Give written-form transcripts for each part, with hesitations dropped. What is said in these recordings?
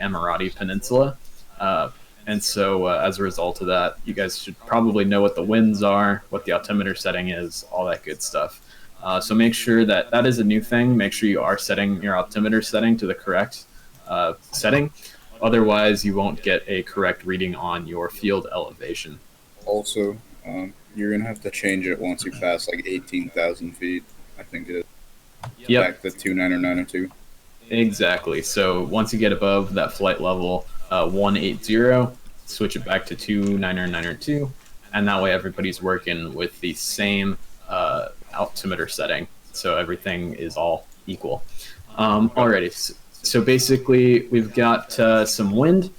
Emirati Peninsula. And so as a result of that, you guys should probably know what the winds are, what the altimeter setting is, all that good stuff. So make sure that that is a new thing. Make sure you are setting your altimeter setting to the correct setting. Otherwise, you won't get a correct reading on your field elevation. Also, you're going to have to change it once you pass like 18,000 feet, I think it is. Yep. Back to 29 or 902. Exactly. So once you get above that flight level 180, switch it back to 29902, and that way everybody's working with the same altimeter setting, so everything is all equal. Alrighty, so basically we've got some wind.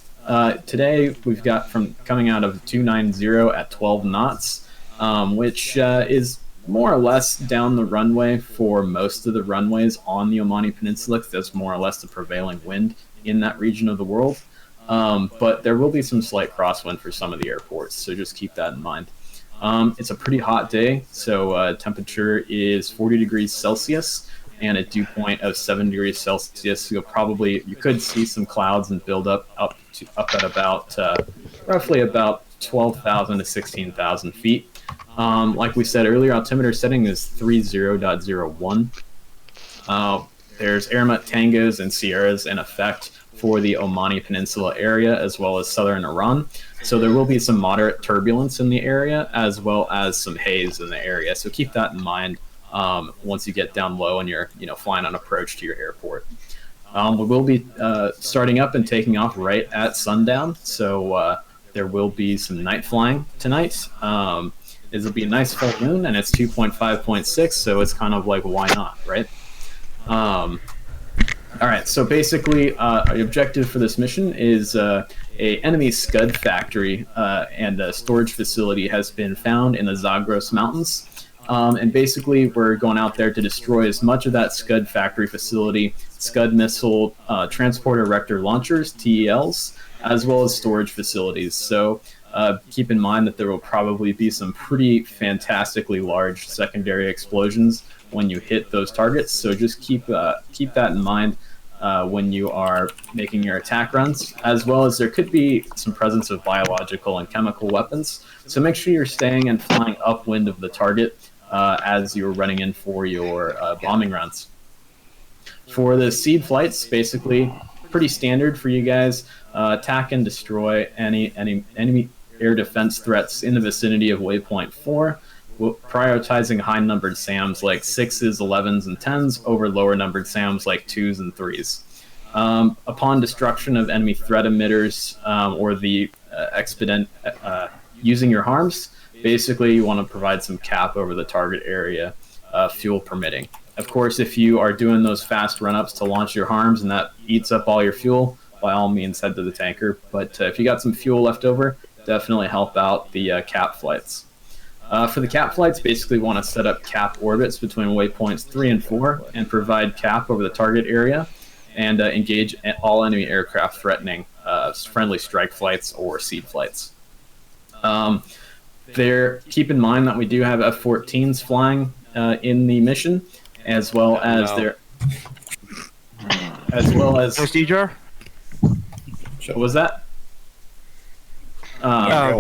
Today we've got from coming out of 290 at 12 knots, which is more or less down the runway for most of the runways on the Omani Peninsula, because that's more or less the prevailing wind in that region of the world. But there will be some slight crosswind for some of the airports, so just keep that in mind. It's a pretty hot day, so temperature is 40 degrees Celsius and a dew point of 7 degrees Celsius. You could see some clouds and build up at about roughly about 12,000 to 16,000 feet. Like we said earlier, altimeter setting is 30.01. There's Aramut tangos and Sierras in effect for the Omani Peninsula area as well as southern Iran. So there will be some moderate turbulence in the area as well as some haze in the area. So keep that in mind once you get down low and you're flying on approach to your airport. We will be starting up and taking off right at sundown. So there will be some night flying tonight. It'll be a nice full moon, and it's 2.5.6, so it's kind of like, why not, right? All right, so basically, the objective for this mission is a enemy SCUD factory and a storage facility has been found in the Zagros Mountains. And basically, we're going out there to destroy as much of that SCUD factory facility, SCUD missile transporter erector launchers, TELs, as well as storage facilities. So keep in mind that there will probably be some pretty fantastically large secondary explosions when you hit those targets. So just keep that in mind when you are making your attack runs, as well as there could be some presence of biological and chemical weapons. So make sure you're staying and flying upwind of the target as you're running in for your bombing runs. For the seed flights, basically pretty standard for you guys. Attack and destroy any enemy air defense threats in the vicinity of waypoint 4, prioritizing high-numbered SAMs like 6s, 11s, and 10s over lower-numbered SAMs like 2s and 3s. Upon destruction of enemy threat emitters or the using your harms, basically you want to provide some cap over the target area, fuel permitting. Of course, if you are doing those fast run-ups to launch your harms and that eats up all your fuel, by all means head to the tanker. But if you got some fuel left over, definitely help out the cap flights. For the cap flights, basically want to set up cap orbits between waypoints 3 and 4 and provide cap over the target area and engage all enemy aircraft threatening friendly strike flights or seed flights. Keep in mind that we do have F-14s flying in the mission, as well as procedure. What was that? Go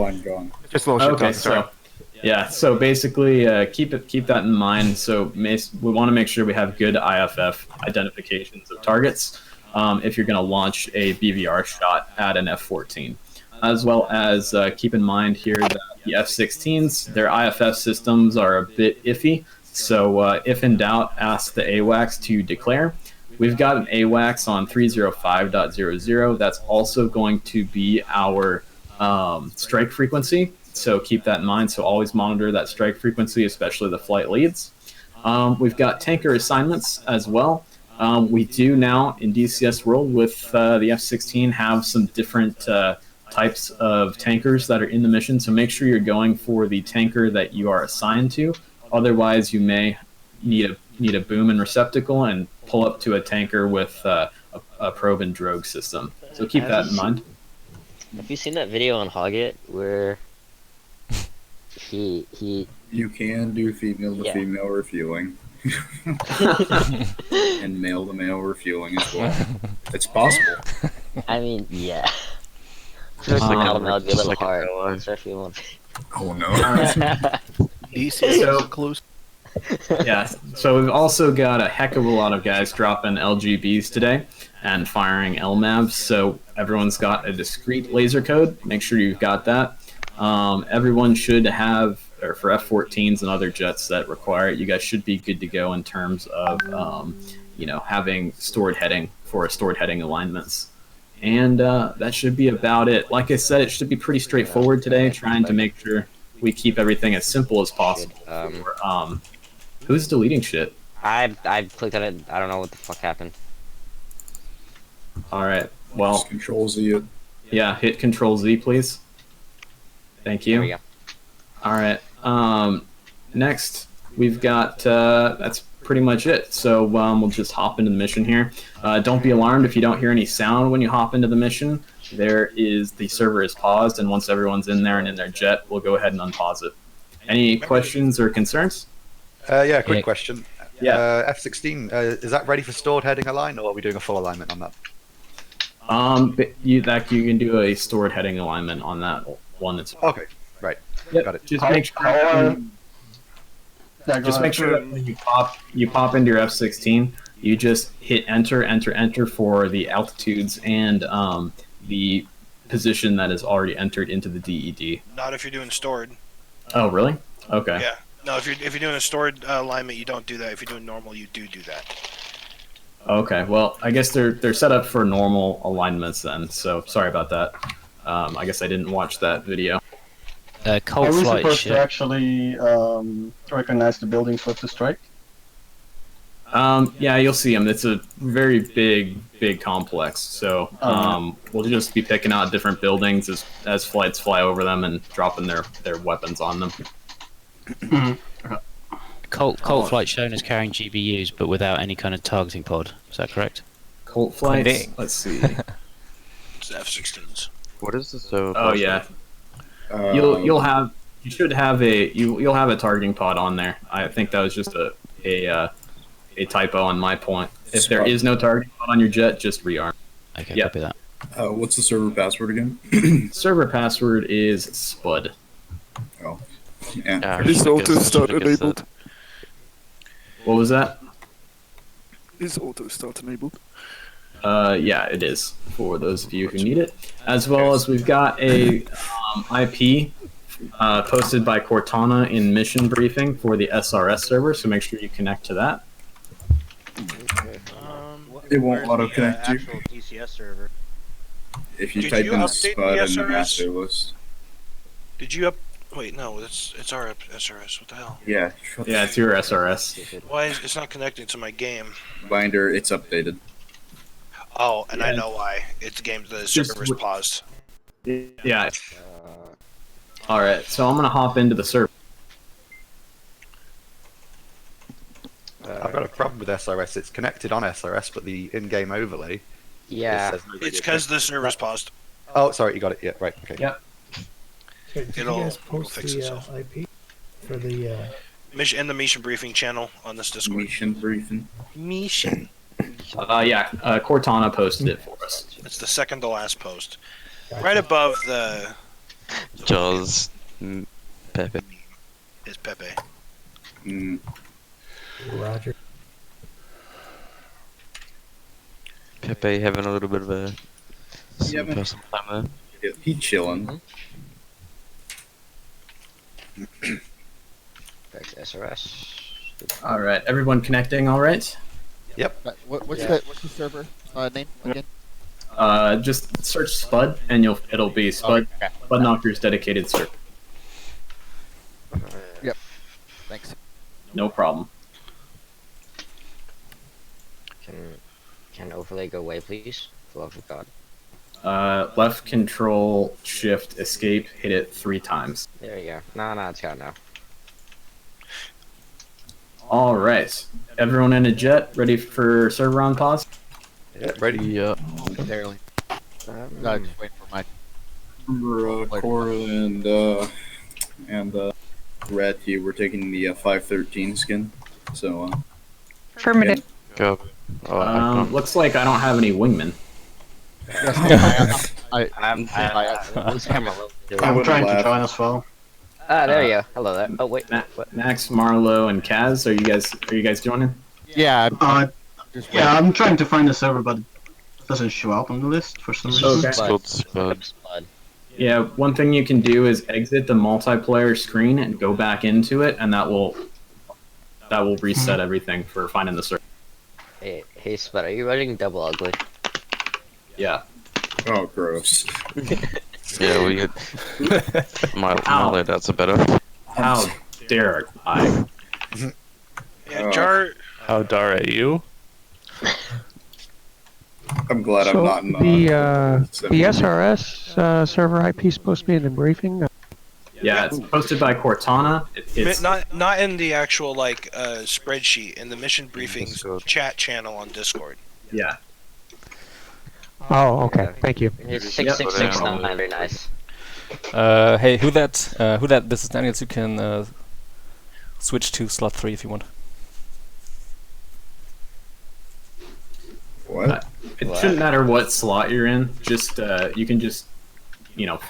on. Just a little okay, so basically keep that in mind. So we want to make sure we have good IFF identifications of targets if you're going to launch a BVR shot at an F-14. As well as keep in mind here that the F-16s, their IFF systems are a bit iffy. So if in doubt, ask the AWACS to declare. We've got an AWACS on 305.00. That's also going to be our strike frequency. So keep that in mind. So always monitor that strike frequency, especially the flight leads. We've got tanker assignments as well. We do now in DCS world with the F-16 have some different types of tankers that are in the mission. So make sure you're going for the tanker that you are assigned to. Otherwise, you may need a boom and receptacle and pull up to a tanker with a probe and drogue system. So keep that in mind. Have you seen that video on Hoggett where he You can do female to female refueling. And male to male refueling as well. It's possible. I mean, yeah. I feel like that would be a little hard, especially when. Oh no. DCS So- close. Yeah, so we've also got a heck of a lot of guys dropping LGBs today and firing LMAVs, so everyone's got a discrete laser code. Make sure you've got that. Everyone should have, or for F-14s and other jets that require it, you guys should be good to go in terms of, having stored heading for stored heading alignments. And that should be about it. Like I said, it should be pretty straightforward today, trying to make sure we keep everything as simple as possible. Who's deleting shit? I clicked on it. I don't know what the fuck happened. All right. Well, Just Control Z it. yeah. Hit Control Z, please. Thank There we you. go. All right. Next, we've got. That's pretty much it. So we'll just hop into the mission here. Don't be alarmed if you don't hear any sound when you hop into the mission. The server is paused, and once everyone's in there and in their jet, we'll go ahead and unpause it. Any questions or concerns? Yeah, quick question. Yeah. F-16, is that ready for stored heading align, or are we doing a full alignment on that? You can do a stored heading alignment on that one. That's Okay, right. Yep. Got it. Just make sure. Just make sure that when you pop into your F-16, you just hit enter, enter, enter for the altitudes and the position that is already entered into the DED. Not if you're doing stored. Oh, really? Okay. Yeah. No, if you're doing a stored alignment, you don't do that. If you're doing normal, you do that. Okay. Well, I guess they're set up for normal alignments then. So sorry about that. I guess I didn't watch that video. Colt Are we flight supposed ship. to actually recognize the buildings for to strike? Yeah, you'll see them. It's a very big complex. So we'll just be picking out different buildings as flights fly over them and dropping their weapons on them. Colt flight shown as carrying GBUs, but without any kind of targeting pod. Is that correct? Colt flights. Let's see. It's F-16s. What is this? So Oh yeah, you'll have a targeting pod on there. I think that was just a typo on my point. If there is no targeting pod on your jet, just rearm. Okay, Yeah. copy that. What's the server password again? Server password is Spud. Oh, yeah. yeah, Is auto start enabled? What was that? Is auto start enabled? Yeah, it is for those of you who need it. As well as we've got a IP posted by Cortana in mission briefing for the SRS server, so make sure you connect to that. It won't Where's auto the, connect you. actual DCS server? If you Did type you in update Spud the in the SRS? master list. Did you up? Wait, no, it's our SRS. What the hell? Yeah. Yeah, it's your SRS. Why is it's not connecting to my game? Binder, it's updated. Oh, and I Yeah. know why. It's the game. The Just server's paused. Yeah. All right, so I'm gonna hop into the server. I've got a problem with SRS. It's connected on SRS, but the in-game overlay. Yeah. Says no It's radio because the server's paused. Oh, sorry, you got it. Yeah, right. Okay. Yeah. Did you It'll guys post fix the itself. IP for the? Mission in the mission briefing channel on this Discord. Mission briefing. Mission. Cortana posted it for us. It's the second to last post, right above the Jaws, Pepe. is Pepe. Mm, Roger. Pepe having a little bit of a Yeah, man. personal time there. he chilling. Back to SRS. All right, everyone connecting. All right. What's the server name again? Just search Spud, and it'll be Spudknocker's dedicated server. Thanks. No problem. Can overlay go away, please? For the love of God. Left control shift escape. Hit it 3 times. There you go. No, it's got now. All right, everyone in a jet ready for server on pause. Yeah, ready. Yeah. Barely. No, just waiting for my. Remember, Cora and Red here, we're taking the 513 skin. So, Affirmative. Go. Oh, I can't. Looks like I don't have any wingmen. I'm I'm trying to join as well. Ah, there you go. Hello there. Oh wait. What? Max, Marlowe, and Kaz, are you guys joining? Yeah. Yeah, I'm trying to find the server, but it doesn't show up on the list for some reason. Okay. It's called Spuds. Yeah, one thing you can do is exit the multiplayer screen and go back into it, and that will reset everything for finding the server. Hey, Spud, are you running double ugly? Yeah. Oh, gross. Yeah, we get my that's a better. How dare I? Yeah, Jar. How dare you? I'm glad I'm not in the SRS server IP supposed to be in the briefing. Yeah, it's posted by Cortana. It's Not in the actual like spreadsheet in the mission briefings chat channel on Discord. yeah. Oh, okay. Thank you. It's 6669. Very nice. Hey, who that? This is Daniels. You can switch to slot 3 if you want. What? It shouldn't matter what slot you're in. Just you can just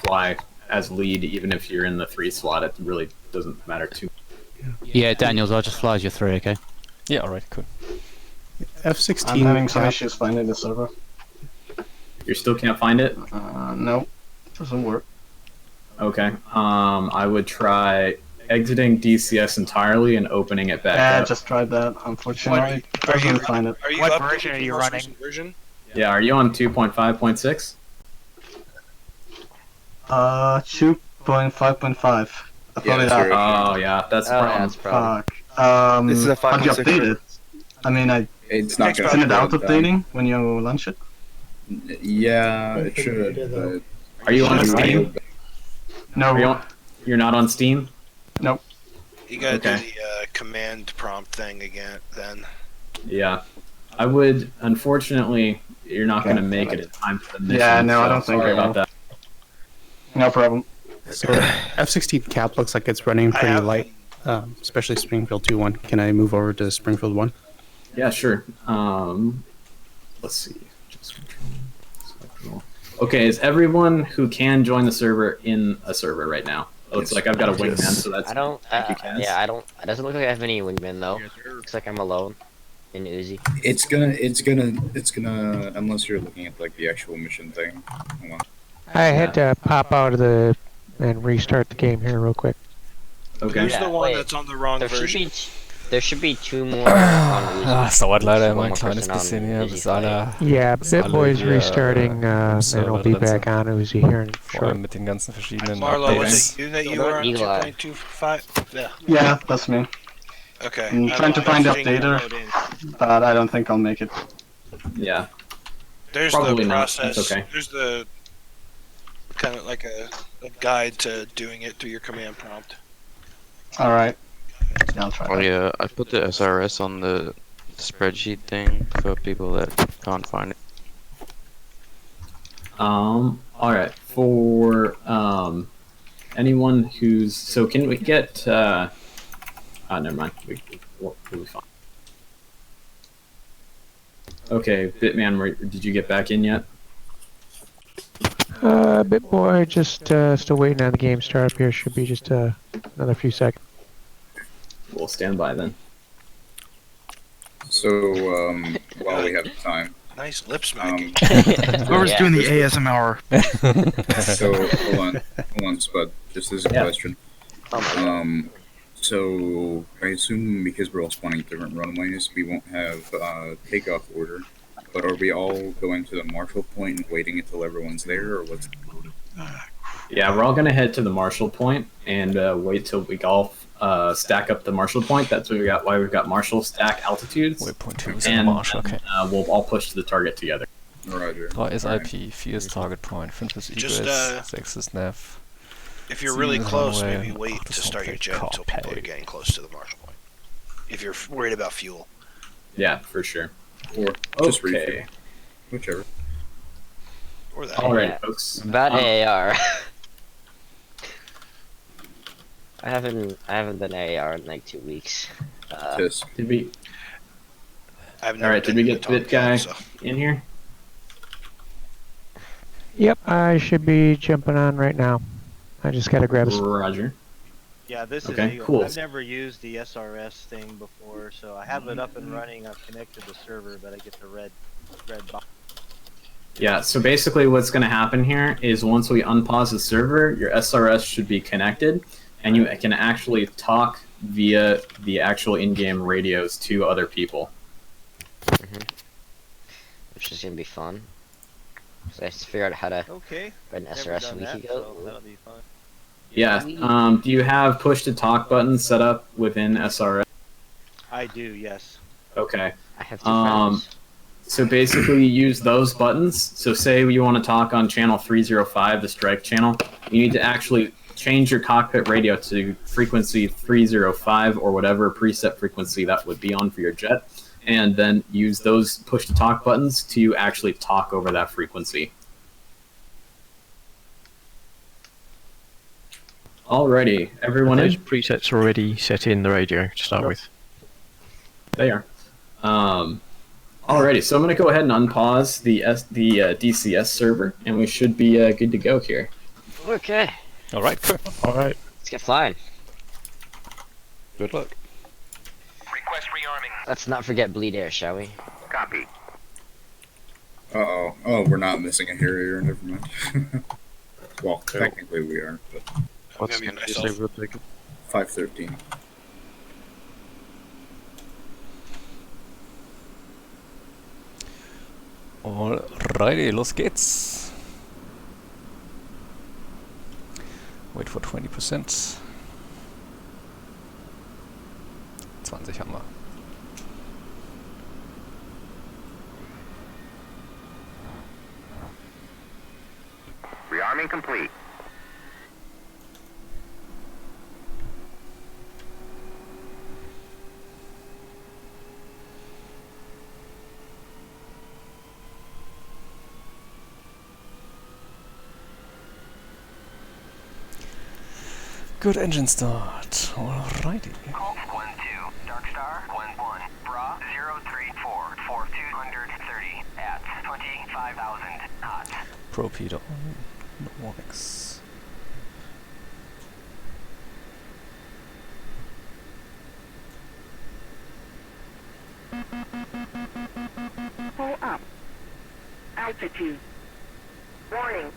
fly as lead even if you're in the 3 slot. It really doesn't matter too. Yeah, Daniels, I'll just fly as your 3, okay? Yeah, alright, cool. F-16. I'm having some issues finding the server. You still can't find it? No, doesn't work. Okay. I would try exiting DCS entirely and opening it back Yeah, I up. just tried that. Unfortunately, doesn't find it. Are you What up version to are you the most running? recent version? Yeah, are you on 2.5.6? 2.5.5. I thought Yeah, it that's out. Oh yeah, that's the problem. Fuck. This is a how do you 5.6 update it? I mean, It's not gonna isn't it upload auto-updating when you launch it? Yeah, it should. But Are you on Should I Steam? No. You're not on Steam? Nope. You gotta Okay. do the command prompt thing again. Then Yeah. I would. Unfortunately, you're not going to make it in time for the mission. Yeah, no, I so don't think sorry I will. about that. No problem. So F-16 cap looks like it's running pretty light, especially Springfield 2-1. Can I move over to Springfield 1? Yeah, sure. Let's see. Okay, is everyone who can join the server in a server right now? Oh, it's like I've got a wingman, so that's. I don't. Thank you, Kaz. Yeah, I don't. It doesn't look like I have any wingmen though. Looks like I'm alone in Uzi. it's gonna. Unless you're looking at like the actual mission thing. Hold on. I had to pop out of the and restart the game here real quick. Okay. who's Yeah, the one wait. that's on the wrong version? There should be 2 more on Uzi. Es dauert leider One immer ein more kleines person on bisschen hier, Uzi bis flight. alle, Yeah, bis alle BitBoy's hier, restarting, and Server it'll be drin sind. back on Uzi here in Vor allem short. mit den ganzen verschiedenen Marlo, was Updates. it you that you were on Eagle Eye. 2.25? Yeah. Yeah, that's me. Okay. I'm trying to find the updater, but I don't think I'll make it. Yeah. There's Probably the not. process. That's okay. There's the kind of like a guide to doing it through your command prompt. Alright. Yeah, I'll try Oh that. yeah, I put the SRS on the spreadsheet thing for people that can't find it. Alright. For anyone who's can we get never mind. We'll be fine. Okay, Bitman, did you get back in yet? BitBoy just still waiting on the game start up here. Should be just another few seconds. We'll stand by then. So while we have time, Nice lip smacking. Whoever's doing the ASMR. so hold on, Spud. Just as a question. So I assume because we're all spawning at different runways, we won't have takeoff order. But are we all going to the Marshall point and waiting until everyone's there, or what's? Yeah, we're all gonna head to the Marshall point and wait till we all stack up the Marshall point. That's why we've got Marshall stack altitudes. Waypoint 2 ist And Marsch, okay. we'll all push to the target together. Roger. 3 ist IP, 4 ist Target Point, 5 ist Just, Egress, 6 ist Nav. If you're really 7 is close, runway, maybe wait 8 to is start your homepage, jet until people are copy. getting close to the Marshall point. If you're worried about fuel. Yeah, for sure. Or just Okay. refuel, whichever. Or that. All right, Yeah. folks. About AAR. I haven't done AAR in like 2 weeks. Did we? I've All never right, did been we in get the Bit top Guy gun, so. in here? Yep, I should be jumping on right now. I just gotta grab a... Roger. Yeah, this Okay, is Eagle. cool. I've never used the SRS thing before, so I have it up and running. I've connected the server, but I get the red box. Yeah, so basically what's going to happen here is once we unpause the server, your SRS should be connected, and you can actually talk via the actual in-game radios to other people. Which is going to be fun. So I just figured out how to write an SRS a week ago. So that'll be fun. Yeah, do you have push-to-talk buttons set up within SRS? I do, yes. Okay. I have two friends. So basically you use those buttons. So say you want to talk on channel 305, the strike channel, you need to actually change your cockpit radio to frequency 305 or whatever preset frequency that would be on for your jet, and then use those push-to-talk buttons to actually talk over that frequency. Alrighty, everyone Those in? presets are already set in the radio to start with. They are. Alrighty, so I'm going to go ahead and unpause the DCS server, and we should be good to go here. Okay. Alright, cool. Alright. Let's get flying. Good luck. Request rearming. Let's not forget bleed air, shall we? Copy. Uh-oh. Oh, we're not missing a Harrier. Never mind. Well, technically we are, but... What's the disabled ticket? 513. Alrighty, los geht's. Wait for 20%. 20 haben wir. Rearming complete. Good engine start. Alrighty. Colt 1-2, Dark Star 1-1, Bra 034, 4230 at 25,000 knots. Propedo. No warnings. Pull up. Altitude. Warning.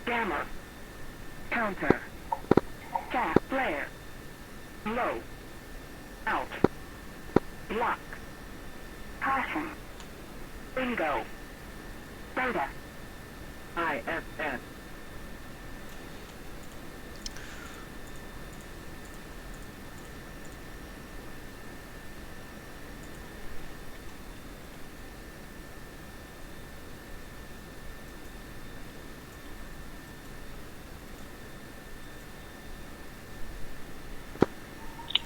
Gamma. Counter. Gas flare. Low. Out. Block. Caution. Bingo. Beta. ISS.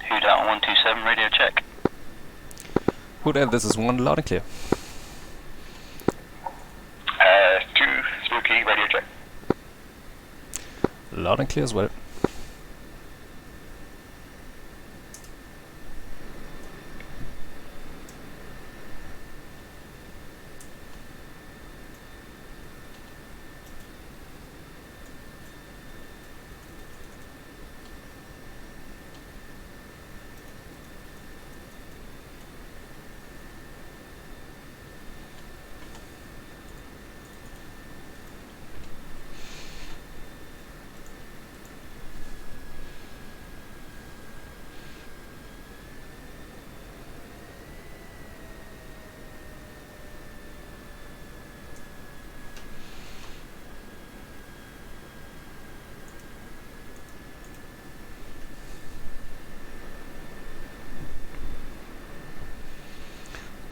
Who dat 127 radio check. Who there? This is one loud and clear. 2 Spooky radio check. Loud and clear as well.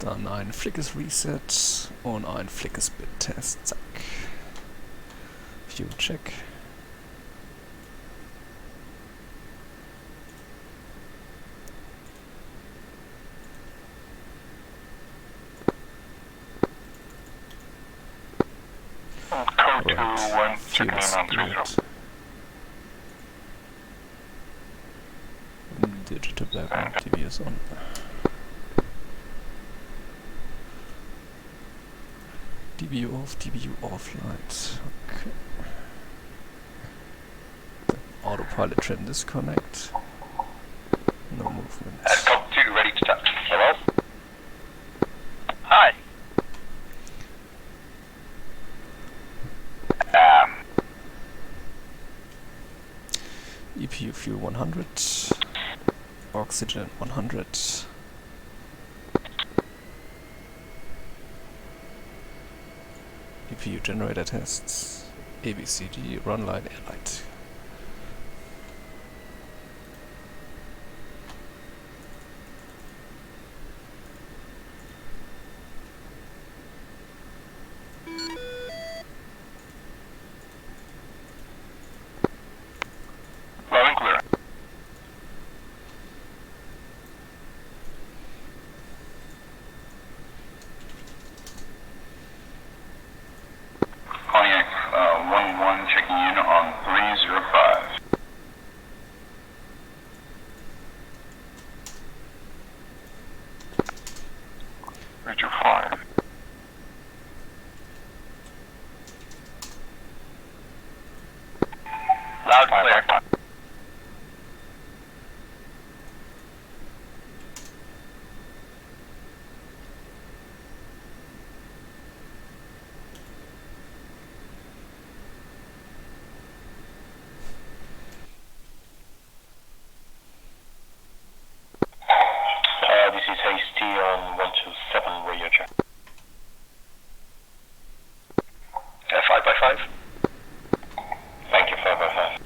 Dann ein flickes Reset und ein flickes Bit-Test. Zack. Fuel check. Code 2-1, checking in on 30. Digital background TV is on. DBU off light. Okay. The autopilot trim disconnect. No movement. Colt 2 ready to touch. Hello? Hi. EPU fuel 100. Oxygen 100. EPU generator tests. ABCD run light air light. Low and clear. Pontiac 1-1 checking in on 305. Richard 5. Loud and clear. This is Hasty on 127 radio check. 5x5? Thank you, 5x5.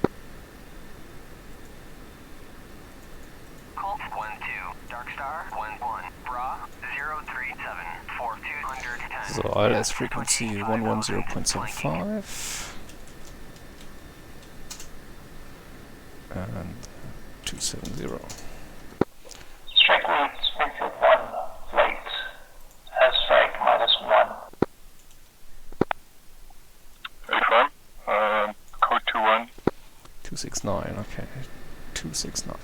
Colt 1-2, Dark Star 1-1, Bra 037, 4210. So ILS frequency 110.75 and 270. Strike wind, Springfield 1, late. Has strike -1. Very firm. Code 2-1. 269, okay. 269.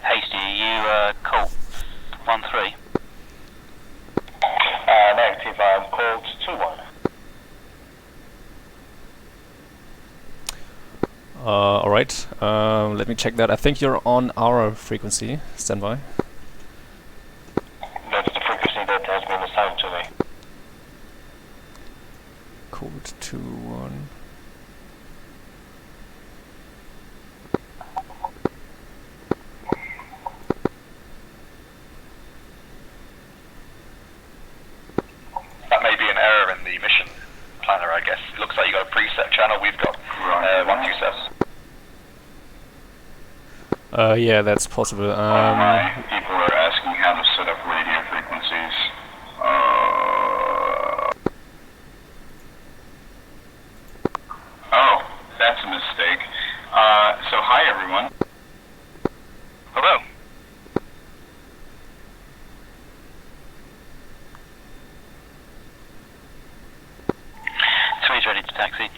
Hasty, you Colt 1-3? Negative, I'm Colt 2-1. Alright, let me check that. I think you're on our frequency. Stand by. That's the frequency that has been assigned to me. Code 2-1. That may be an error in the mission planner, I guess. It looks like you got a preset channel. We've got 127. Yeah, that's possible. People are asking how to set up radio frequencies. Oh, that's a mistake. So hi everyone. Hello. Three's ready to taxi.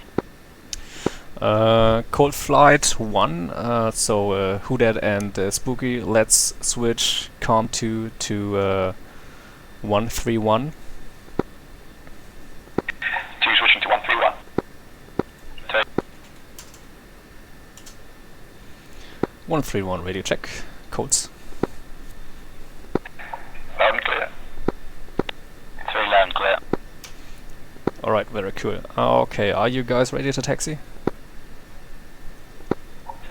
Cold Flight 1, so Houdat and Spooky, let's switch COM 2 to 131. 2 switching to 131. 131 radio check. Codes. Loud and clear. 3 loud and clear. Alright, very cool. Okay, are you guys ready to taxi?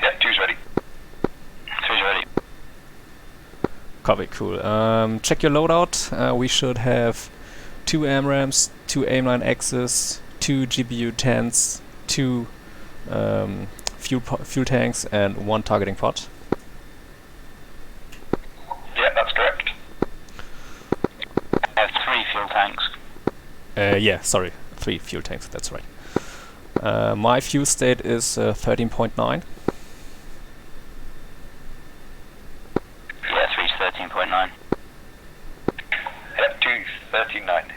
Yeah, 2's ready. 3's ready. Copy, cool. Check your loadout. We should have 2 AMRAMs, 2 AIM-9 X's, 2 GBU 10s, 2 fuel tanks, and 1 targeting pod. Yeah, that's correct. I have 3 fuel tanks. Yeah, sorry, 3 fuel tanks, that's right. My fuel state is 13.9. Yeah, 3's 13.9. Yeah, 2's 13.9.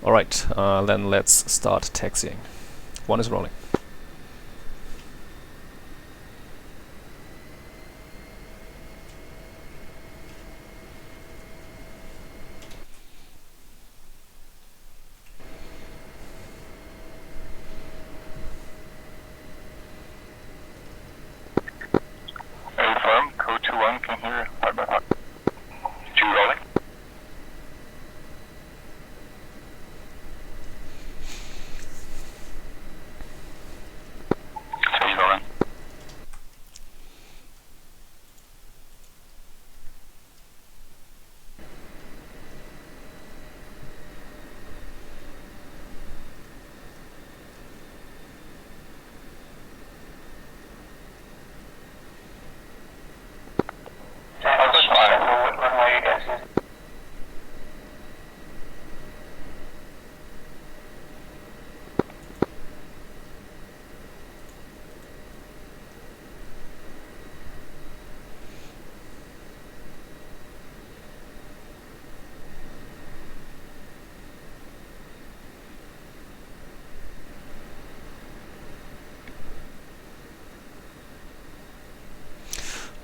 Alright, then let's start taxiing. 1 is rolling.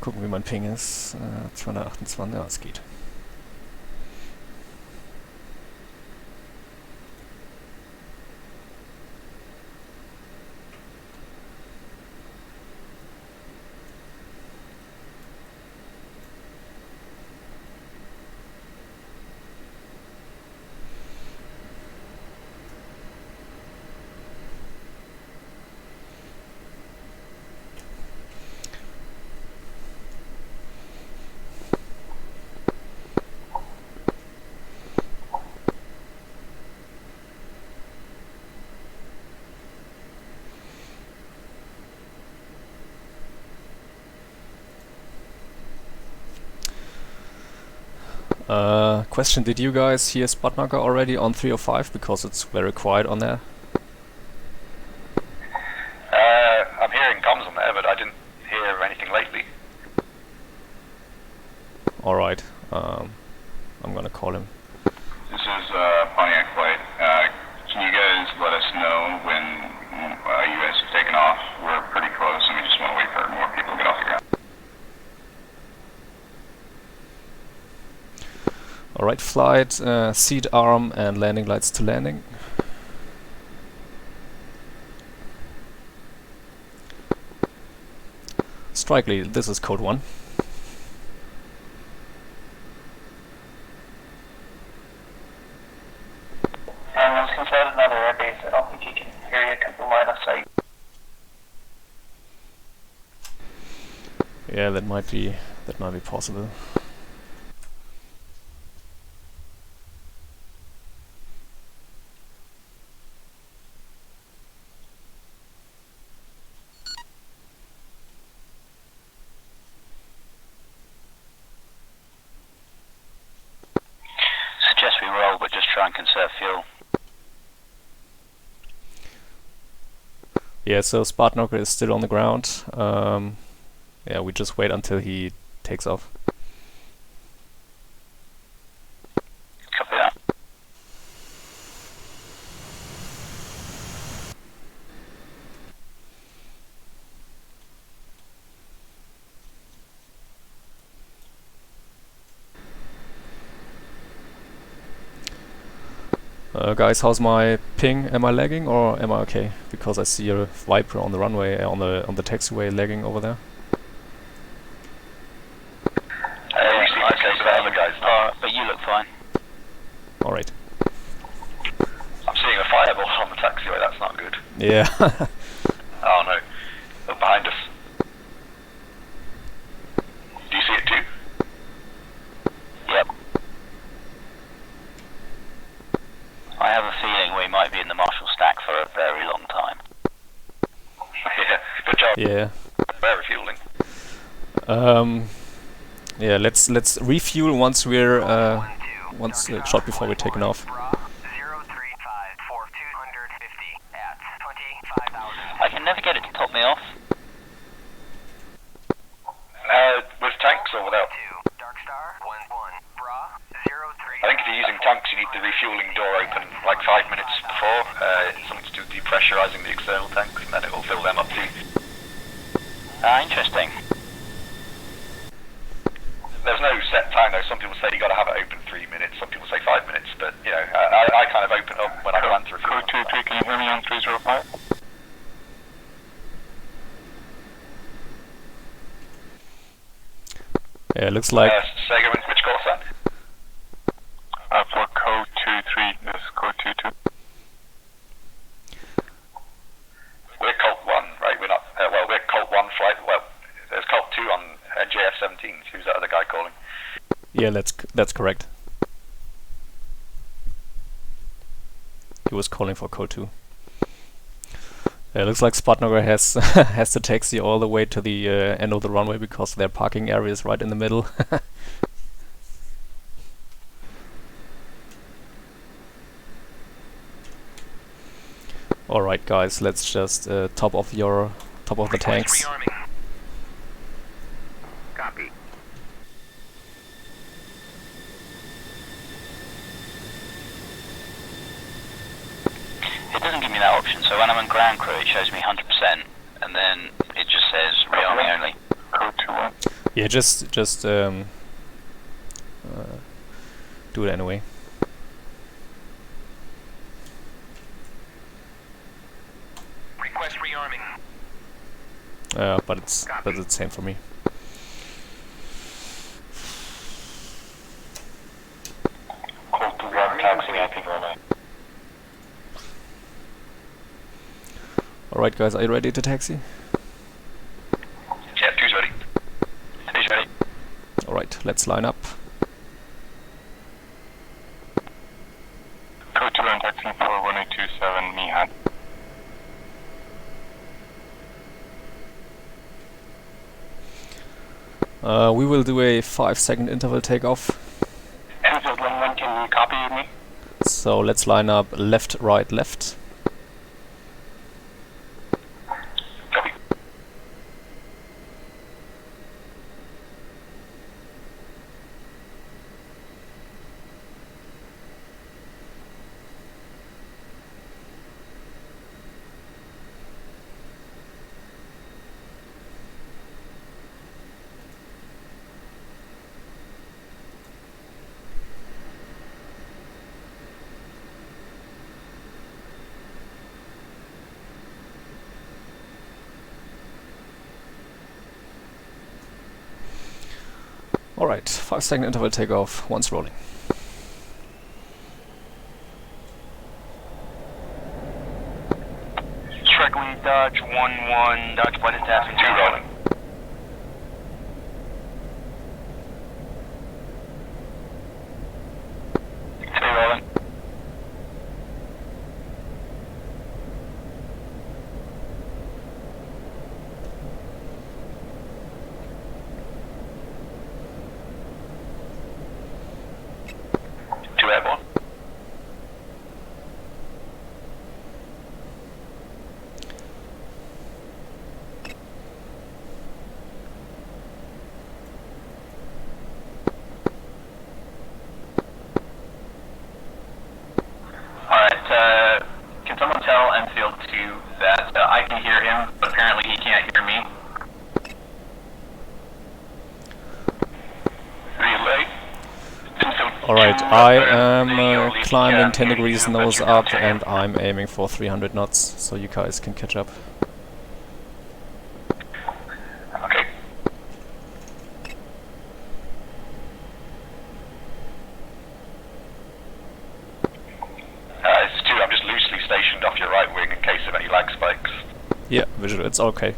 gucken, wie mein Ping ist. 228, ja, es geht. Question, did you guys hear Spudknocker already on 305? Because it's very quiet on there. I'm hearing comms on there, but I didn't hear anything lately. Alright, I'm gonna call him. This is Pontiac Flight. Can you guys let us know when you guys have taken off? We're pretty close and we just want to wait for more people to get off the ground. Alright, flight, seat arm and landing lights to landing. Strike lead, this is code 1. And since I have another airbase, I don't think he can hear you because the line of sight. Yeah, that might be possible. Suggest we roll, but just try and conserve fuel. Yeah, so Spudknocker is still on the ground. Yeah, we just wait until he takes off. Copy that. Guys, how's my ping? Am I lagging or am I okay? Because I see a Viper on the runway, on the taxiway lagging over there. You seem okay, but the other guys but you look fine. Alright. I'm seeing a fireball on the taxiway, that's not good. Yeah. Oh no. Look behind us. Do you see it too? Yep. I have a feeling we might be in the Marshall stack for a very long time. Yeah, good job. Yeah. We're refueling. Yeah, let's refuel once we're short before we're taking off. I can never get it to top me off. With tanks or without? I think if you're using tanks, you need the refueling door open like 5 minutes before. It's something to do with depressurizing the external tanks, and then it will fill them up too. Interesting. There's no set time though. Some people say you got to have it open 3 minutes. Some people say 5 minutes. But you know, I kind of open up when I plan to refuel. Code 2-3, can you hear me on 305? Yeah, it looks like. Sega, which call is that? For code 2-3, this is code 2-2. We're Colt 1, right? We're not. Well, we're Colt 1 flight. Well, there's Colt 2 on JF-17. Who's that other guy calling? Yeah, that's correct. He was calling for code 2. It looks like Spudknocker has has the taxi all the way to the end of the runway because their parking area is right in the middle. Alright guys, let's just top off the tanks. Copy. It doesn't give me that option, so when I'm in ground crew it shows me 100%, and then it just says rearming only. Code 2-1. Yeah, just do it anyway. Request rearming. But it's the same for me. Colt to 1 taxi active runway. Alright guys, are you ready to taxi? Yeah, 2's ready. 3's ready. Alright, let's line up. Code 2 on taxi for 1827 Mihan. We will do a 5-second interval takeoff. Enfield 1-1, can you copy me? So let's line up left, right, left. Copy. Alright, 5-second interval takeoff, once rolling. Shregley, Dodge 1-1, Dodge flight is taxi. 2 rolling. Rolling. Airborne. Alright, can someone tell Enfield 2 that I can hear him, but apparently he can't hear me? Relay. Alright, I am climbing 10 degrees nose up and I'm aiming for 300 knots, so you guys can catch up. Okay. It's 2, I'm just loosely stationed off your right wing in case of any lag spikes. Yeah, visual, it's okay.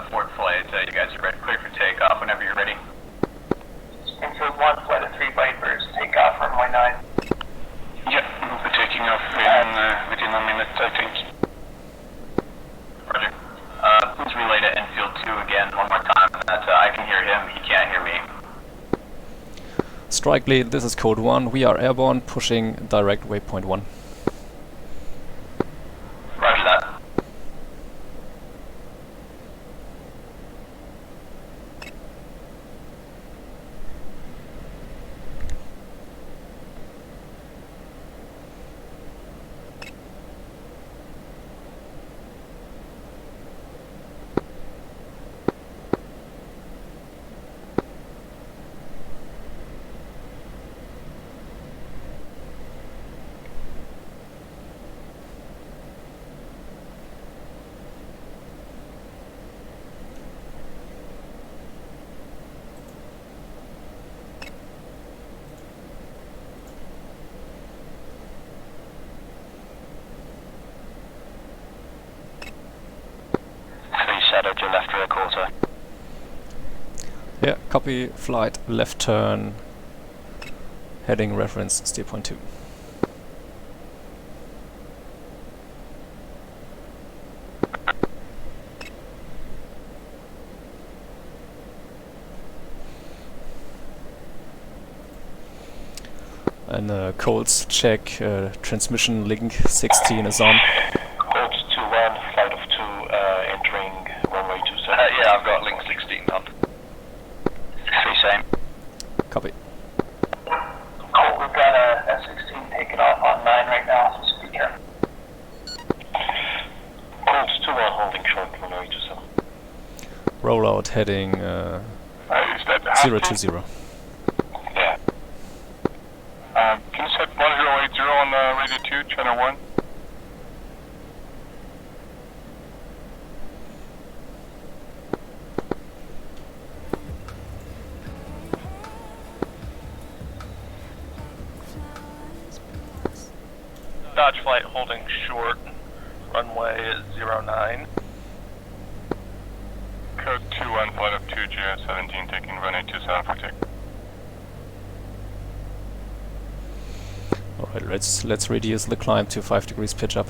Fort Flight, you guys are ready, clear for takeoff whenever you're ready. Enfield 1, flight of 3 Vipers, takeoff runway 9. Yep, we're taking off in, within a minute, I think. Roger. Please relay to Enfield 2 again one more time that I can hear him, he can't hear me. Strike lead, this is code 1, we are airborne, pushing direct waypoint 1. Roger that. Shadowed your left rear quarter. Yeah, copy, flight, left turn, heading reference steer point 2. And Colts check, transmission link 16 is on. Colt 2-1, flight of 2, entering runway 27. Yeah, I've got link 16 on. 3 same. Copy. Colt got a F-16 taking off on 9 right now, so be careful. Colt 2-1 holding short, runway 27. Rollout heading Is that 020. Yeah. Can you set 1080 on radio 2, channel 1? Dodge flight holding short, runway 09. Code 21, flight of 2GS17, taking runway 27 for take. Alright, let's reduce the climb to 5 degrees pitch up.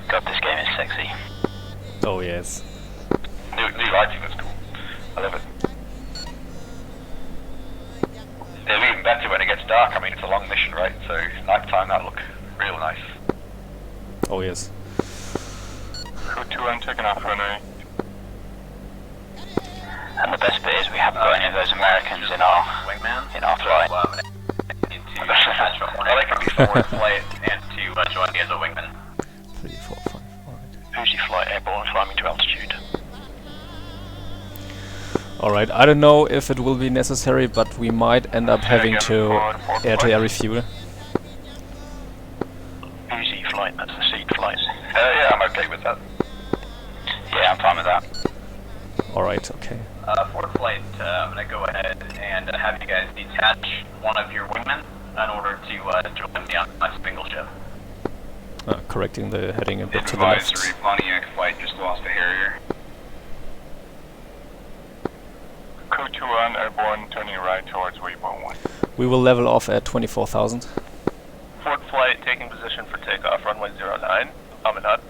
God, this game is sexy. Oh yes. New lighting, that's cool. I love it. It'll be even better when it gets dark. I mean, it's a long mission, right? So nighttime, that'll look real nice. Oh yes. Code 21, taking off runway. And the best bit is we haven't got any of those Americans in our flight. Well, they can be forward flight and to join me as a wingman. 3, 4, 5. Alright. Fuji flight airborne, climbing to altitude. Alright, I don't know if it will be necessary, but we might end up having to air-to-air refuel. Fuji flight, that's the seed flight. Yeah, I'm okay with that. Yeah, I'm fine with that. Alright, okay. Forward flight, I'm going to go ahead and have you guys detach one of your wingmen in order to join me on my single ship. Correcting the heading a bit to the left. Advisory, Pontiac flight just lost a Harrier. Code 21, airborne, turning right towards waypoint 1. We will level off at 24,000. Forward flight, taking position for takeoff, runway 09, Amanat.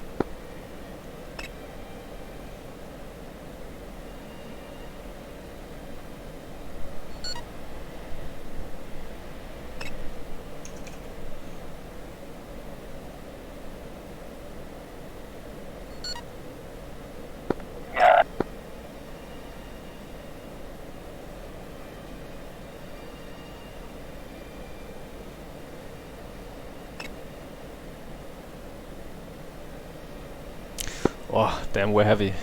Oh, damn, we're heavy.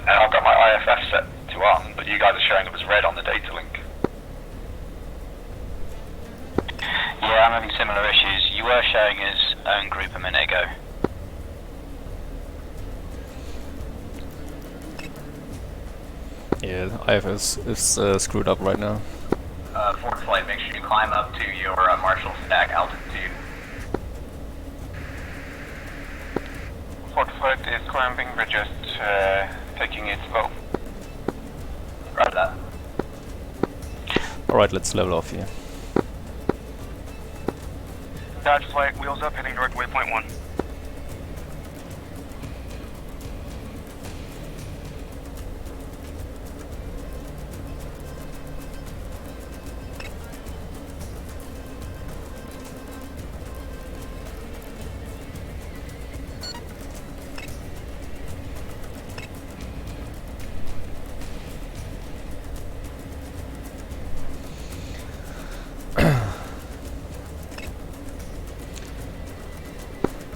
And I've got my IFF set to on, but you guys are showing up as red on the data link. Yeah, I'm having similar issues. You were showing as own group a minute ago. Yeah, IFS is screwed up right now. Forward flight, make sure you climb up to your Marshall stack altitude. Forward flight is climbing, we're just taking it slow. Roger that. Alright, let's level off here. Dodge flight, wheels up, heading direct waypoint 1.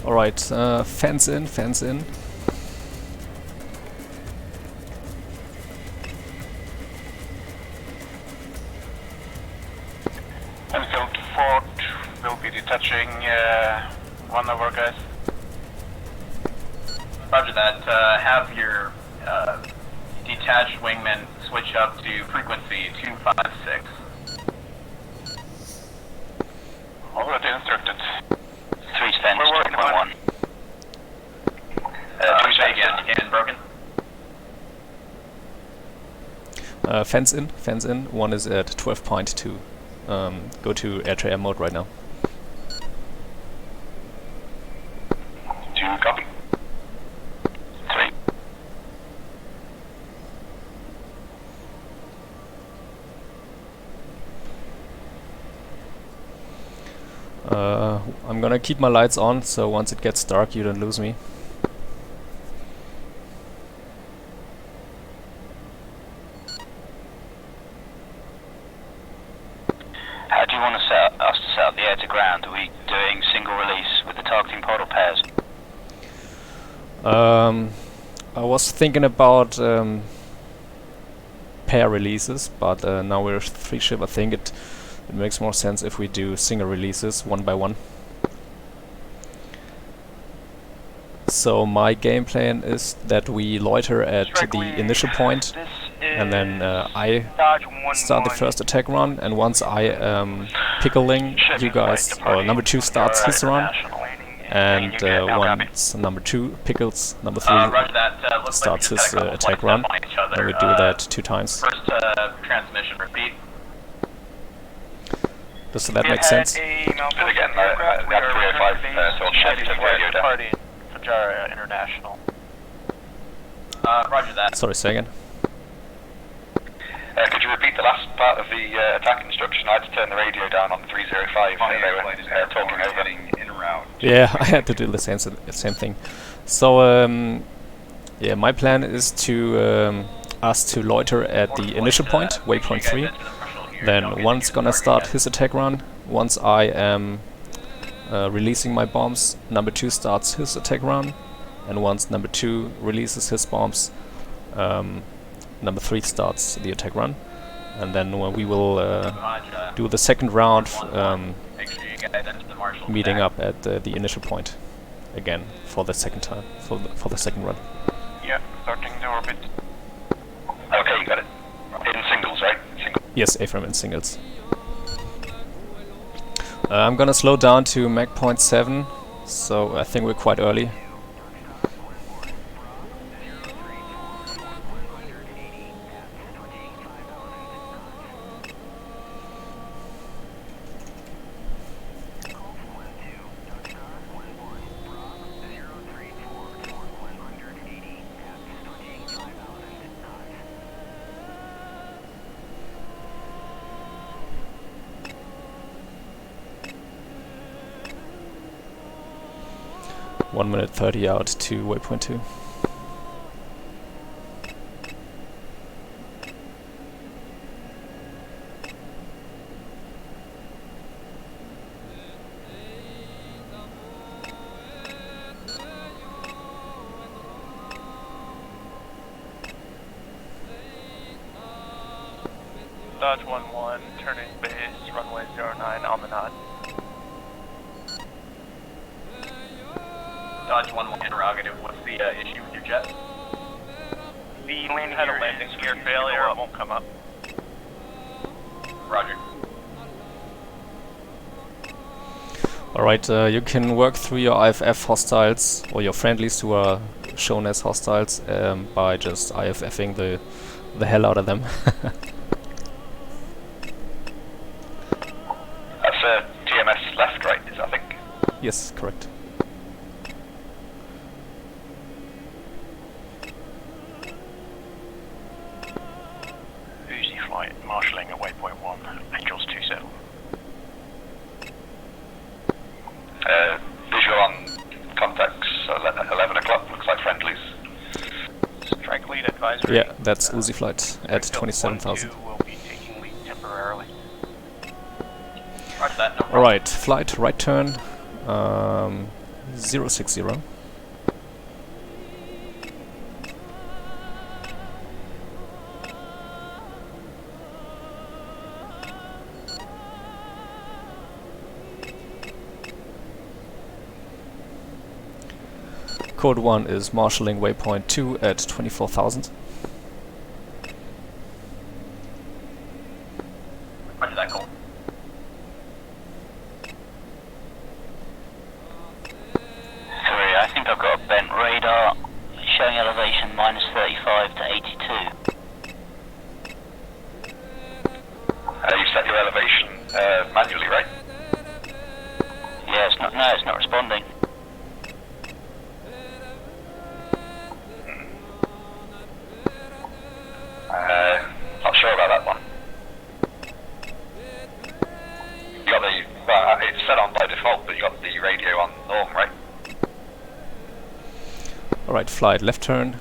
Alright, fence in, fence in. pushing one over, guys. Roger that. Have your detached wingmen switch up to frequency 256. Already instructed. 310, We're working on it. Say again, broken. Fence in. One is at 12.2. Go to air-to-air mode right now. 2, copy. 3. I'm gonna keep my lights on, so once it gets dark you don't lose me. How do you want to set up the air to ground? Are we doing single release with the targeting pod or pairs? I was thinking about pair releases, but now we're 3 ship. I think it makes more sense if we do single releases, 1 by 1. So my game plan is that we loiter at the initial point, and then I start the first attack run, and once I pickling, you guys, or number 2 starts his run, and once number 2 pickles, number 3 starts his attack run, and we do that 2 times. First transmission, repeat. Does that make sense? Again, we have 305, so I'll shift to radio down. Fajara International. Roger that. Sorry, say again. Could you repeat the last part of the attack instruction? I had to turn the radio down on 305. They were talking over. In route. Yeah, I had to do the same thing. So yeah, my plan is to us to loiter at the initial point, waypoint 3. Then one's gonna start his attack run. Once I am releasing my bombs, number 2 starts his attack run, and once number 2 releases his bombs, number 3 starts the attack run, and then we will do the second round, meeting up at the initial point again for the second time, for the second run. Yeah, starting the orbit. Okay, you got it. In singles, right? Yes, A-frame in singles. I'm gonna slow down to Mach 0.7, so I think we're quite early. One minute 30 out to waypoint 2. Dodge 11, turning base, runway 09, Almanat. Dodge 1-1 interrogative. What's the issue with your jet? The landing had a landing gear failure, it won't come up. Roger. Alright, you can work through your IFF hostiles, or your friendlies who are shown as hostiles, by just IFFing the hell out of them. That's TMS left, right, is I think? Yes, correct. Uzi flight, marshalling at waypoint 1, Angels 27. Visual on contacts, 11 o'clock, looks like friendlies. Strike lead advisory. Yeah, that's Uzi flight at 27,000. Will be taking lead temporarily. Roger that, no problem. Alright, flight, right turn, 060. Code 1 is marshalling waypoint 2 at 24,000. Roger that, Colt. Sorry, I think I've got a bent radar showing elevation -35 to 82. You set your elevation manually, right? Yeah, it's not responding. Not sure about that one. You got the, well, it's set on by default, but you got the radio on norm, right? Alright, flight left turn.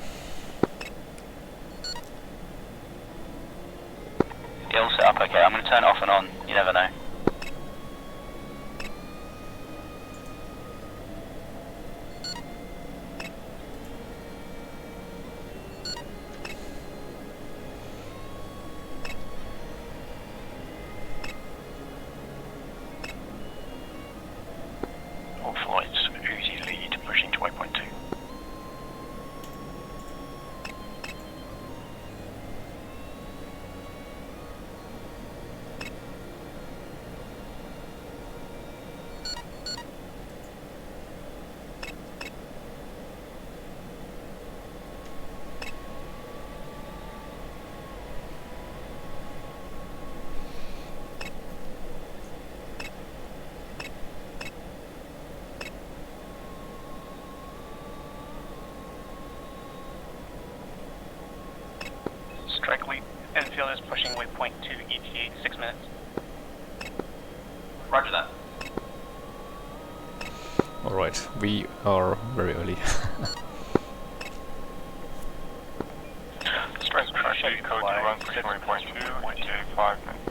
Yeah, all set up okay. I'm going to turn it off and on. You never know. All flights, Uzi lead, pushing to waypoint 2. Strike lead, Enfield is pushing waypoint 2 ETA 6 minutes. Roger that. Alright, we are very early. Strike lead, code 1, pushing waypoint 2, ETA 5 minutes.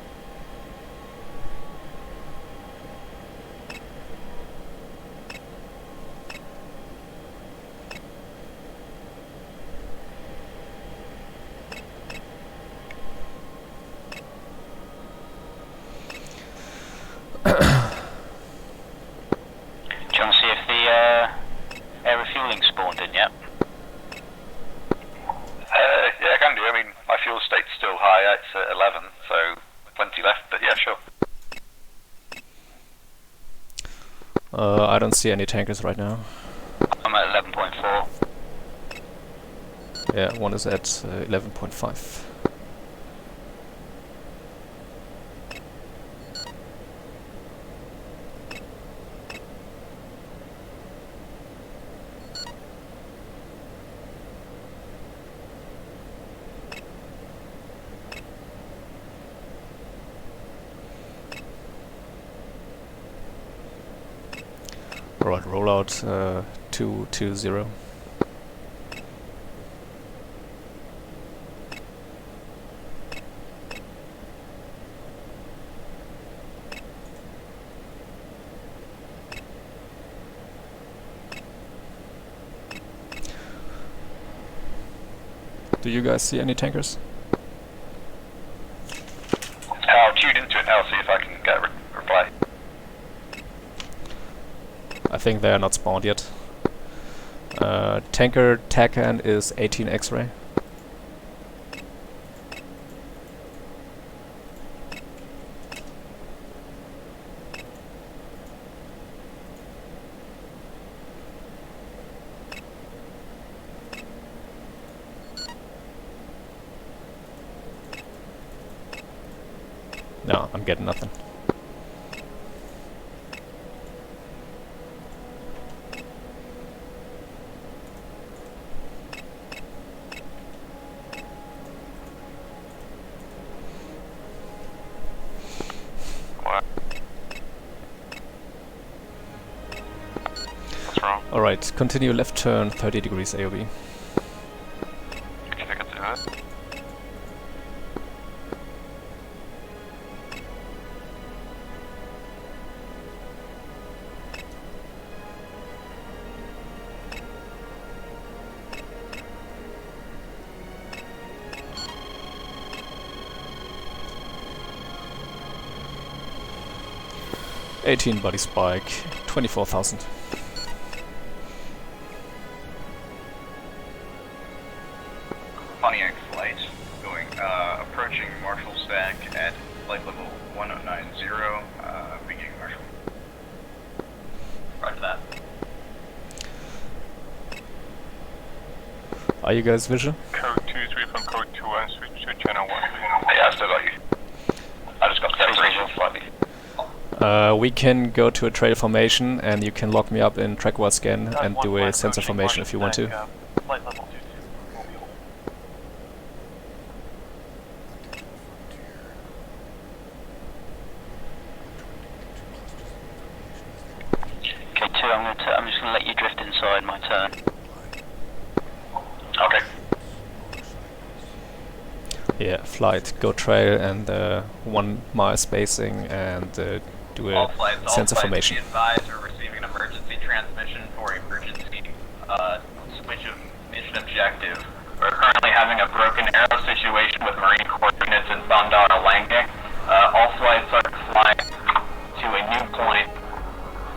Do you want to see if the air refueling spawned in yet? Yeah, I can do. I mean, my fuel state's still high. It's at 11, so plenty left, but yeah, sure. I don't see any tankers right now. I'm at 11.4. Yeah, one is at 11.5. Alright, rollout 220. Do you guys see any tankers? I'll tune into it now, see if I can get a reply. I think they are not spawned yet. Tanker TACAN is 18 X-ray. No, I'm getting nothing. What's wrong? Alright, continue left turn 30 degrees AOB. Can I get to that? '18 body spike, 24,000. approaching Marshall Stack at flight level 1090, beginning Marshall. Roger that. Are you guys visual? Code 2-3 from code 2-1, switch to channel 1. Yeah, I still got you. I just got separation slightly. We can go to a trail formation and you can lock me up in track wide scan and do a sensor formation if you want to. Flight level 22. Okay, 2, I'm just gonna let you drift inside my turn. Okay. Yeah, flight, go trail and 1 mile spacing and do a sensor formation. Be advised, we're receiving an emergency transmission for emergency switch of mission objective. We're currently having a broken arrow situation with Marine coordinates in Bandar Alange. All flights are flying to a new point,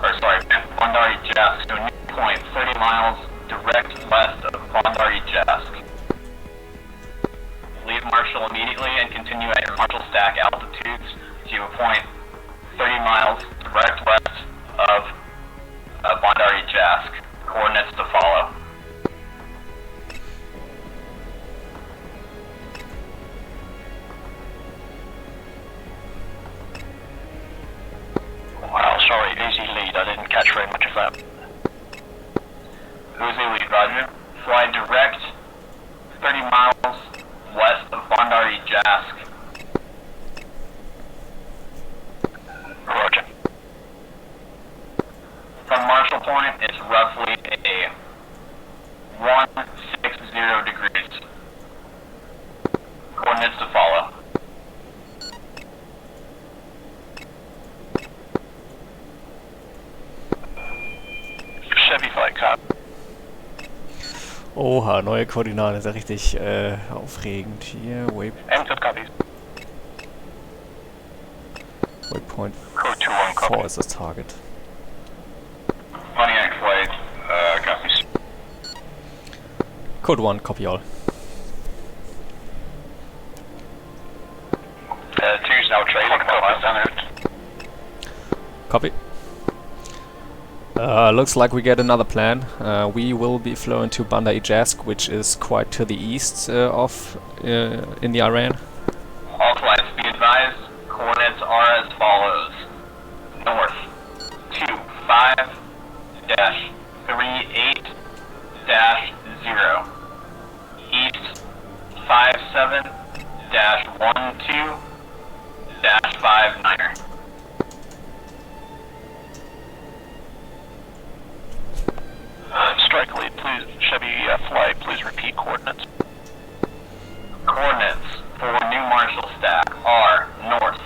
Bandar Jask, to a new point 30 miles direct west of Bandar Jask. Leave Marshall immediately and continue at your Marshall Stack altitudes to a point 30 miles direct west of Bandar Jask. Coordinates to follow. Wow, sorry, easy lead. I didn't catch very much of that. Uzi lead, roger. Fly direct 30 miles west of Bandar Jask. Roger. From Marshall Point, it's roughly a 160 degrees. Coordinates to follow. Chevy flight cop. Oha, neue Koordinaten, ist ja richtig aufregend hier. Waypoint 4 ist das Target. Pontiac flight, copies. Code 1, copy all. 2's now trailing, Copy. Looks like we get another plan. We will be flowing to Bandar Jask, which is quite to the east in the Iran. All flights, be advised, coordinates are as follows. North 25-38-0. East 57-12-59er. Strike lead, please. Chevy flight, please repeat coordinates. Coordinates for New Marshall Stack are north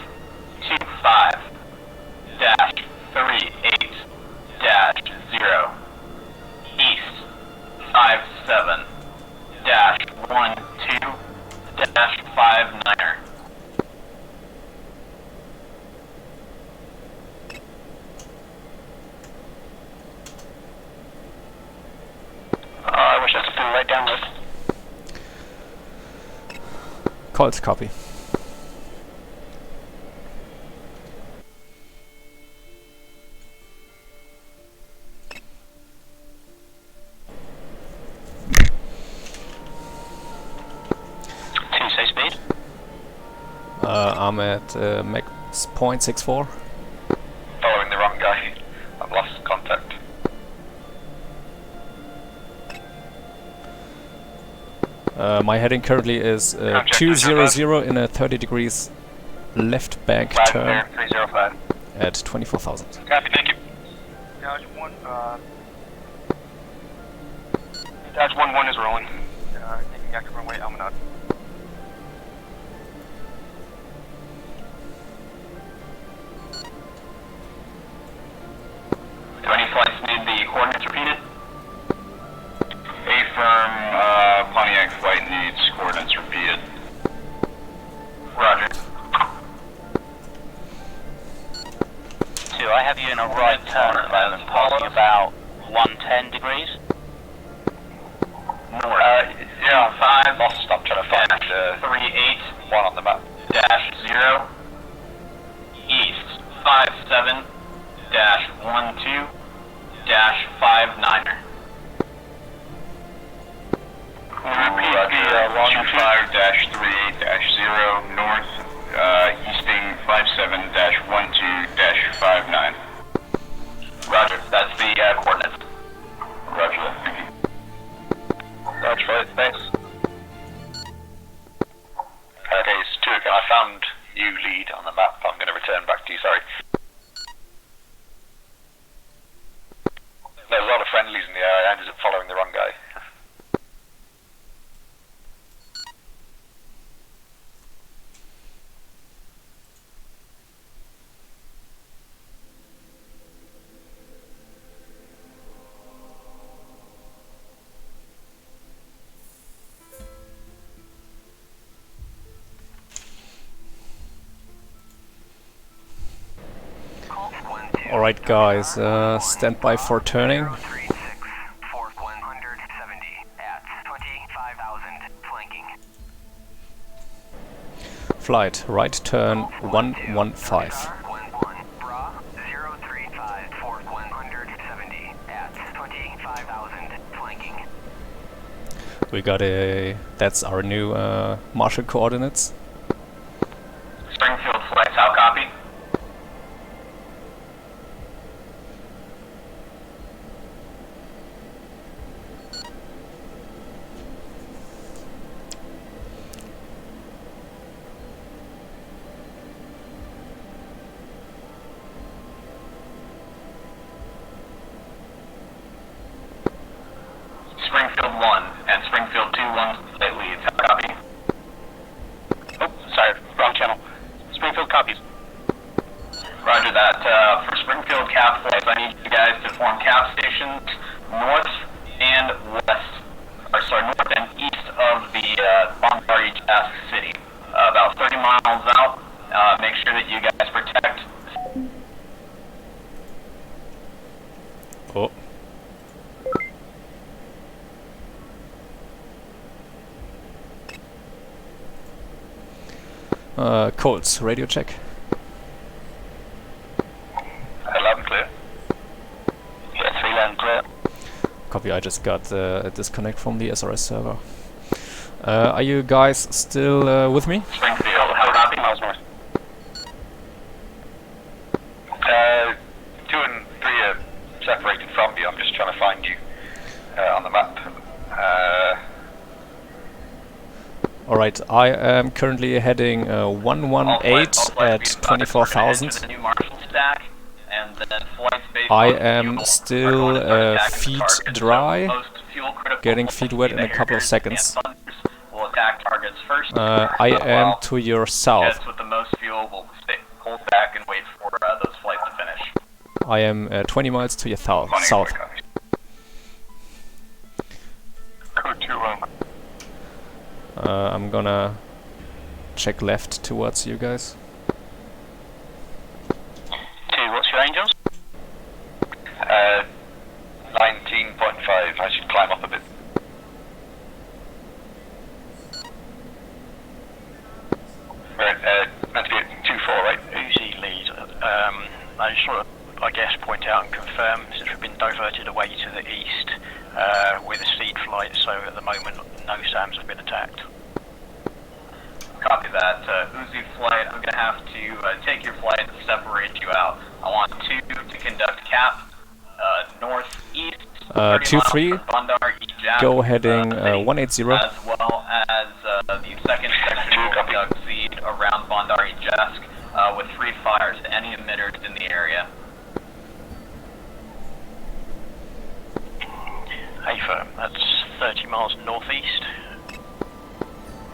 25-38-0, east 57-12-59er. I wish I could do right down with. Colt, copy. Say speed. I'm at max 0.64. Following the wrong guy. I've lost contact. My heading currently is 200 in a 30 degrees left bank turn 305. at 24,000. Copy, thank you. Dodge 1-1 is rolling. Taking active runway, Almanat. Do any flights need the coordinates repeated? A-firm, Pontiac flight needs coordinates repeated. Roger. 2, I have you in a right turn at the moment, passing about 110 degrees. north. Yeah, 5 lost. I'm trying to find 38 one on the map. -0 east 57 -12 -59er. Repeat the 25-38-0 north, easting 57-12-59. Roger, that's the coordinates. Roger that. Thank you. That's right, thanks. Okay, it's Turk, and I found you lead on the map. I'm going to return back to you, sorry. There's a lot of friendlies in the area. I ended up following the wrong guy. Alright guys, stand by for turning. Flight, right turn 115. We got a... that's our new marshal coordinates. Springfield flights, how copy? Springfield 1 and Springfield 2-1 flight leads, how copy? Oh, sorry, wrong channel. Springfield copies. Roger that. For Springfield cap flights, I need you guys to form cap stations north and west, or sorry, north and east of the Bandar Jask city. About 30 miles out. Make sure that you guys protect. Oh. Colts, radio check. Loud and clear. Yeah, 3 loud and clear. Copy, I just got a disconnect from the SRS server. Are you guys still with me? Springfield, how copy? Miles north. 2 and 3 are separated from you. I'm just trying to find you on the map. Alright, I am currently heading 118 at 24,000. I am still feet dry, getting feet wet in a couple of seconds. I am to your south. I am 20 miles to your south. I'm gonna check left towards you guys. 2, what's your angels? 19.5, I should climb up a bit. Right, meant to be at 2-4, right? Uzi lead. I just want to, I guess, point out and confirm, since we've been diverted away to the east with a seed flight, so at the moment no SAMs have been attacked. Copy that. Uzi flight, I'm going to have to take your flight and separate you out. I want 2 to conduct cap northeast. 2-3, go heading 180. As well as the second section will conduct seed around Bandar Jask with free fire to any emitters in the area. Hey firm, that's 30 miles northeast.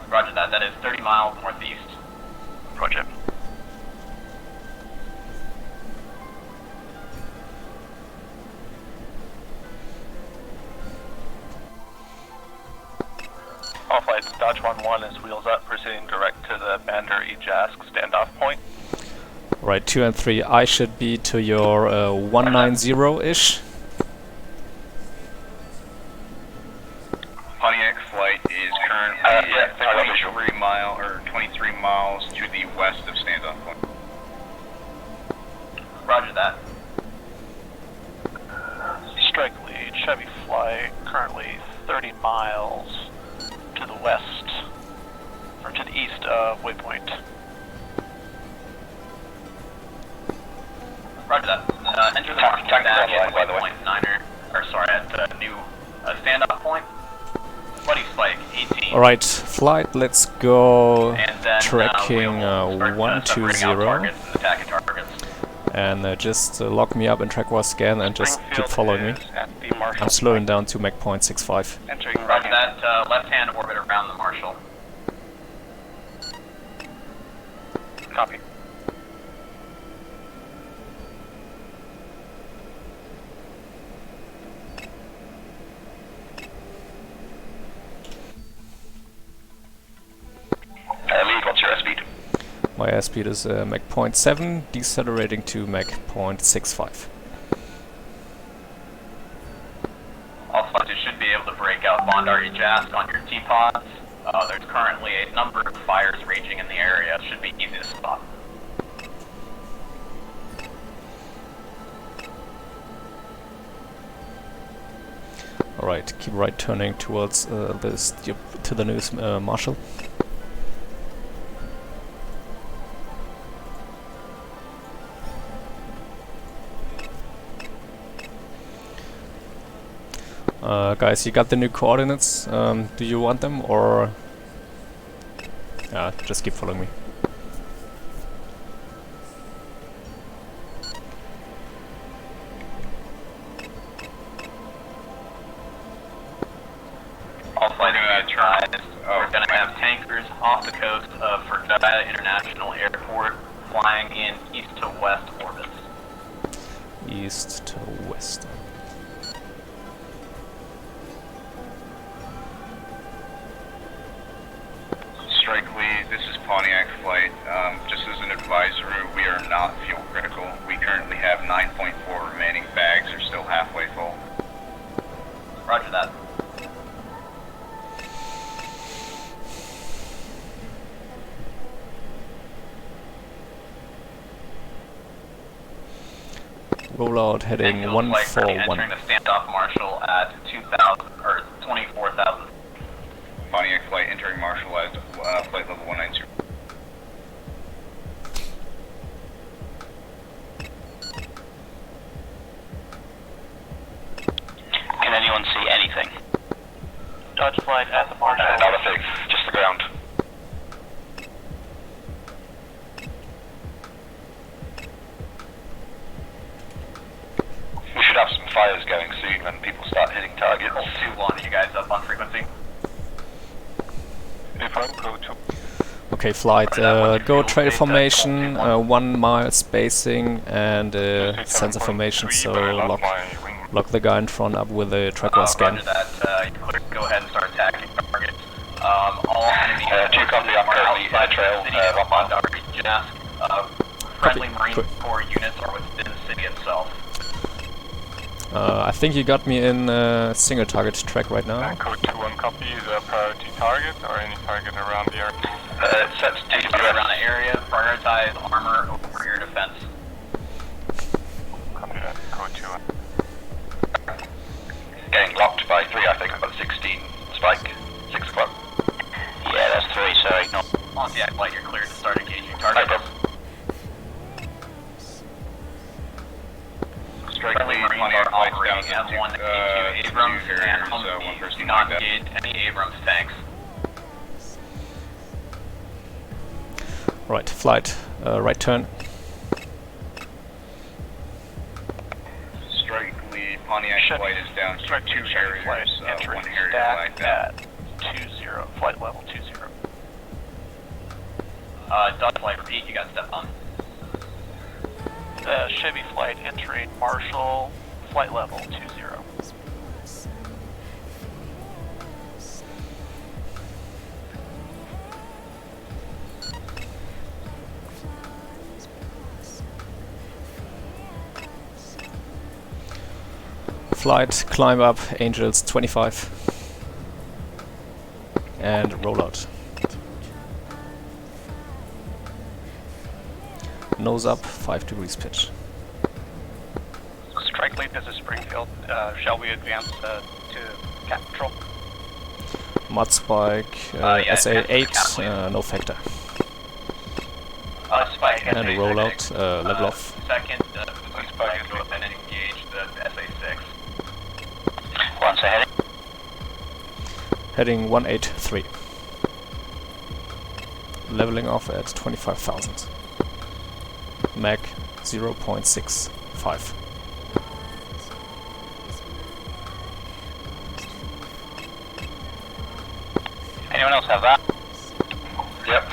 Roger that, that is 30 miles northeast. Roger. All flights, Dodge 1-1 is wheels up, proceeding direct to the Bandar Jask standoff point. Right, 2 and 3, I should be to your 190-ish. 23 miles to the west of standoff point. Roger that. Strike lead, Chevy flight, currently 30 miles to the west, or to the east of waypoint. Roger that. Enter the marshal dash at waypoint 9er, or sorry, at the new standoff point. Bloody spike, 18. Alright, flight, let's go And then, tracking we'll start, 120. targets and attacking targets. And just lock me up in track war scan and just keep following me. I'm slowing down to Mach point 65. Roger that, left-hand orbit around the marshal. Copy. Lead, what's your airspeed? My airspeed is Mach point 7, decelerating to Mach point 65. Also, you should be able to break out Bondar EJAS on your T-pods. There's currently a number of fires raging in the area. It should be easy to spot. Alright, keep right turning towards to the news marshal. Guys, you got the new coordinates. Do you want them, or just keep following me? Also, we're going to have tankers off the coast of Fergana International Airport flying in east to west orbits. East to west. Strike lead, this is Pontiac flight. Just as an advisory, we are not fuel critical. We currently have 9.4 remaining bags, are still halfway full. Roger that. Rollout heading Flight 141. 141. Entering the standoff marshal at 2,000 or 24,000. Pontiac flight entering Marshall at flight level 192. Can anyone see anything? Dodge flight at the marshal. Not a thing, just the ground. We should have some fires going soon when people start hitting targets. Colt 2-1, you guys up on frequency? Okay, flight, go trail formation, 1 mile spacing, and sensor formation, so lock the guy in front up with a track war scan. Roger that, you're clear to go ahead and start attacking targets. All enemy are outside the city of Bondar EJAS. Friendly Marine Corps units are within the city itself. I think you got me in single target track right now. Code 2-1 copy, the priority target or any target around the area? Sets TCS around the area, prioritize armor over your defense. Copy that, code 2-1. Getting locked by 3, I think. I've got 16 spike. 6 o'clock. Yeah, that's 3, so ignore. Pontiac flight, you're clear to start engaging targets. No problem. Friendly Marines are operating F-1 A2 Abrams and Humvees. Do not engage any Abrams tanks. Right, flight, right turn. Strike lead, Pontiac flight is down to 2 areas, one area flight down. At 20, flight level 20. Dodge flight, repeat, you got step on. Chevy flight entering Marshall, flight level 20. Flight, climb up, Angels 25. and roll out. Nose up, 5 degrees pitch. Strike lead, this is Springfield. Shall we advance to cap control? Mud spike, SA8, no factor. Spike And a roll out, level off. Second, please spike go up and engage the SA6. Once ahead. Heading 183. Leveling off at 25,000. Mag 0.65. Anyone else have that? Yep.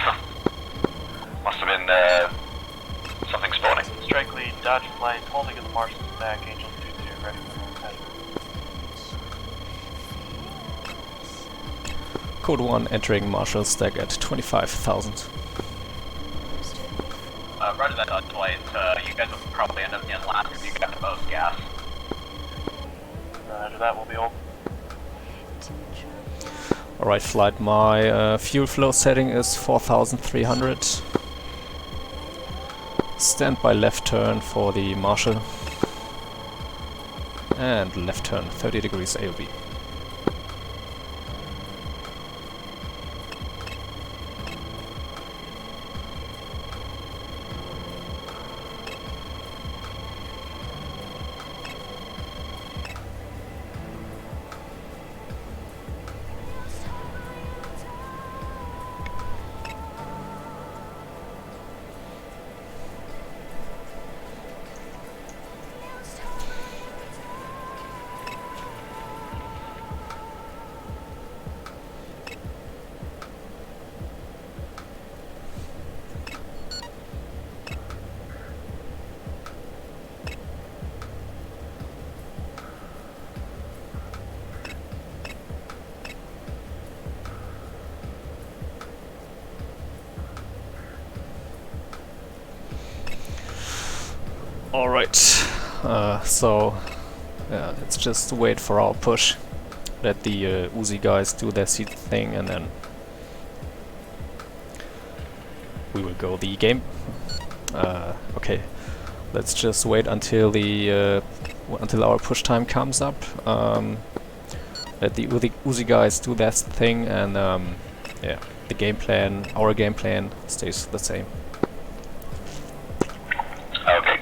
Must have been something spawning. Strike lead, dodge flight, holding in the marshal's back, Angel 2-2, ready for impact. Code 1 entering Marshall stack at 25,000. Roger that dodge flight. You guys will probably end up getting last if you got the most gas. Roger that, will be open. Alright, flight, my fuel flow setting is 4,300. Stand by left turn for the Marshall. And left turn, 30 degrees AOB. Alright, so yeah, let's just wait for our push. Let the Uzi guys do their seed thing and then we will go the game. Okay, let's just wait until the until our push time comes up. Let the Uzi guys do their thing and yeah, the game plan, our game plan stays the same. Okay.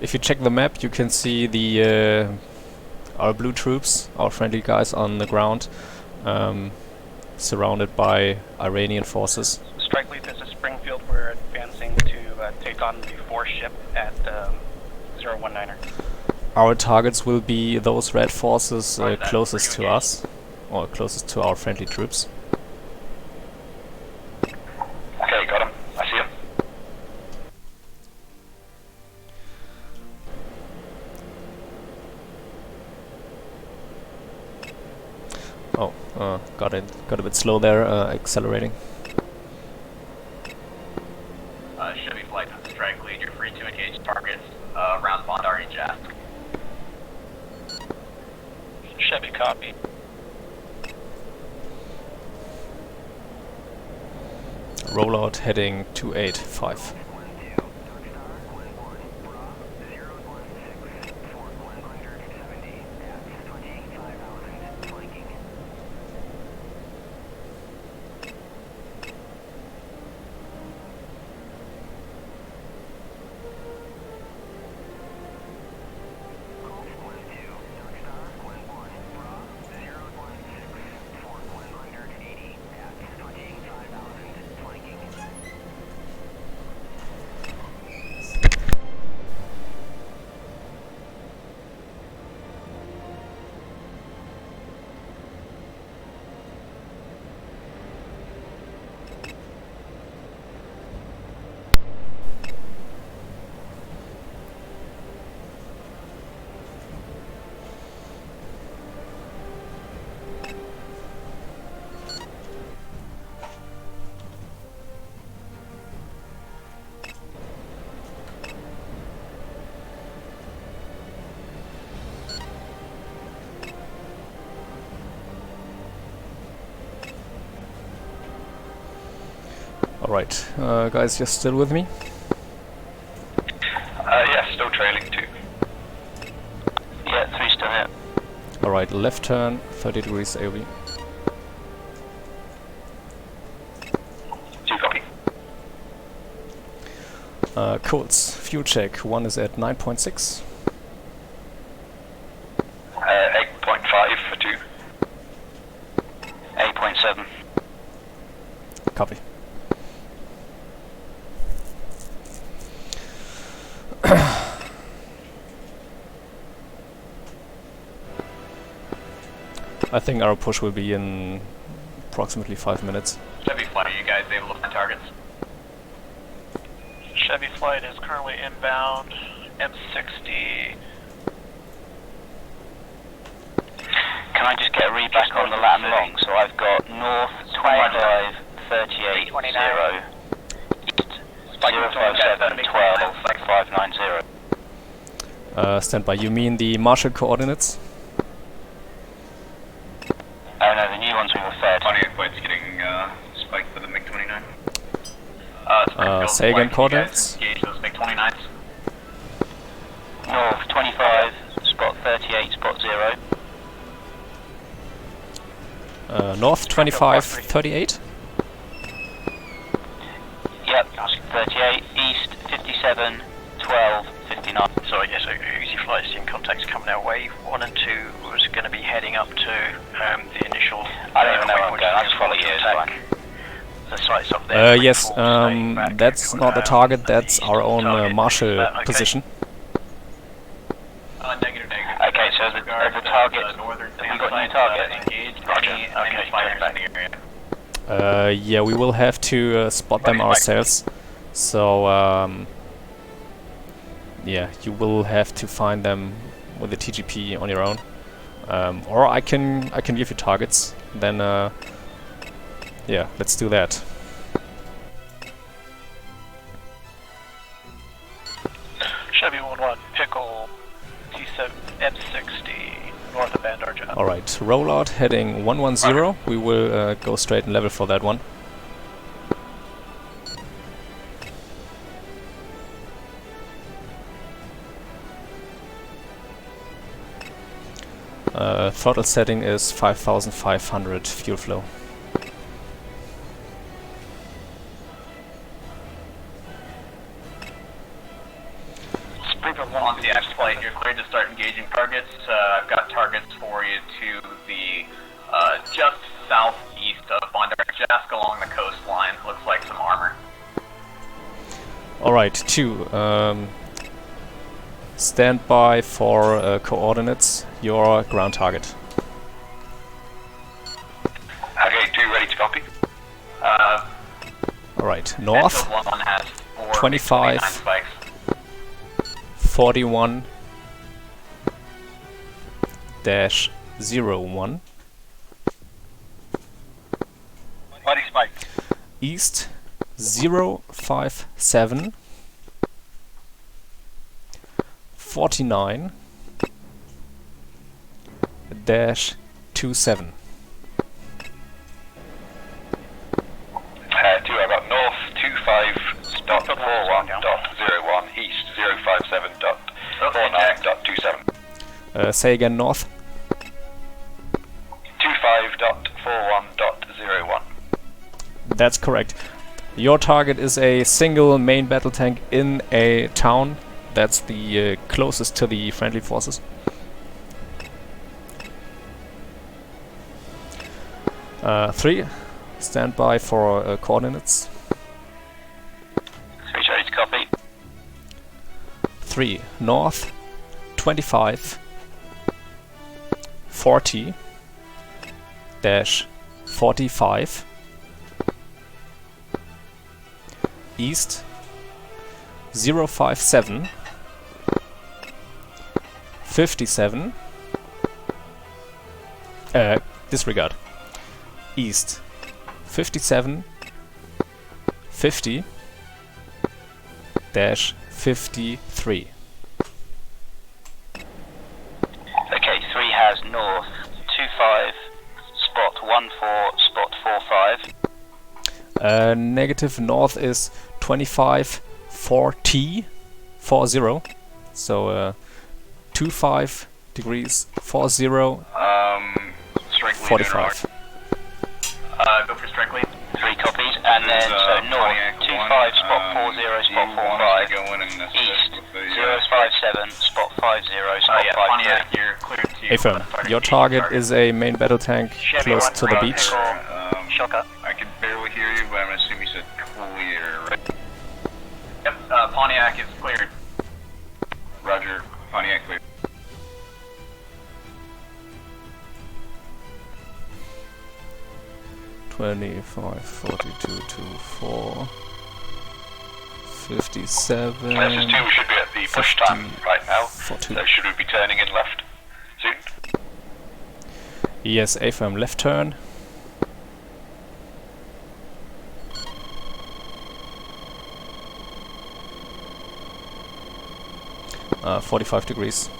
If you check the map, you can see the our blue troops, our friendly guys on the ground, surrounded by Iranian forces. Strike lead, this is Springfield. We're advancing to take on the 4th ship at 019er. Our targets will be those red forces closest to us, or closest to our friendly troops. Okay, got him. I see him. Oh, got a bit slow there, accelerating. Chevy flight, strike lead. You're free to engage targets around Bondar and Jask. Chevy copy. Rollout heading 285. Alright, guys, you're still with me? Yeah, still trailing 2. Yeah, 3 still here. Alright, left turn, 30 degrees AOB. 2 copy. Colts, fuel check, 1 is at 9.6. 8.5 for 2. 8.7. Copy. I think our push will be in approximately 5 minutes. Chevy flight, are you guys able to find targets? Chevy flight is currently inbound. M60. Can I just get a read back on the Latin long? So I've got north 25, 38, 0, east 057, 12, 590. Stand by. You mean the Marshall coordinates? Oh no, the new ones we were fed. Pontiac flight's getting spiked for the MiG-29. Say again coordinates? Engage those MiG-29s. North 25, spot 38, spot 0. North 25, 38? Yep, 38, east 57, 12, 59. So yes, so Uzi flight team contacts coming our way. 1 and 2 was going to be heading up to the initial. I don't even know where I'm going, I'll just follow you, it's fine. The site's up there. Yes, that's not the target, that's our own Marshall position. Negative. Okay, so the target, have we got new target? Engaged. Roger, okay, Yeah, we will have to spot them ourselves. So, yeah, you will have to find them with the TGP on your own. Or I can give you targets. Then, yeah, let's do that. Chevy 11, Pickle, T7, M60, north of Bandar Job. Alright, rollout heading 110. We will go straight and level for that one. Throttle setting is 5,500 fuel flow. On the X-Flight, you're cleared to start engaging targets. I've got targets for you to the just southeast of Bandar Jask along the coastline. Looks like some armor. Alright, 2. Stand by for coordinates, your ground target. Okay, 2 ready to copy. Alright, north, One has 25, 41 dash 01. Mighty spike. East 057 49 dash 27. 2, I've got north 25.41.01, east 057.49.27. Say again, north. 25.41.01. That's correct. Your target is a single main battle tank in a town. That's the closest to the friendly forces. 3, stand by for coordinates. 3 ready to copy. 3, north, 25, 40, dash 45, east, 057, 57, disregard, east, 57, 50, dash 53. Okay, 3 has north 25, spot 14, spot Negative north is 25 4T 40. So 25 degrees 40 45. Go for strike lead. 3 copies, and then so north 25 spot 40 spot 45, east 057 spot 50 spot 50. Pontiac, you're cleared to Affirm. Your target is a main battle tank close to the beach. Shotgun. I can barely hear you, but I'm gonna assume you said clear, right? Yep, Pontiac is cleared. Roger, Pontiac clear. $25, 42, 24, 57. This is 2, we should be at the push time right now. 42. So should we be turning in left soon? Yes, affirm, left turn. Uh, 45 degrees.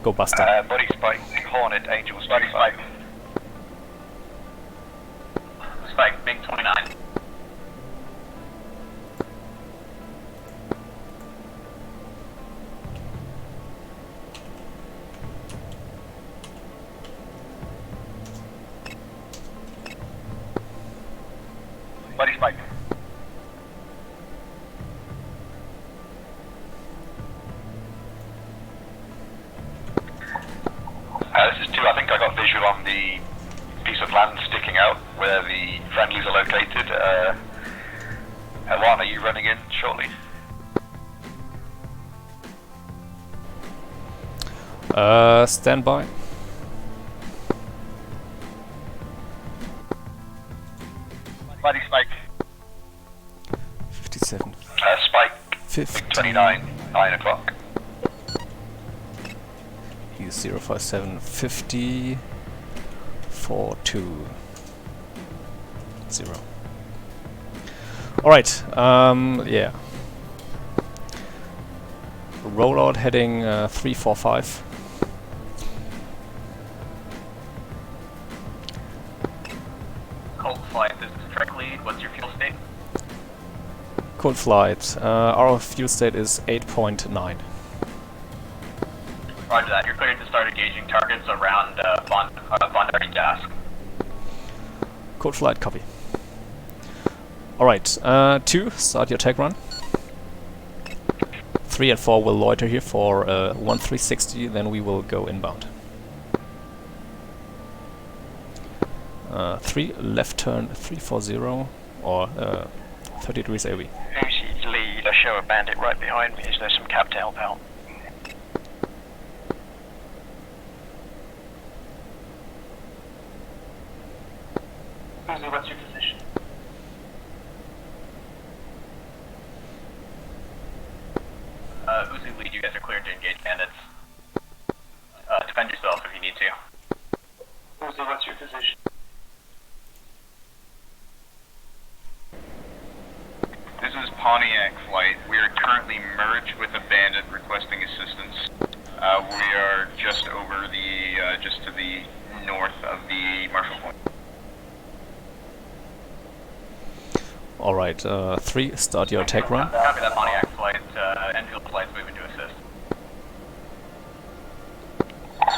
Go Buster. Body spike, Hornet, Angel, body spike. Spike, big 29. Body spike. This is 2, I think I got visual on the piece of land sticking out where the friendlies are located. Elan, are you running in shortly? Stand by. Body spike. 57. Spike. 50. 29, 9 o'clock. He's 057 50 42 0. Alright, yeah. Rollout heading 345. Colt flight, this is track lead. What's your fuel state? Cold flight. Our fuel state is 8.9. Roger that. You're cleared to start engaging targets around Bondari Dask. Cold flight, copy. Alright, 2, start your tag run. 3 and 4 will loiter here for 1360, then we will go inbound. 3, left turn 340, or 30 degrees AV. Uzi lead, I show a bandit right behind me. Is there some cap to help out? Uzi, what's your position? Uzi lead, you guys are cleared to engage bandits. Defend yourself if you need to. Uzi, what's your position? This is Pontiac flight. We are currently merged with a bandit requesting assistance. We are just over the, just to the north of the Marshall Point. Alright, 3, start your attack run. Copy that Pontiac flight. Enfield flight's moving to assist.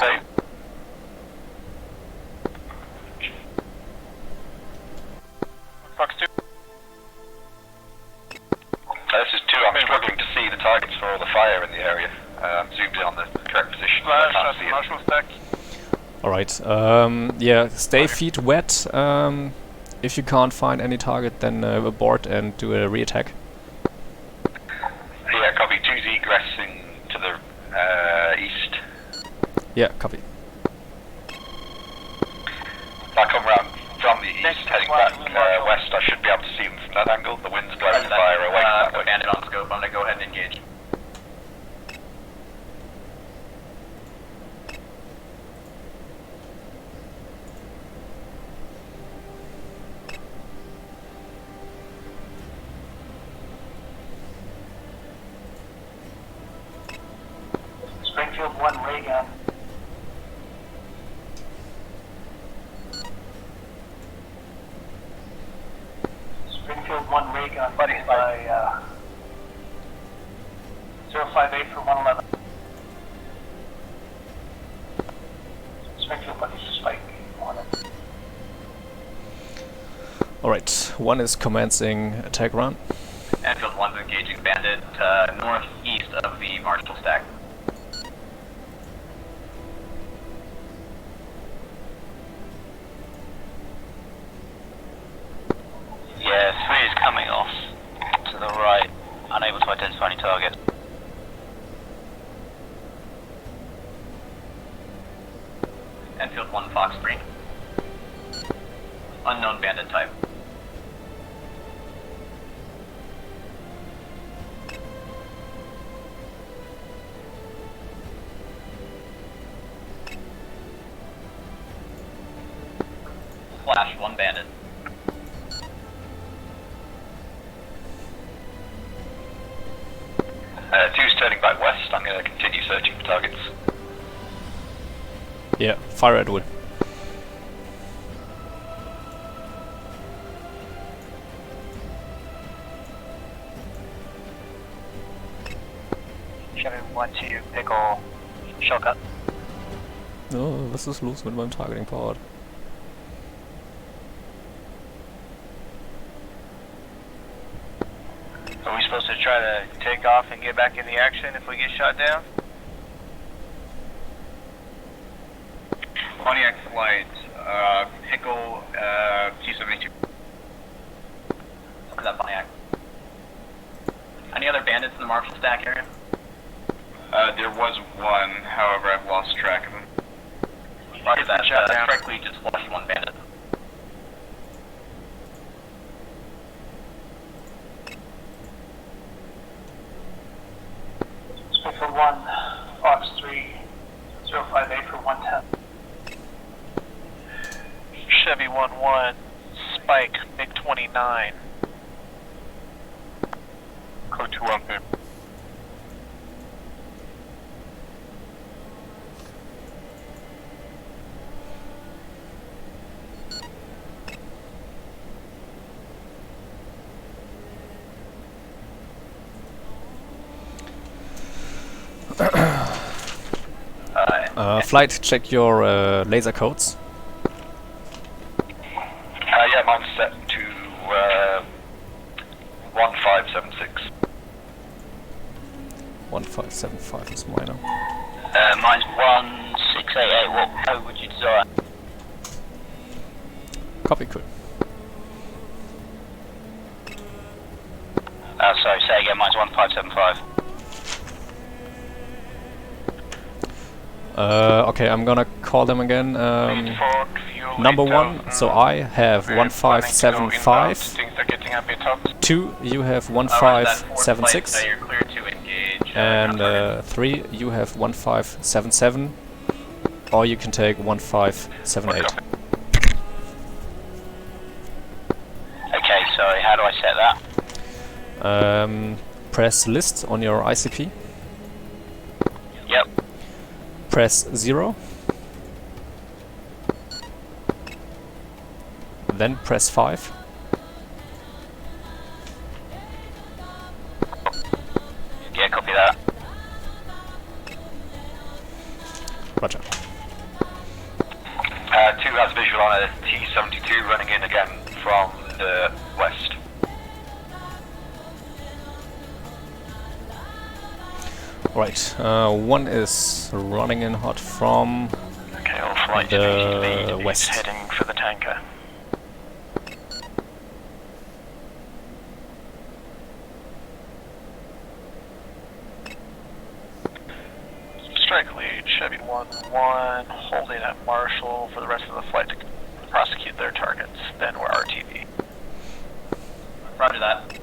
Save. Fox 2. This is 2. I'm struggling to see the targets for all the fire in the area. I'm zoomed in on the correct position. I can't see it. Marshall stack. Alright, yeah, stay feet wet. If you can't find any target, then abort and do a re-attack. Yeah, copy. 2Z egressing to the east. Yeah, copy. If I come round from the east, heading back west, I should be able to see them from that angle. The wind's blowing the fire away from that way. Bandit on scope. I'm gonna go ahead and engage. Springfield 1 ray gun. 1 is commencing attack run. Enfield 1's engaging bandit northeast of the Marshall stack. Yeah, 3 is coming off to the right, unable to identify any target. Enfield 1 Fox 3. Unknown bandit type. Flash 1 bandit. Two's turning back west. I'm going to continue searching for targets. Yeah, fire at will. Chevy 1-2 Pickle Shotgun. Oh, was ist los mit meinem Targeting-Part? Are we supposed to try to take off and get back in the action if we get shot down? Pontiac flight, Pickle, T-72. Look at that Pontiac. Any other bandits in the Marshall stack area? There was one, however I've lost track of him. Roger that, correctly just flushed 1 bandit. For 1, Fox 3, 058 for 110. Chevy 1-1, Spike, MiG-29. Code 2 on there. Flight, check your laser codes. Yeah, mine's set to 1576. 1575 is minor. Mine's 1688. What code would you desire? Copy, cool. Sorry, say again. Mine's 1575. Okay, I'm gonna call them again. Number 1, so I have 1575. 2, you have 1576. And 3, you have 1577. Or you can take 1578. Okay, sorry, how do I set that? Press list on your ICP. Yep. Press 0. Then press 5. Yeah, copy that. Roger. 2 has visual on a T-72 running in again from the west. Right, 1 is running in hot from Okay, all flight the west. heading for the tanker. Strike lead, Chevy 1-1, holding at Marshall for the rest of the flight to prosecute their targets. Then we're RTV. Roger that.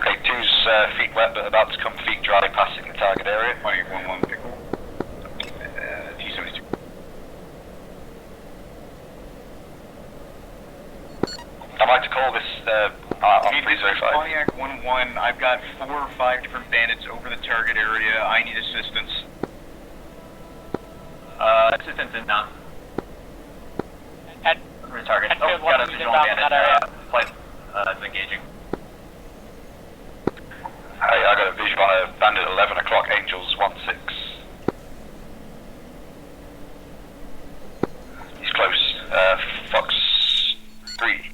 Okay, 2's feet wet but about to come feet dry passing the target area. 2811 Pickle. T-72. I'd like to call this on 305. Pontiac 1-1, I've got 4 or 5 different bandits over the target area. I need assistance. Assistance inbound. And target. Oh, got a visual bandit. Flight is engaging. I got a visual on a bandit at 11 o'clock, Angels 1-6. He's close. Fox 3.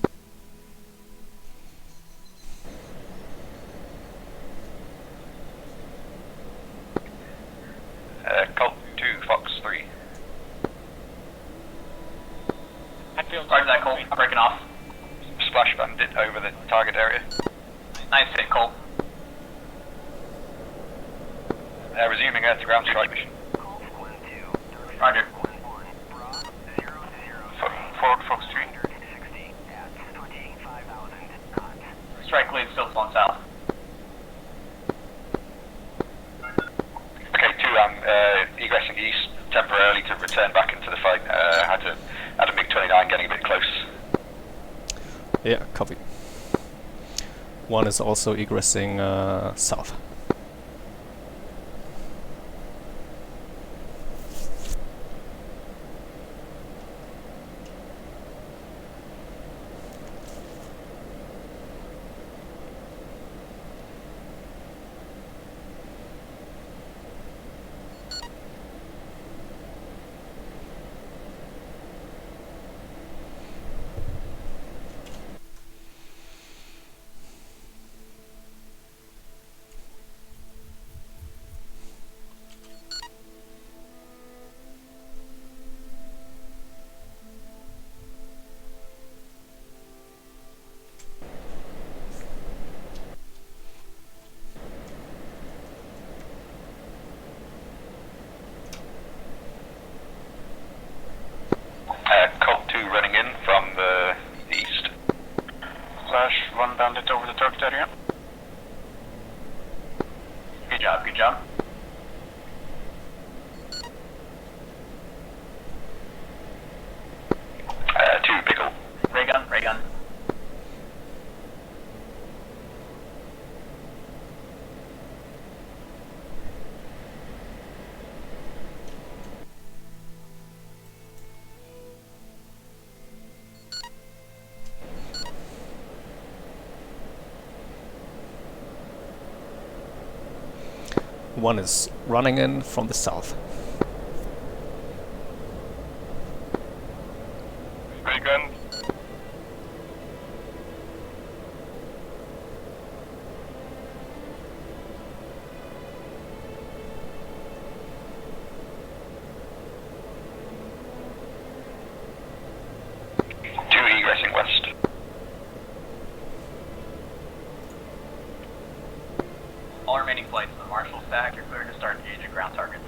Colt 2, Fox 3. Hatfield, charge that Colt. I'm breaking off. Splash bandit over the target area. Nice hit, Colt. Resuming air to ground strike mission. Roger. Forward Fox 3. Strike lead still flowing south. Okay, 2, I'm egressing east temporarily to return back into the fight. Had a MiG-29 getting a bit close. Yeah, copy. 1 is also egressing south. Colt 2 running in from the east. Flash 1 bandit over the target area. Good job, good job. Two pickle. Ray gun, ray gun. One is running in from the south. Ray gun. Two egressing west. All remaining flights in the Marshall stack, you're clear to start engaging ground targets.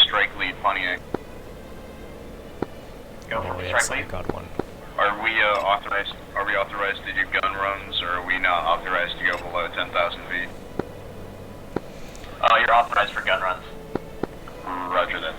Strike lead, Pontiac. Go for Oh the yes, strike I lead. got one. Are we authorized? Are we authorized to do gun runs, or are we not authorized to go below 10,000 feet? Oh, you're authorized for gun runs. Roger that.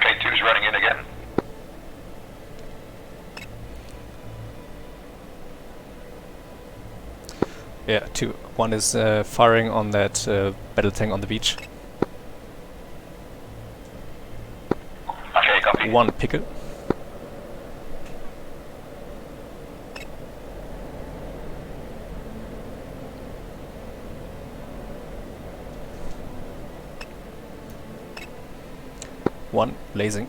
Okay, 2's running in again. Yeah, 2. 1 is firing on that battle tank on the beach. Okay, copy. 1 pickle. One blazing.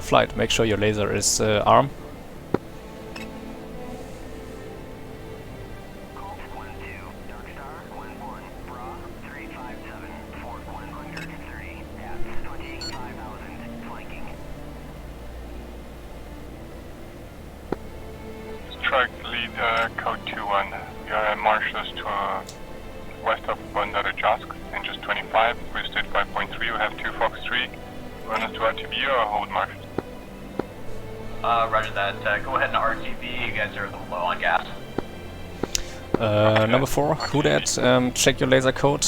Flight, make sure your laser is arm. read code 2-1. We are at marshals to west of Bandar Jask, and just 25. We're state 5.3. We have 2 Fox 3. Run us to RTB or hold marshals? Roger that. Go ahead and RTB. You guys are a little low on gas. Number 4, who that? Check your laser code.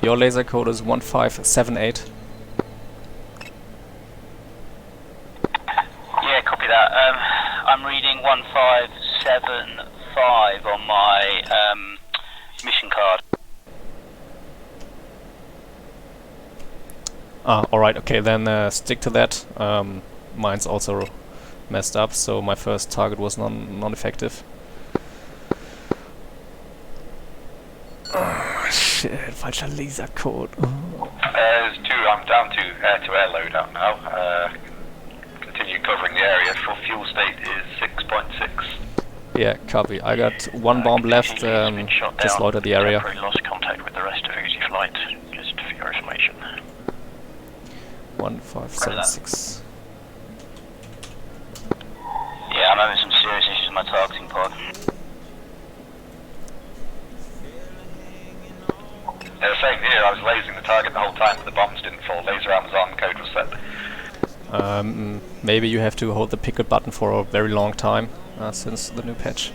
Your laser code is 1578. Yeah, copy that. I'm reading 1575 on my mission card. Alright, okay, then stick to that. Mine's also messed up, so my first target was non-effective. Oh, shit, falscher Lasercode. There's 2, I'm down to air-to-air loadout now. Continue covering the area. For fuel state is 6.6. Yeah, copy. I got 1 bomb left, just loiter the area. Lost contact with the rest of Uzi flight, just for your information. 1576. Yeah, I'm having some serious issues with my targeting pod. Same here, I was lasering the target the whole time, but the bombs didn't fall. Laser arms on, code was set. Maybe you have to hold the picket button for a very long time since the new patch.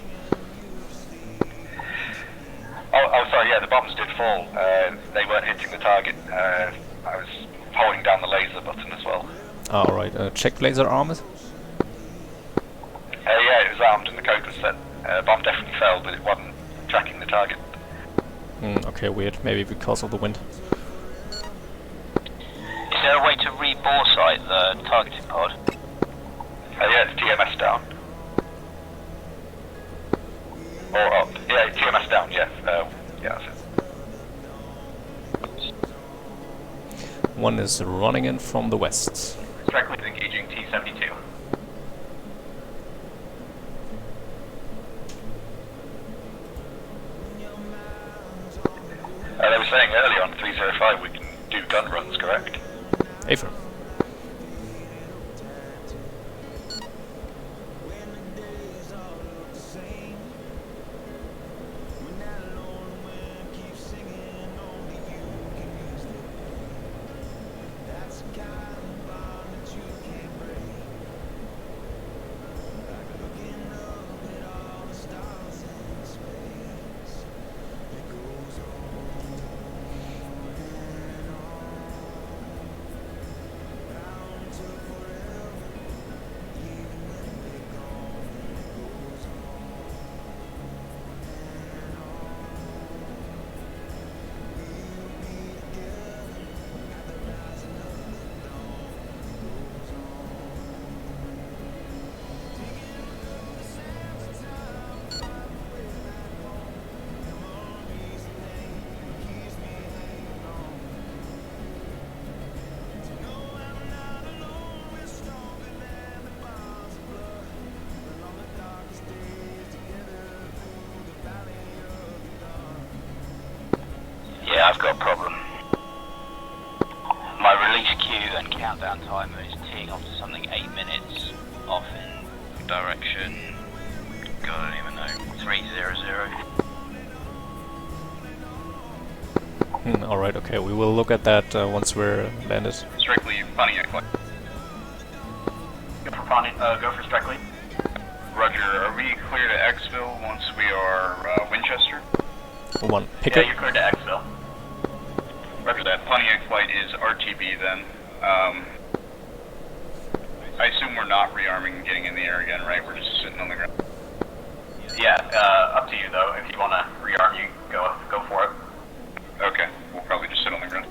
Oh, sorry, yeah, the bombs did fall. They weren't hitting the target. I was holding down the laser button as well. Alright, check laser arms. Yeah, it was armed and the code was set. Bomb definitely fell, but it wasn't tracking the target. Okay, weird. Maybe because of the wind. Is there a way to re-bore sight the targeting pod? Yeah, it's TMS down. Or up. Yeah, TMS down, yeah. Yeah, that's it. One is running in from the west. Directly engaging T-72. They were saying earlier on 305 we can do gun runs, correct? Affirm. Yeah, I've got a problem. My release queue and countdown timer is teeing off to something 8 minutes off in direction, God, I don't even know, 300. Alright, okay, we will look at that once we're landed. Strictly Pontiac flight. Go for Strictly. Roger, are we clear to Xville once we are Winchester? 1 picket. Yeah, you're clear to Xville. Roger that. Pontiac flight is RTB then. I assume we're not rearming and getting in the air again, right? We're just sitting on the ground. Yeah, up to you though. If you want to rearm, you go for it. Okay, we'll probably just sit on the ground.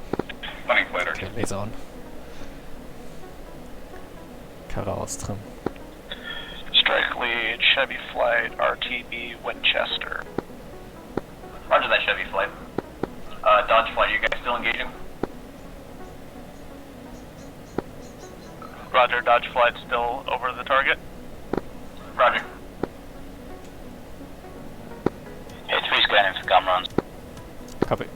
Pontiac flight RTB. Okay, laser on. Karre aus drin. Strike lead, Chevy flight, RTB, Winchester. Roger that, Chevy flight. Dodge flight, you guys still engaging? Roger, Dodge flight still over the target. Roger. Yeah, 3's going in for gun runs. Copy.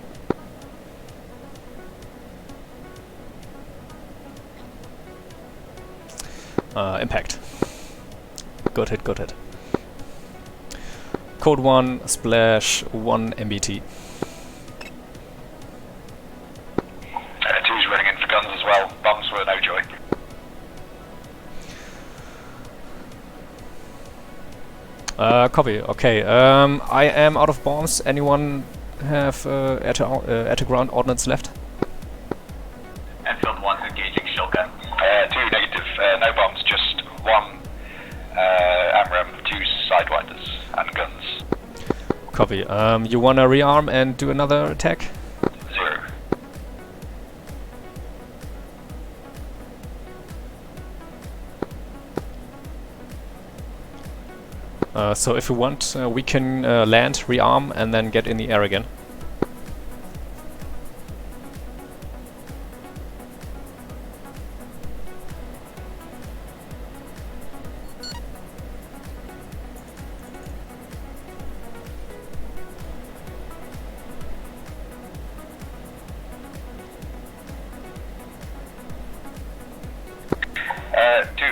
Impact. Good hit, good hit. Code 1, splash 1 MBT. 2's running in for guns as well. Bombs were no joy. Copy. Okay. I am out of bombs. Anyone have at-ground ordnance left? Enfield 1's engaging Shilka. 2 negative. No bombs. Just 1 AMRAAM, 2 sidewinders and guns. Copy. You wanna rearm and do another attack? 0. So if you want, we can land, rearm, and then get in the air again.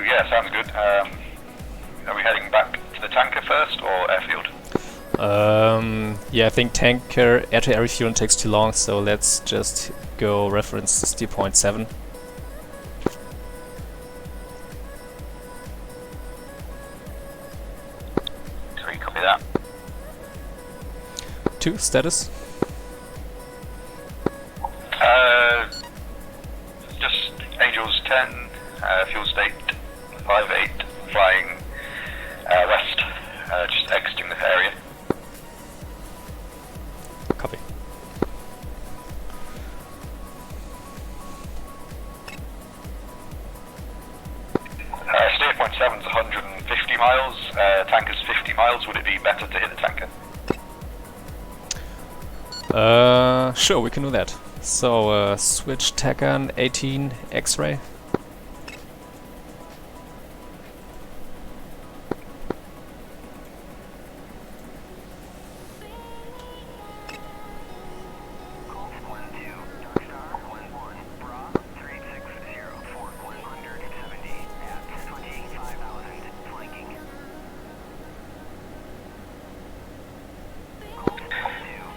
Yeah, sounds good. Are we heading back to the tanker first or airfield? Yeah, I think tanker air-to-air refueling takes too long, so let's just go reference 60.7. Sorry, copy that. 2, status. Just Angels 10, fuel state 58, flying west, just exiting the area. Copy. State point 7's 150 miles, tanker's 50 miles. Would it be better to hit the tanker? Sure, we can do that. So, switch Takan 18 X-ray.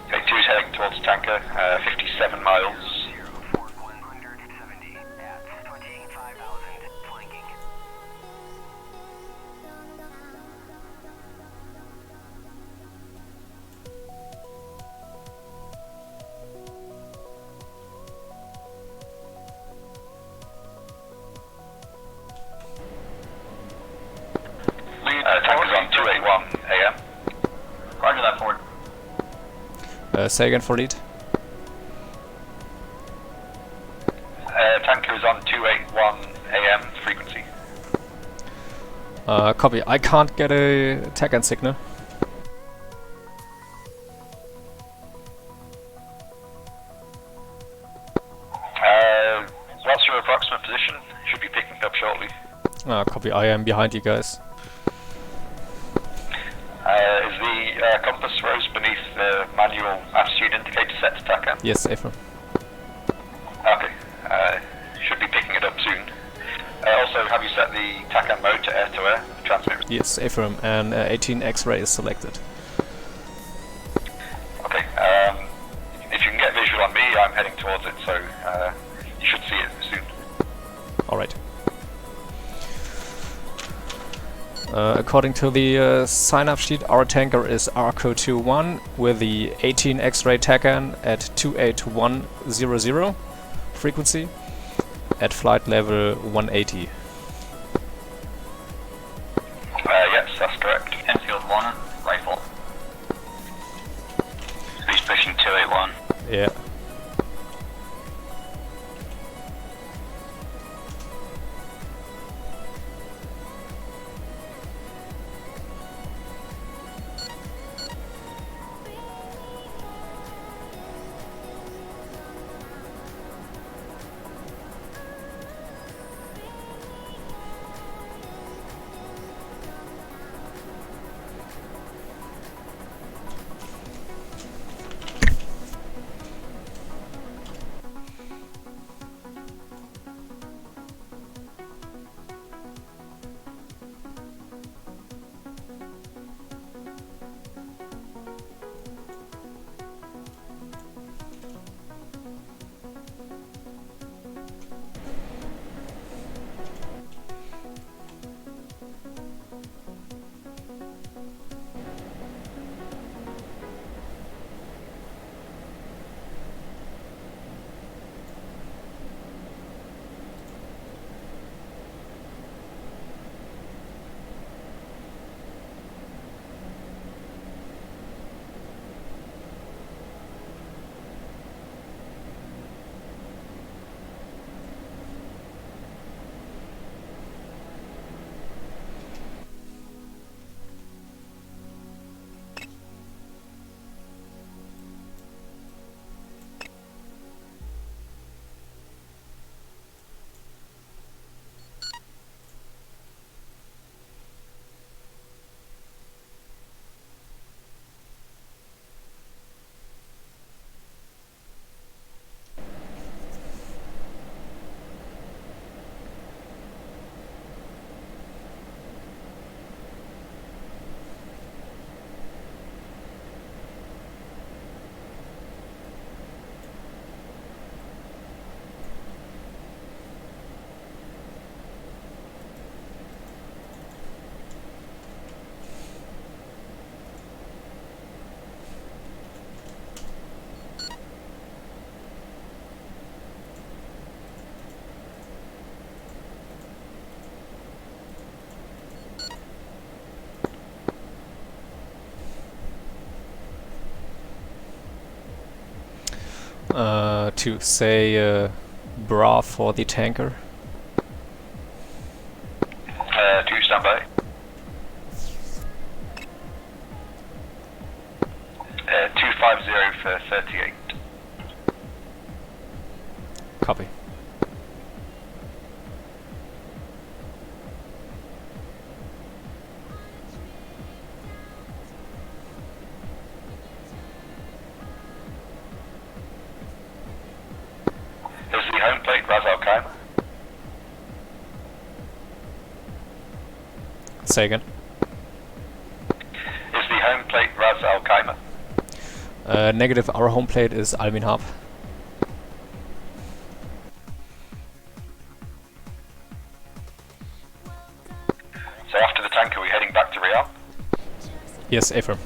Okay, 2's heading towards tanker, 57 miles. Tanker's on 281 AM. Roger that, Ford. Say again for lead. Tanker is on 281 AM frequency. Copy. I can't get a Takan signal. What's your approximate position? Should be picking up shortly. Copy. I am behind you guys. Is the compass rose beneath the manual attitude indicator set to TACAN? Yes, Ephraim. Okay. Should be picking it up soon. Also, have you set the TACAN mode to air-to-air transmit? Yes, Ephraim, and 18 X-ray is selected. Okay. If you can get visual on me, I'm heading towards it, so you should see it soon. Alright. According to the sign-up sheet, our tanker is ARCO-21 with the 18 X-ray TACAN at 28100 frequency at flight level 180. Yes, that's correct. Enfield 1, rifle. He's pushing 281. Yeah. To say bra for the tanker. 2 standby. 250 for 38. Copy. Is the home plate Ras Al Khaimah? Say again. Is the home plate Ras Al Khaimah? Negative, our home plate is Al Minhab. So after the tanker, we're heading back to Riyadh? Yes, affirm.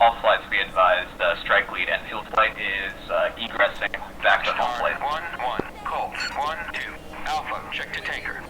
All flights be advised, strike lead and field flight is egressing back to home plate. 1-1, Colt, 1-2, Alpha, check the tanker.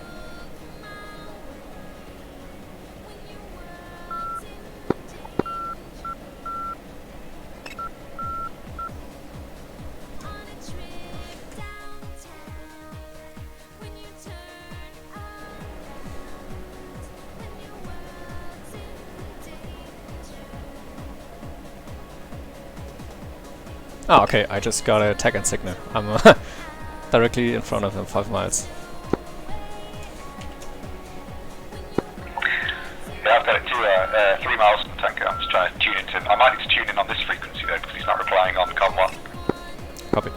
Oh, okay, I just got a tag insignia. I'm directly in front of him, 5 miles. Yeah, I've got it to 3 miles from the tanker. I'm just trying to tune into him. I might need to tune in on this frequency though, because he's not replying on COM 1. Copy.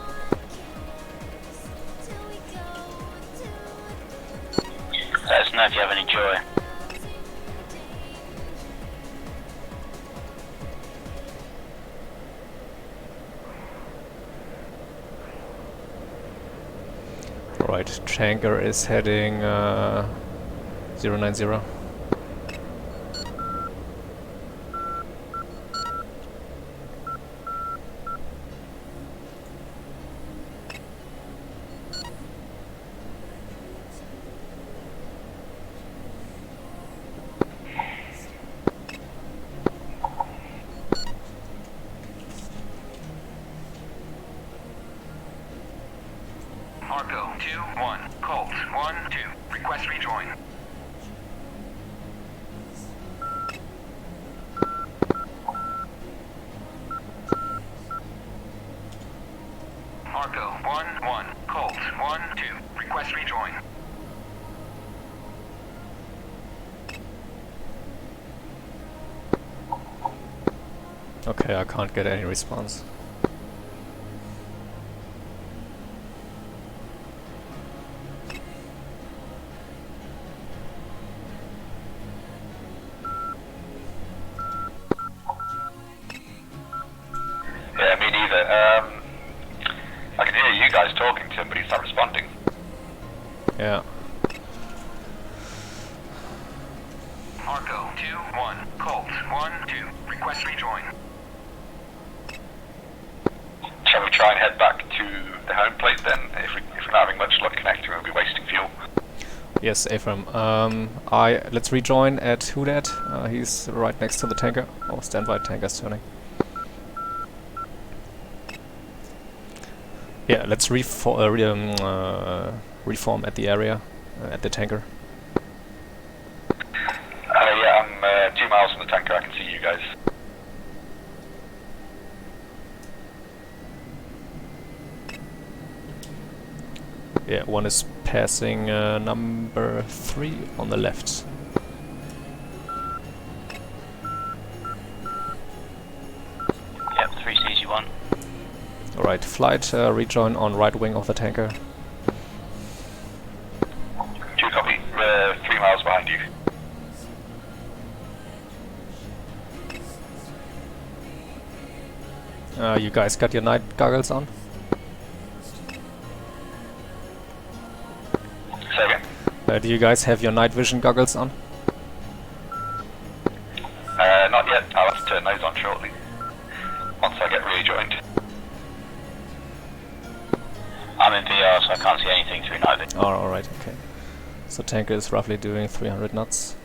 Let us know if you have any joy. Alright, tanker is heading 090. Marco, 2-1, Colt, 1-2, request rejoin. Marco, 1-1, Colt, 1-2, request rejoin. Okay, I can't get any response. Yeah, me neither. I can hear you guys talking to him, but he's not responding. Yeah. Marco, 2-1, Colt, 1-2, request rejoin. Shall we try and head back to the home plate then? If we're not having much luck connecting, we'll be wasting fuel. Yes, Ephraim. Let's rejoin at Hudat. He's right next to the tanker. Oh, standby, tanker's turning. Yeah, let's reform at the area, at the tanker. Yeah, I'm 2 miles from the tanker. I can see you guys. Yeah, one is passing number 3 on the left. Yep, 3 CG1. Alright, flight, rejoin on right wing of the tanker. 2 copy. 3 miles behind you. You guys got your night goggles on? Say again? Do you guys have your night vision goggles on? Not yet. I'll have to turn those on shortly. Once I get rejoined. I'm in VR, so I can't see anything through night vision. Oh, alright, okay. So tanker is roughly doing 300 knots.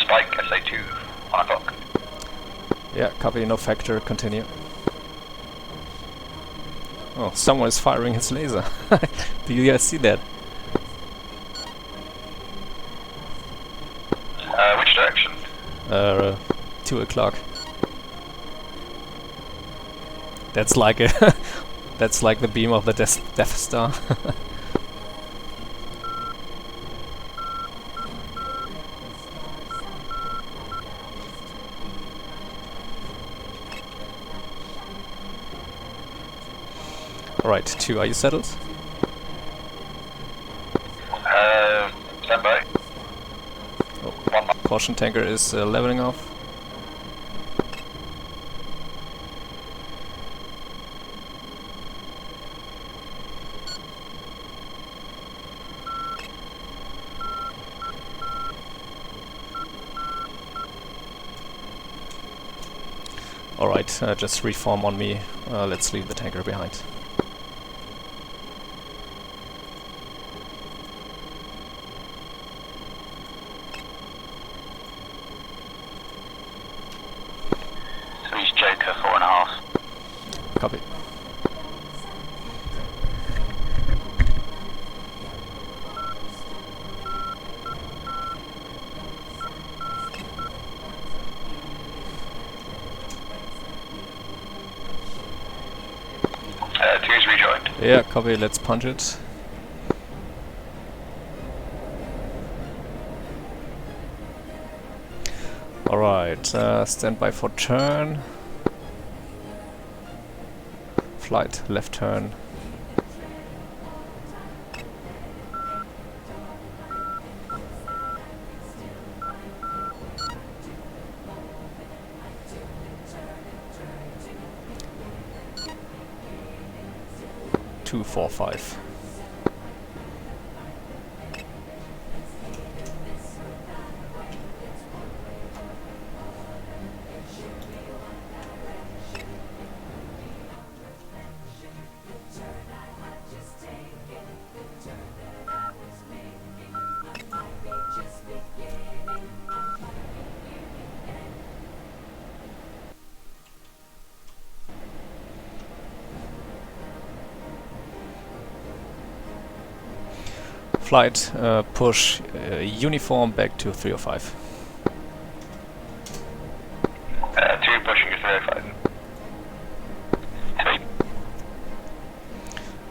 Spike, SA2, 1 o'clock. Yeah, copy, no factor, continue. Oh, someone is firing his laser. Do you guys see that? Which direction? 2 o'clock. That's like a that's like the beam of the Death Star. Alright, 2, are you settled? Stand by. Oh, caution tanker is leveling off. Alright, just reform on me. Let's leave the tanker behind. Joker, 4.5. Copy. Two's rejoined. Yeah, copy, let's punch it. Alright, stand by for turn. Flight, left turn. Two, 4, 5. Flight, push uniform back to 305. 2 pushing to 305.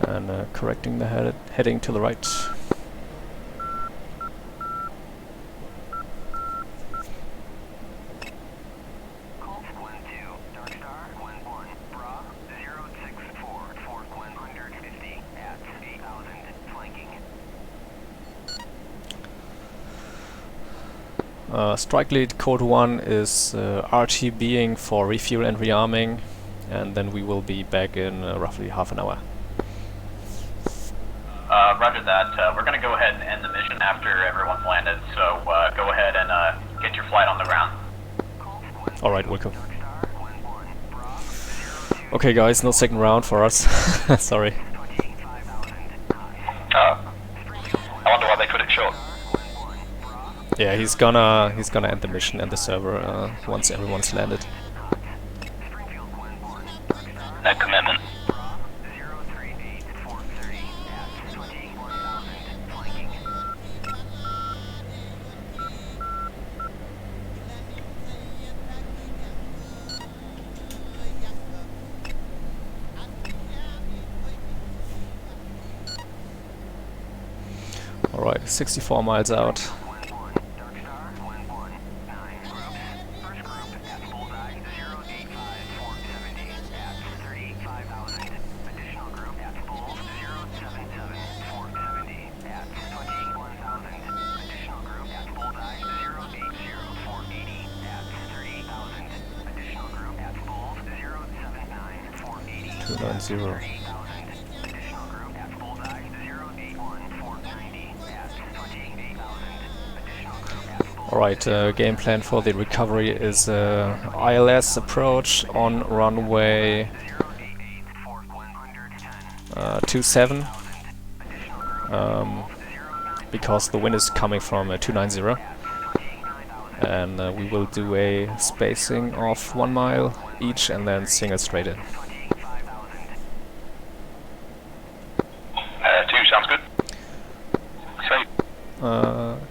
3. And correcting the heading to the right. Strike lead code 1 is RTBing for refuel and rearming. and then we will be back in roughly half an hour. Roger that. We're going to go ahead and end the mission after everyone's landed, so go ahead and get your flight on the ground. Alright, welcome. Okay guys, no second round for us. Sorry. I wonder why they cut it short. Yeah, he's gonna end the mission and the server once everyone's landed. No commitment. Alright, 64 miles out. Alright, game plan for the recovery is ILS approach on runway 27, because the wind is coming from 290, and we will do a spacing of 1 mile each and then single straight in. 2 sounds good. Sweet.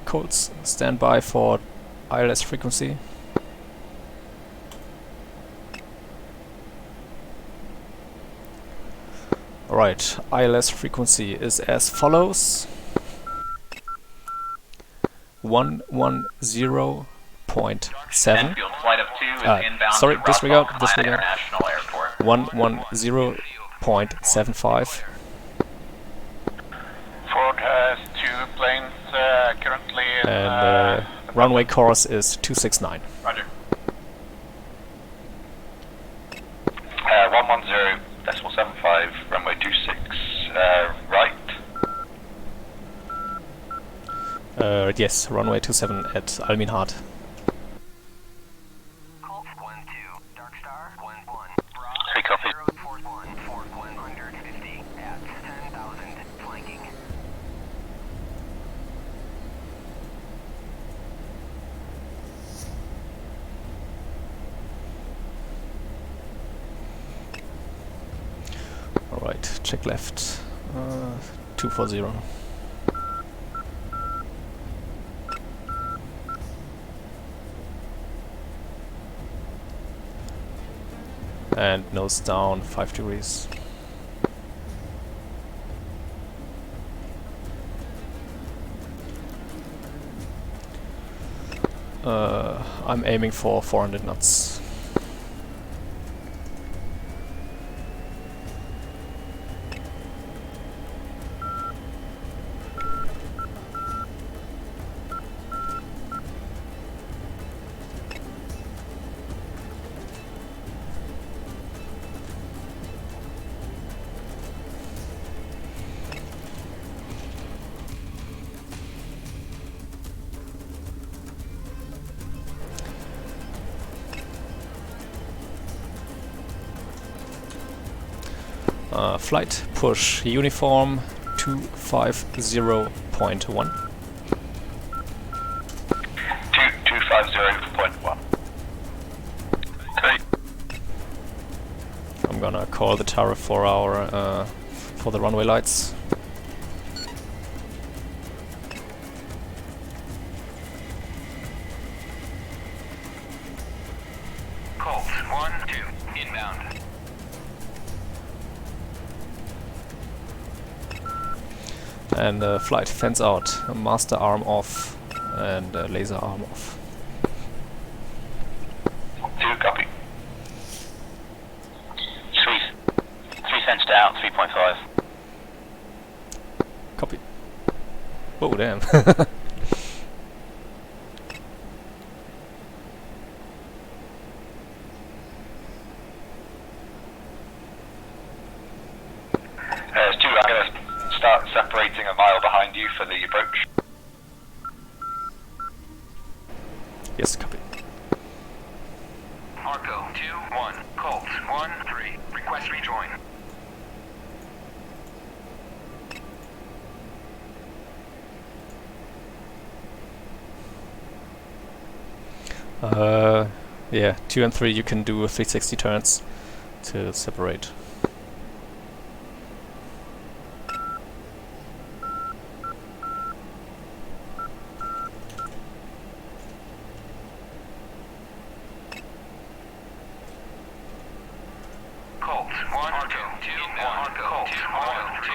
Colts, stand by for ILS frequency. Alright, ILS frequency is as follows: 110.7. Flight of 2 is inbound sorry, to disregard. International Airport. 110.75. Ford has 2 planes currently in... And runway course is 269. Roger. 110.75, runway 26, right. Yes, runway 27 at Alminhard. Three copy. Alright, check left. 240. And nose down 5 degrees. I'm aiming for 400 knots. Flight push uniform 250.1. 250.1. I'm gonna call the tower for our for the runway lights. Colt 1-2 inbound. And flight fence out, master arm off, and laser arm off. 2 copy. 3 fenced out, 3.5. Copy. Oh damn. Yeah, 2 and 3 you can do 360 turns to separate. Colt, 1, Argo, 2, 1, Colt, 1, 2,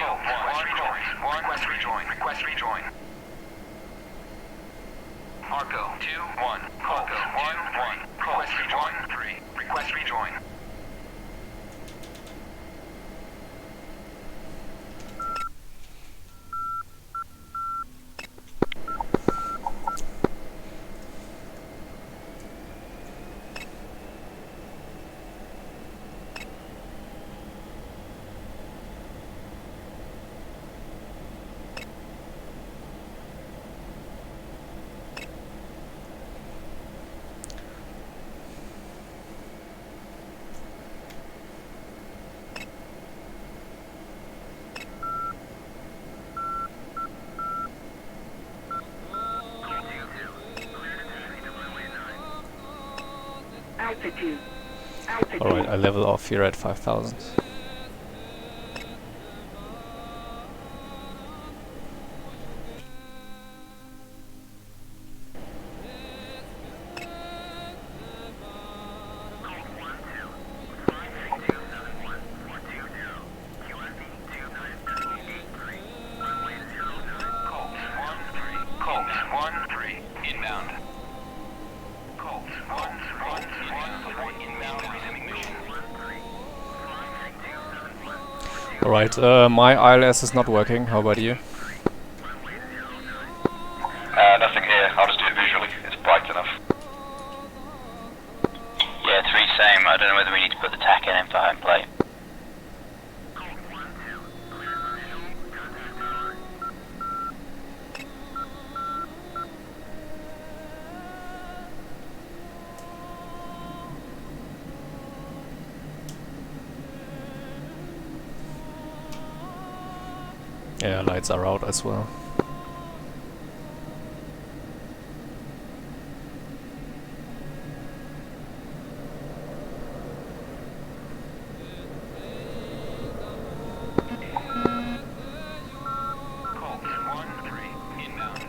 1, request rejoin, request rejoin. Argo, 2, 1, Colt, 1, 1, request rejoin, 3, request rejoin. Alright, I level off here at 5,000. Colt, 1, 3, inbound. Colt, 1, 3, inbound, resuming mission. Alright, my ILS is not working, how about you? Nothing here, I'll just do it visually, it's bright enough. Yeah, 3 same. I don't know whether we need to put the tack in for home plate. Yeah, lights are out as well. Colt, 1, 3, inbound.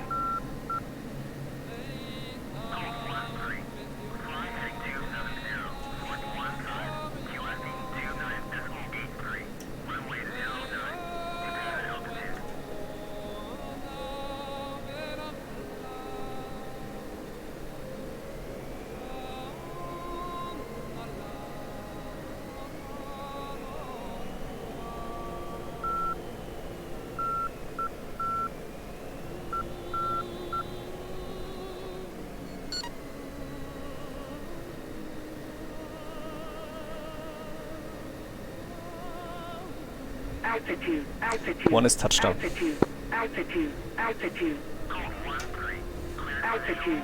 Altitude, altitude. One is touchdown. Altitude, altitude, altitude. Altitude.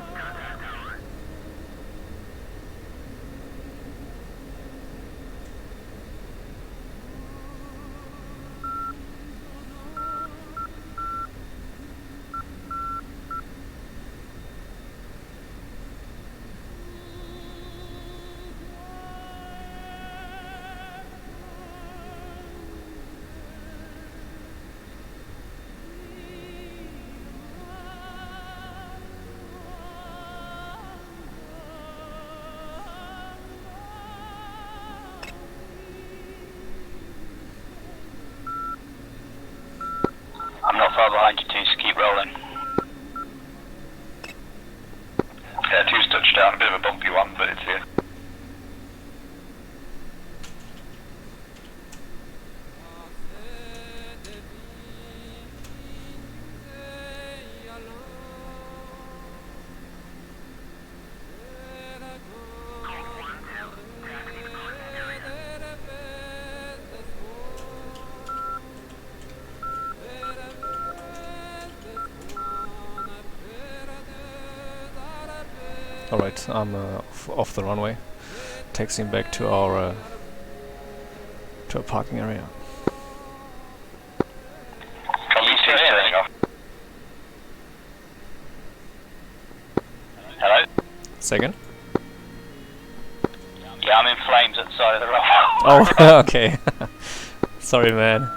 I'm not far behind you two, so keep rolling. Yeah, 2's touched down, a bit of a bumpy one, but it's here. Alright, I'm off the runway, taxiing back to our parking area. turning off. Hello? Second? Yeah, I'm in flames at the side of the road. Oh, okay. Sorry, man.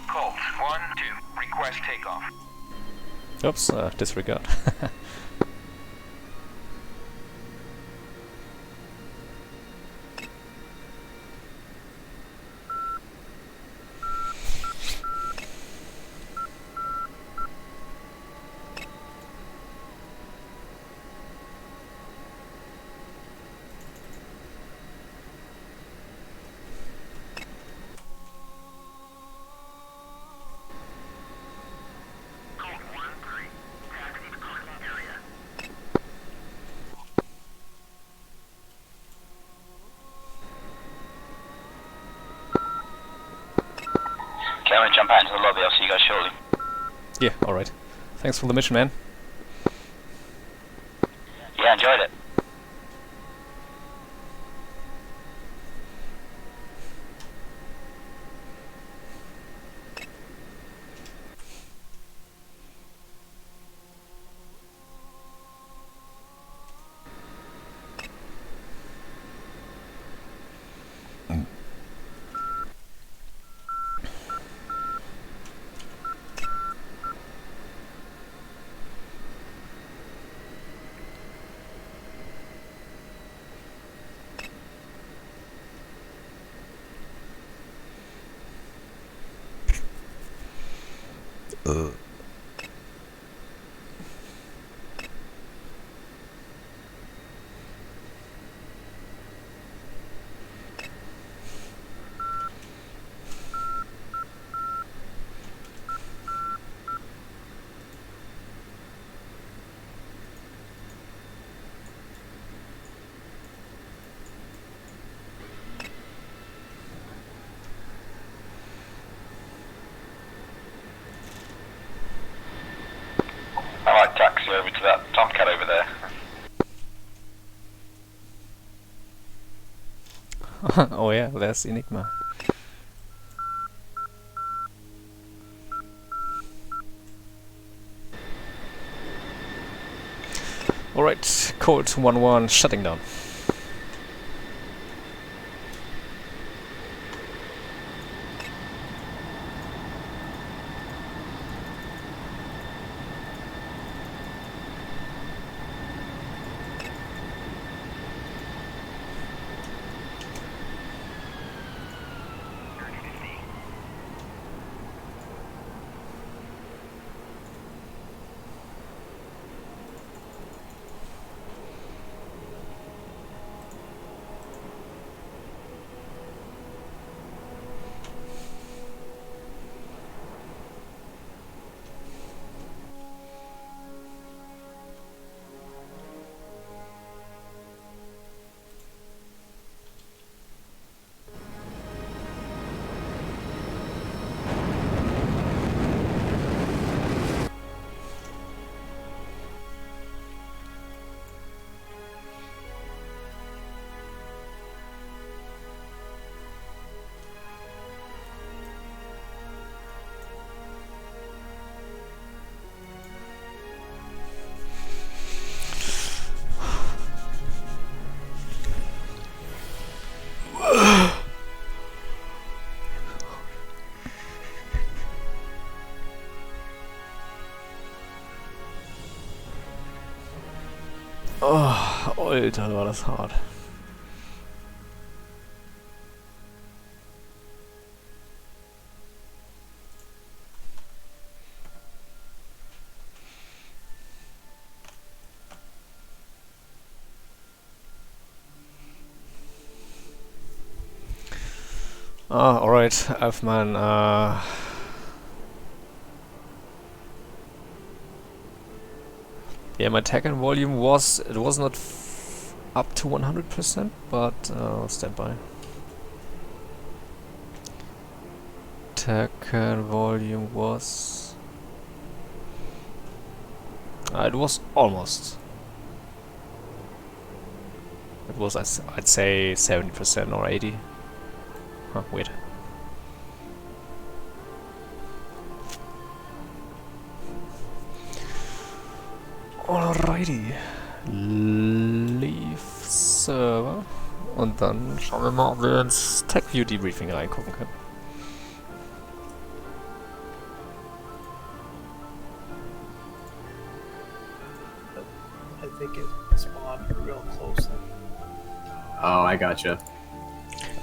Colt, 1-2, request takeoff. Oops, disregard. Okay, I'm gonna jump out into the lobby. I'll see you guys shortly. Yeah, alright. Thanks for the mission, man. Yeah, enjoyed it. I might taxi over to that Tomcat over there. Oh yeah, there's Enigma. Alright, Colt 1-1 shutting down. Oh, Alter, war das hart. Alright, Elfman, yeah, my tech and volume was not up to 100%, but stand by. Tech and volume was it was almost. It was, I'd say, 70% or 80. Huh, wait. Alrighty. Leave Server. Und dann schauen wir mal, ob wir ins TechView Debriefing reingucken können. I think it spawned real close. Oh, I gotcha.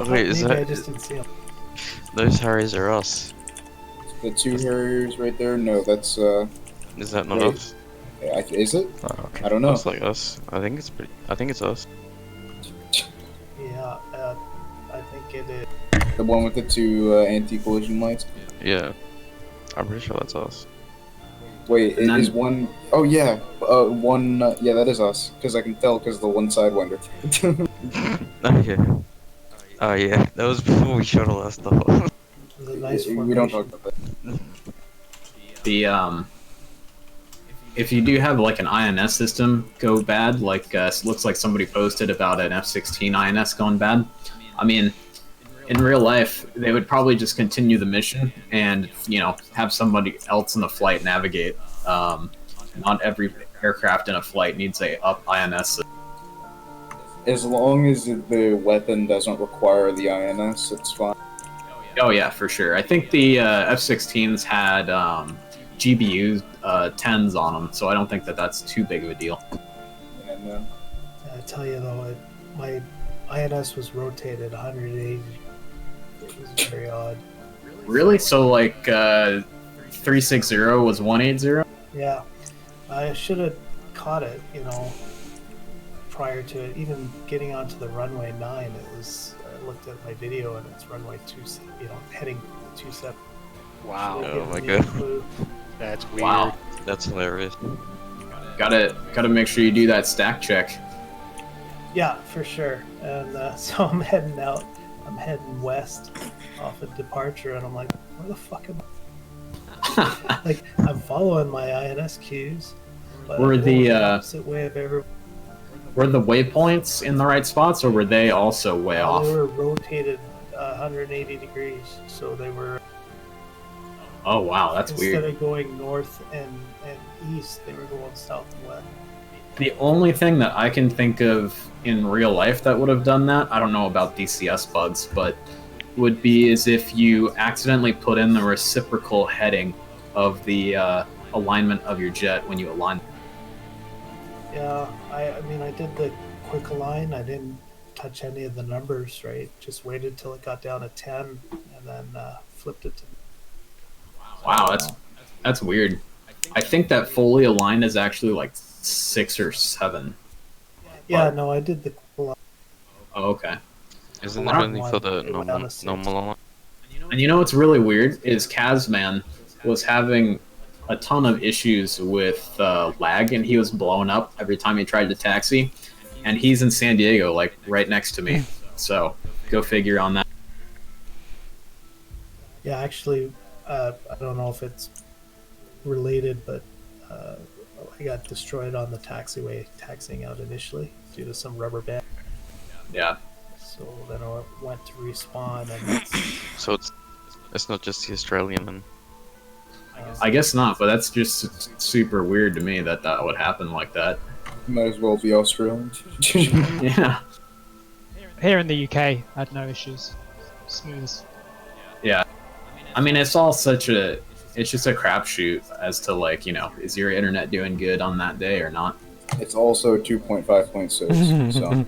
Oh, wait, is Maybe I that... just didn't see them. Those Harriers are us. The two Harriers right there? No, that's, Is that not wait. us? Is it? Oh, okay. I don't know. Looks like us. I think it's pretty... I think it's us. Yeah, I think it is. The one with the two anti-collision lights? Yeah. I'm pretty sure that's us. Wait, it is one... Oh, yeah. One... yeah, that is us. Because I can tell because the one Sidewinder. Okay. Oh yeah, that was before we shot all our stuff off. Nice we don't talk about that. The if you do have like an INS system go bad, like looks like somebody posted about an F-16 INS going bad. I mean, in real life, they would probably just continue the mission and, you know, have somebody else in the flight navigate. Not every aircraft in a flight needs a up INS system. As long as the weapon doesn't require the INS, it's fine. Oh yeah, for sure. I think the F-16s had GBU 10s on them, so I don't think that that's too big of a deal. Yeah, no. I tell you though, my INS was rotated 180. It was very odd. Really? So like 360 was 180? Yeah, I should have caught it, you know, prior to it even getting onto the runway 9. It was, I looked at my video and it's runway 2, you know, heading 27. Wow. Oh my god. That's weird. Wow. That's hilarious. Gotta make sure you do that stack check. Yeah, for sure. And so I'm heading out. I'm heading west off of departure, and I'm like, where the fuck am I? Like, I'm following my INS cues, but Were I'm going the opposite way of every. were the waypoints in the right spots, or were they also way off? They were rotated 180 degrees, so they were. Oh wow, that's instead weird. of going north and east, they were going south and west. The only thing that I can think of in real life that would have done that, I don't know about DCS bugs, but would be is if you accidentally put in the reciprocal heading of the alignment of your jet when you align. Yeah, I mean, I did the quick align. I didn't touch any of the numbers, right? Just waited till it got down to 10 and then flipped it to. Wow, that's weird. I think that fully aligned is actually like 6 or 7. Yeah, no, I did the quick align. Oh, okay. Isn't that only for the normal line? And you know what's really weird is Kazman was having a ton of issues with lag, and he was blowing up every time he tried to taxi. And he's in San Diego, like right next to me. So go figure on that. Yeah, actually, I don't know if it's related, but I got destroyed on the taxiway taxiing out initially due to some rubber band. Yeah. So then I went to respawn, and that's, So it's not just the Australian then. I guess not, but that's just super weird to me that that would happen like that. Might as well be Australian. Yeah. Here in the UK, I had no issues. Smooth. Yeah. I mean, it's all such a... It's just a crapshoot as to, like, you know, is your internet doing good on that day or not? It's also 2.5.6, so...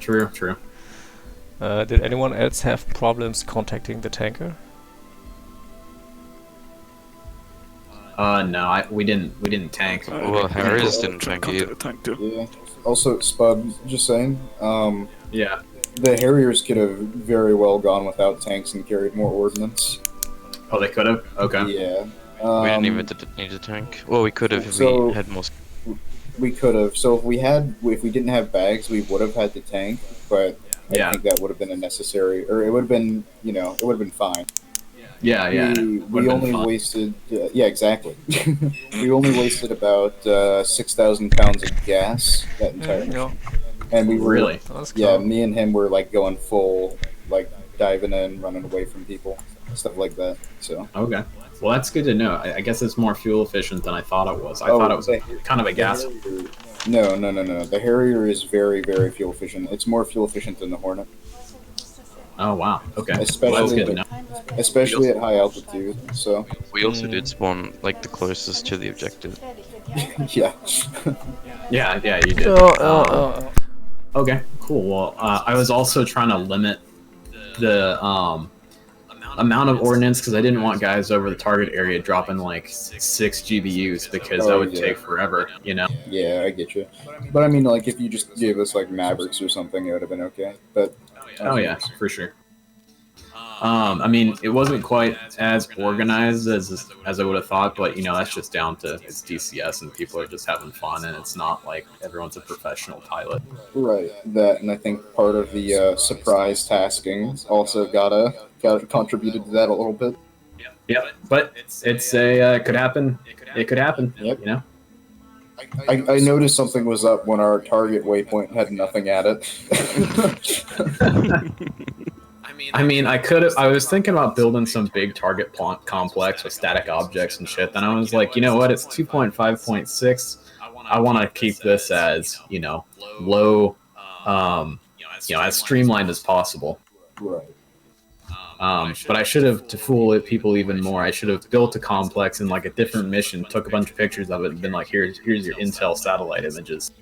True. Did anyone else have problems contacting the tanker? No, we didn't tank. Well, Harris didn't tank either. Yeah. Also, Spud, just saying, yeah. The Harriers could have very well gone without tanks and carried more ordnance. Oh, they could have? Okay. Yeah. We didn't even need a tank. Well, we could have if we had more. We could have. So if we didn't have bags, we would have had to tank. But I think that would have been a necessary, or it would have been, you know, it would have been fine. Yeah. We only wasted. Yeah, exactly. We only wasted about 6,000 pounds of gas that entire. And we were Really? yeah, me and him were like going full, like diving in, running away from people, stuff like that. So Okay. Well, that's good to know. I guess it's more fuel efficient than I thought it was. I thought it was kind of a gas. No. The Harrier is very, very fuel efficient. It's more fuel efficient than the Hornet. Oh wow. Okay. Especially, well, that's good to know. Especially at high altitude. So we also did spawn like the closest to the objective. yeah. Yeah, you did. Okay, cool. Well, I was also trying to limit the amount of ordnance because I didn't want guys over the target area dropping like 6 GBUs because that would take forever, you know? Yeah, I get you. But I mean, like, if you just gave us like Mavericks or something, it would have been okay. But oh yeah, for sure. I mean, it wasn't quite as organized as I would have thought, but you know, that's just down to it's DCS and people are just having fun, and it's not like everyone's a professional pilot. Right, that, and I think part of the surprise tasking also got contributed to that a little bit. Yeah, but it's a could happen. It could happen. Yep. You know. I noticed something was up when our target waypoint had nothing at it. I mean, I was thinking about building some big target complex with static objects and shit. Then I was like, you know what? It's 2.5.6. I want to keep this as, you know, low, you know, as streamlined as possible. Right. But I should have, to fool people even more, I should have built a complex in like a different mission, took a bunch of pictures of it, and been like, here's your intel satellite images.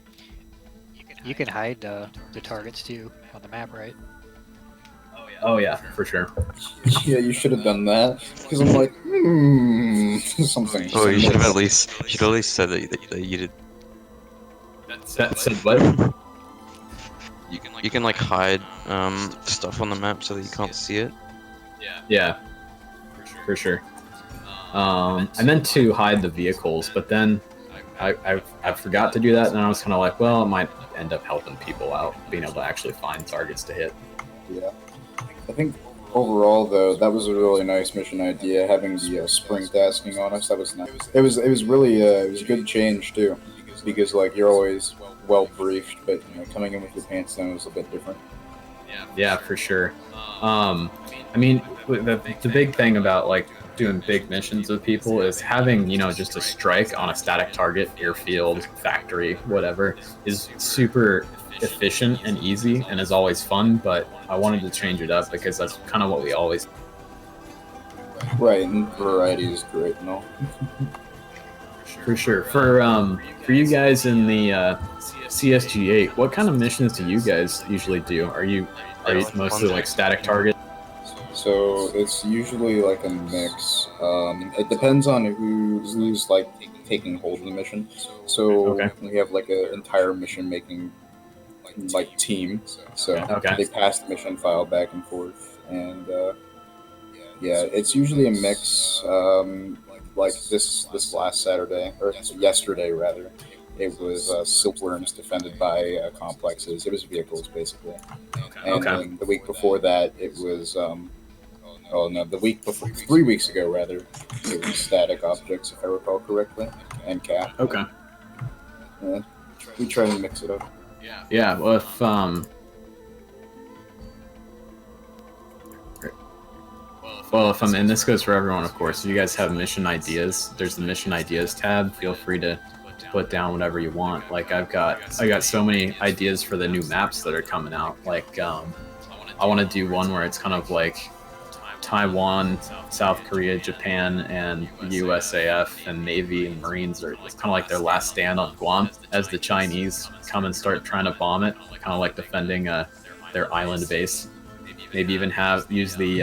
You can hide the targets too on the map, right? Oh yeah, for sure. Yeah, you should have done that because I'm like, something. Oh, you should have at least said that you did. Said what? You can like hide stuff on the map so that you can't see it. Yeah, for sure. I meant to hide the vehicles, but then I forgot to do that, and I was kind of like, well, it might end up helping people out, being able to actually find targets to hit. Yeah. I think overall, though, that was a really nice mission idea, having the spring tasking on us. That was nice. It was really it was a good change too, because like you're always well briefed, but you know, coming in with your pants down was a bit different. Yeah, for sure. I mean, the big thing about like doing big missions with people is having, you know, just a strike on a static target, airfield, factory, whatever, is super efficient and easy and is always fun, but I wanted to change it up because that's kind of what we always. Right, and variety is great and all. For sure. For you guys in the CSG8, what kind of missions do you guys usually do? Are you mostly like static target? So it's usually like a mix. It depends on who's like taking hold of the mission. So we have like an entire mission making like team. So they pass the mission file back and forth, and yeah, it's usually a mix. Like this last Saturday, or yesterday rather, it was silkworms defended by complexes. It was vehicles basically, and then the week before that it was the week before, 3 weeks ago rather, it was static objects if I recall correctly, and cap. Okay. Yeah, we try to mix it up. Yeah, well, if I'm, and this goes for everyone, of course, if you guys have mission ideas, there's the mission ideas tab. Feel free to put down whatever you want. Like I got so many ideas for the new maps that are coming out. Like I want to do one where it's kind of like Taiwan, South Korea, Japan, and USAF and Navy and Marines are, it's kind of like their last stand on Guam as the Chinese come and start trying to bomb it, kind of like defending their island base. Maybe even use the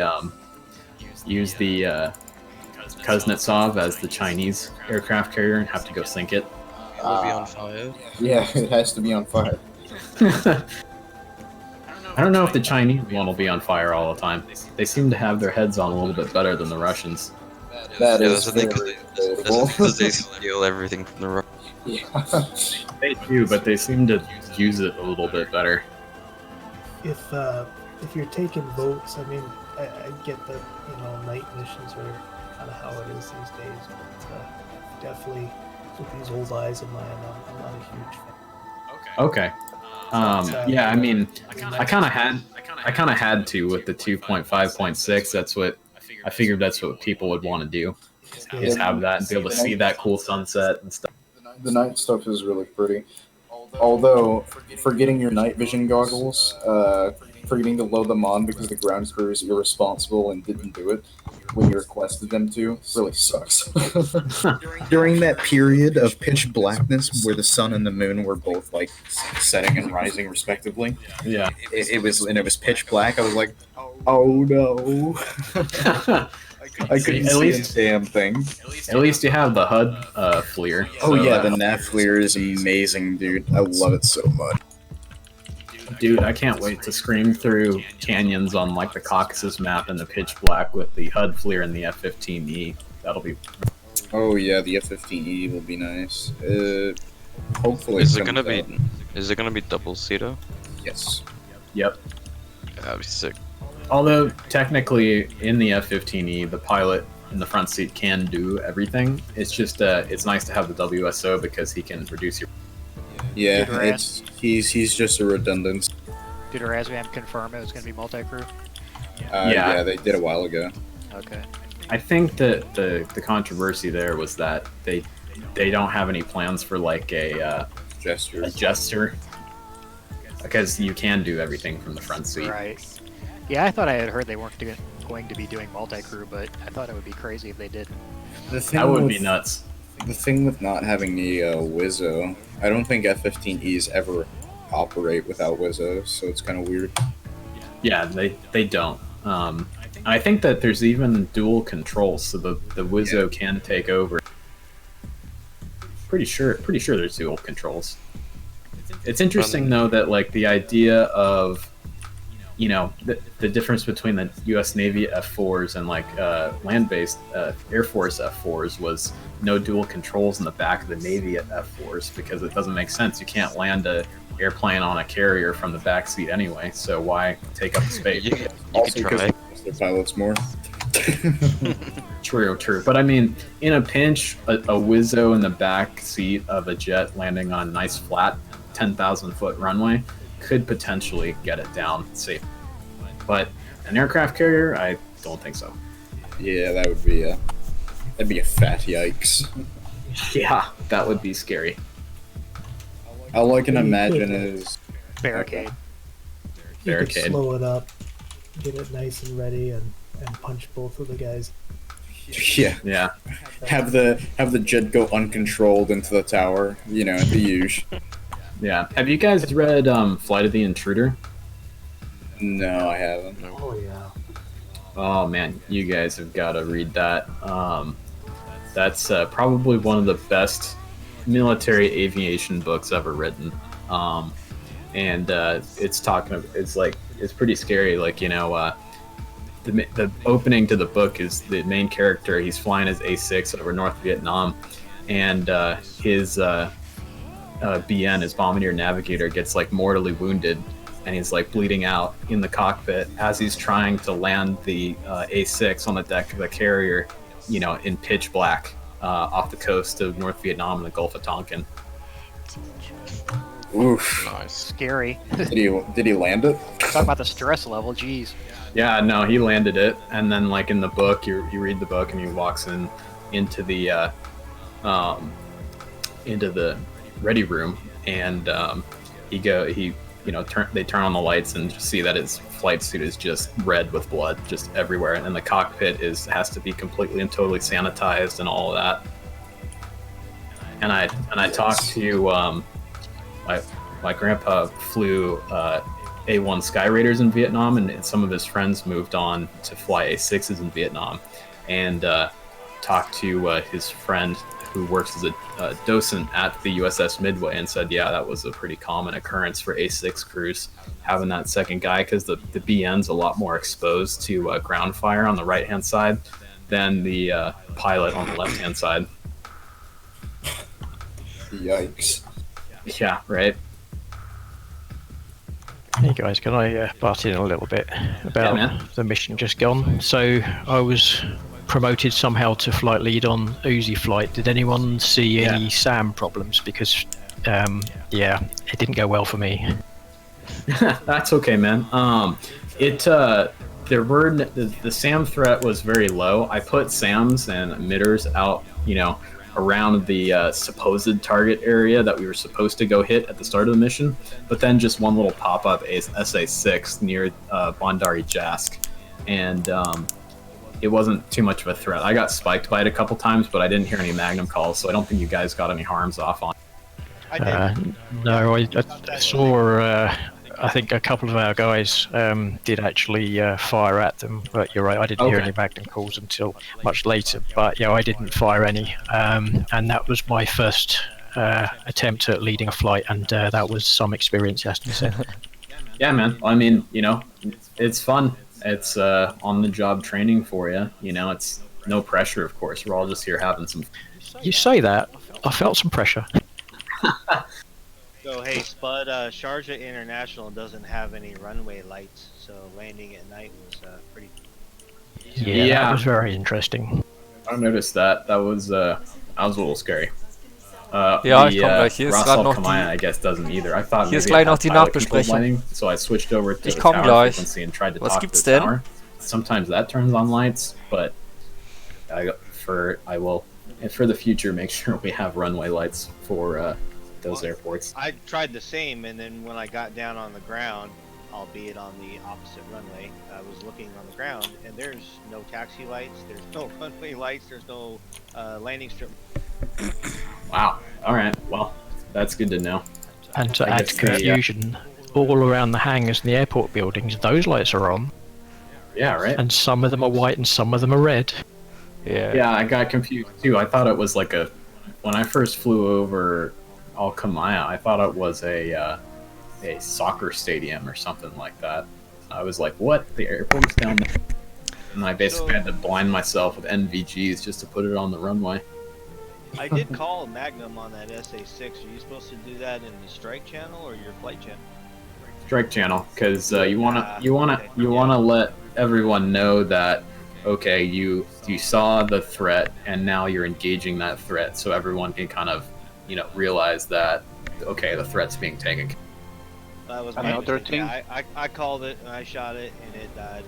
Kuznetsov as the Chinese aircraft carrier and have to go sink it. It will be on fire. Yeah, it has to be on fire. I don't know if the Chinese one will be on fire all the time. They seem to have their heads on a little bit better than the Russians. That yeah, is because they steal everything from the Russians. Yeah. They do, but they seem to use it a little bit better. If you're taking votes, I mean, I get that, you know, night missions are kind of how it is these days, but definitely with these old eyes of mine, I'm not a huge fan. Okay. Yeah, I mean, I kind of had to with the 2.5.6. That's what I figured. That's what people would want to do. Is have that and be able to see that cool sunset and stuff. The night stuff is really pretty. Although, forgetting your night vision goggles, forgetting to load them on because the ground crew is irresponsible and didn't do it when you requested them to, really sucks. During that period of pitch blackness where the sun and the moon were both like setting and rising respectively, yeah, it was pitch black. I was like, oh no. I couldn't see a damn thing. At least you have the HUD FLIR. Oh yeah, the nav FLIR is amazing, dude. I love it so much. Dude, I can't wait to scream through canyons on like the Caucasus map in the pitch black with the HUD FLIR and the F-15E. That'll be. Oh yeah, the F-15E will be nice. Hopefully. Is it gonna be double seater? Yes. Yep. That'd be sick. Although technically in the F-15E, the pilot in the front seat can do everything. It's just it's nice to have the WSO because he can reduce your. Yeah, he's just a redundant. Did Razvan confirm it was going to be multi-crew? Yeah, they did a while ago. Okay. I think that the controversy there was that they don't have any plans for like a gesture because you can do everything from the front seat. Right. Yeah, I thought I had heard they weren't going to be doing multi-crew, but I thought it would be crazy if they did. That would be nuts. The thing with not having the WIZO, I don't think F-15Es ever operate without WIZO, so it's kind of weird. Yeah, they don't. I think that there's even dual controls, so the WIZO can take over. Pretty sure there's dual controls. It's interesting though that like the idea of the difference between the U.S. Navy F4s and like land-based Air Force F4s was no dual controls in the back of the Navy F4s because it doesn't make sense. You can't land a airplane on a carrier from the back seat anyway, so why take up the space? Also because their pilots more. True. But I mean, in a pinch, a WIZO in the back seat of a jet landing on nice flat 10,000-foot runway could potentially get it down safe. But an aircraft carrier, I don't think so. Yeah, that'd be a fat yikes. Yeah, that would be scary. All I can imagine is barricade. You could slow it up, get it nice and ready, and punch both of the guys. Yeah. Have the jet go uncontrolled into the tower. The usual. Yeah. Have you guys read Flight of the Intruder? No, I haven't. Oh yeah. Oh man, you guys have got to read that. That's probably one of the best military aviation books ever written. And it's pretty scary. Like the opening to the book is the main character. He's flying his A6 over North Vietnam, and his BN, his bombardier navigator, gets like mortally wounded, and he's like bleeding out in the cockpit as he's trying to land the A6 on the deck of the carrier, in pitch black off the coast of North Vietnam in the Gulf of Tonkin. Oof. Nice. Scary. Did he land it? Talk about the stress level, jeez. Yeah, no, he landed it, and then like in the book, you read the book, and he walks into the ready room, and they turn on the lights and just see that his flight suit is just red with blood just everywhere, and the cockpit has to be completely and totally sanitized and all of that. And I talked to my grandpa flew A1 Sky Raiders in Vietnam, and some of his friends moved on to fly A6s in Vietnam, and talked to his friend who works as a docent at the USS Midway, and said, yeah, that was a pretty common occurrence for A6 crews, having that second guy, because the BN's a lot more exposed to ground fire on the right-hand side than the pilot on the left-hand side. Yikes. Yeah, right. Hey guys, can I butt in a little bit about the mission just gone? So I was promoted somehow to flight lead on Uzi flight. Did anyone see any SAM problems? Because it didn't go well for me. That's okay, man. There were the SAM threat was very low. I put SAMs and emitters out, around the supposed target area that we were supposed to go hit at the start of the mission, but then just one little pop-up SA-6 near Bandari Jask, and it wasn't too much of a threat. I got spiked by it a couple times, but I didn't hear any Magnum calls, so I don't think you guys got any harms off on it. No, I saw. I think a couple of our guys did actually fire at them, but you're right. I didn't hear any Magnum calls until much later. But yeah, I didn't fire any, and that was my first attempt at leading a flight, and that was some experience, has to be said. Yeah, man. I mean, it's fun. It's on-the-job training for you. It's no pressure, of course. We're all just here having some. You say that. I felt some pressure. So hey, Spud, Sharjah International doesn't have any runway lights, so landing at night was pretty. Yeah, that was very interesting. I noticed that. That was a little scary. Ja, ich komme gleich. Hier ist gerade noch Kamaya, I guess, doesn't either. I thought hier ist gleich noch die Nachbesprechung. So I switched over to ich the komme tower gleich. frequency and tried to Was talk gibt's to the denn? tower. Sometimes that turns on lights, but for the future make sure we have runway lights for those airports. I tried the same, and then when I got down on the ground, albeit on the opposite runway, I was looking on the ground, and there's no taxi lights, there's no runway lights, there's no landing strip. Wow. All right. Well, that's good to know. And to add confusion, all around the hangars and the airport buildings, those lights are on. Yeah, right. And some of them are white and some of them are red. Yeah, I got confused too. I thought it was like when I first flew over Al-Kamaya, I thought it was a soccer stadium or something like that. I was like, what? The airport's down there? And I basically had to blind myself with NVGs just to put it on the runway. I did call Magnum on that SA-6. Are you supposed to do that in the strike channel or your flight channel? Strike channel, because you wanna let everyone know that okay, you saw the threat and now you're engaging that threat, so everyone can kind of realize that okay, the threat's being taken. That was my mistake. Yeah, I called it and I shot it and it died.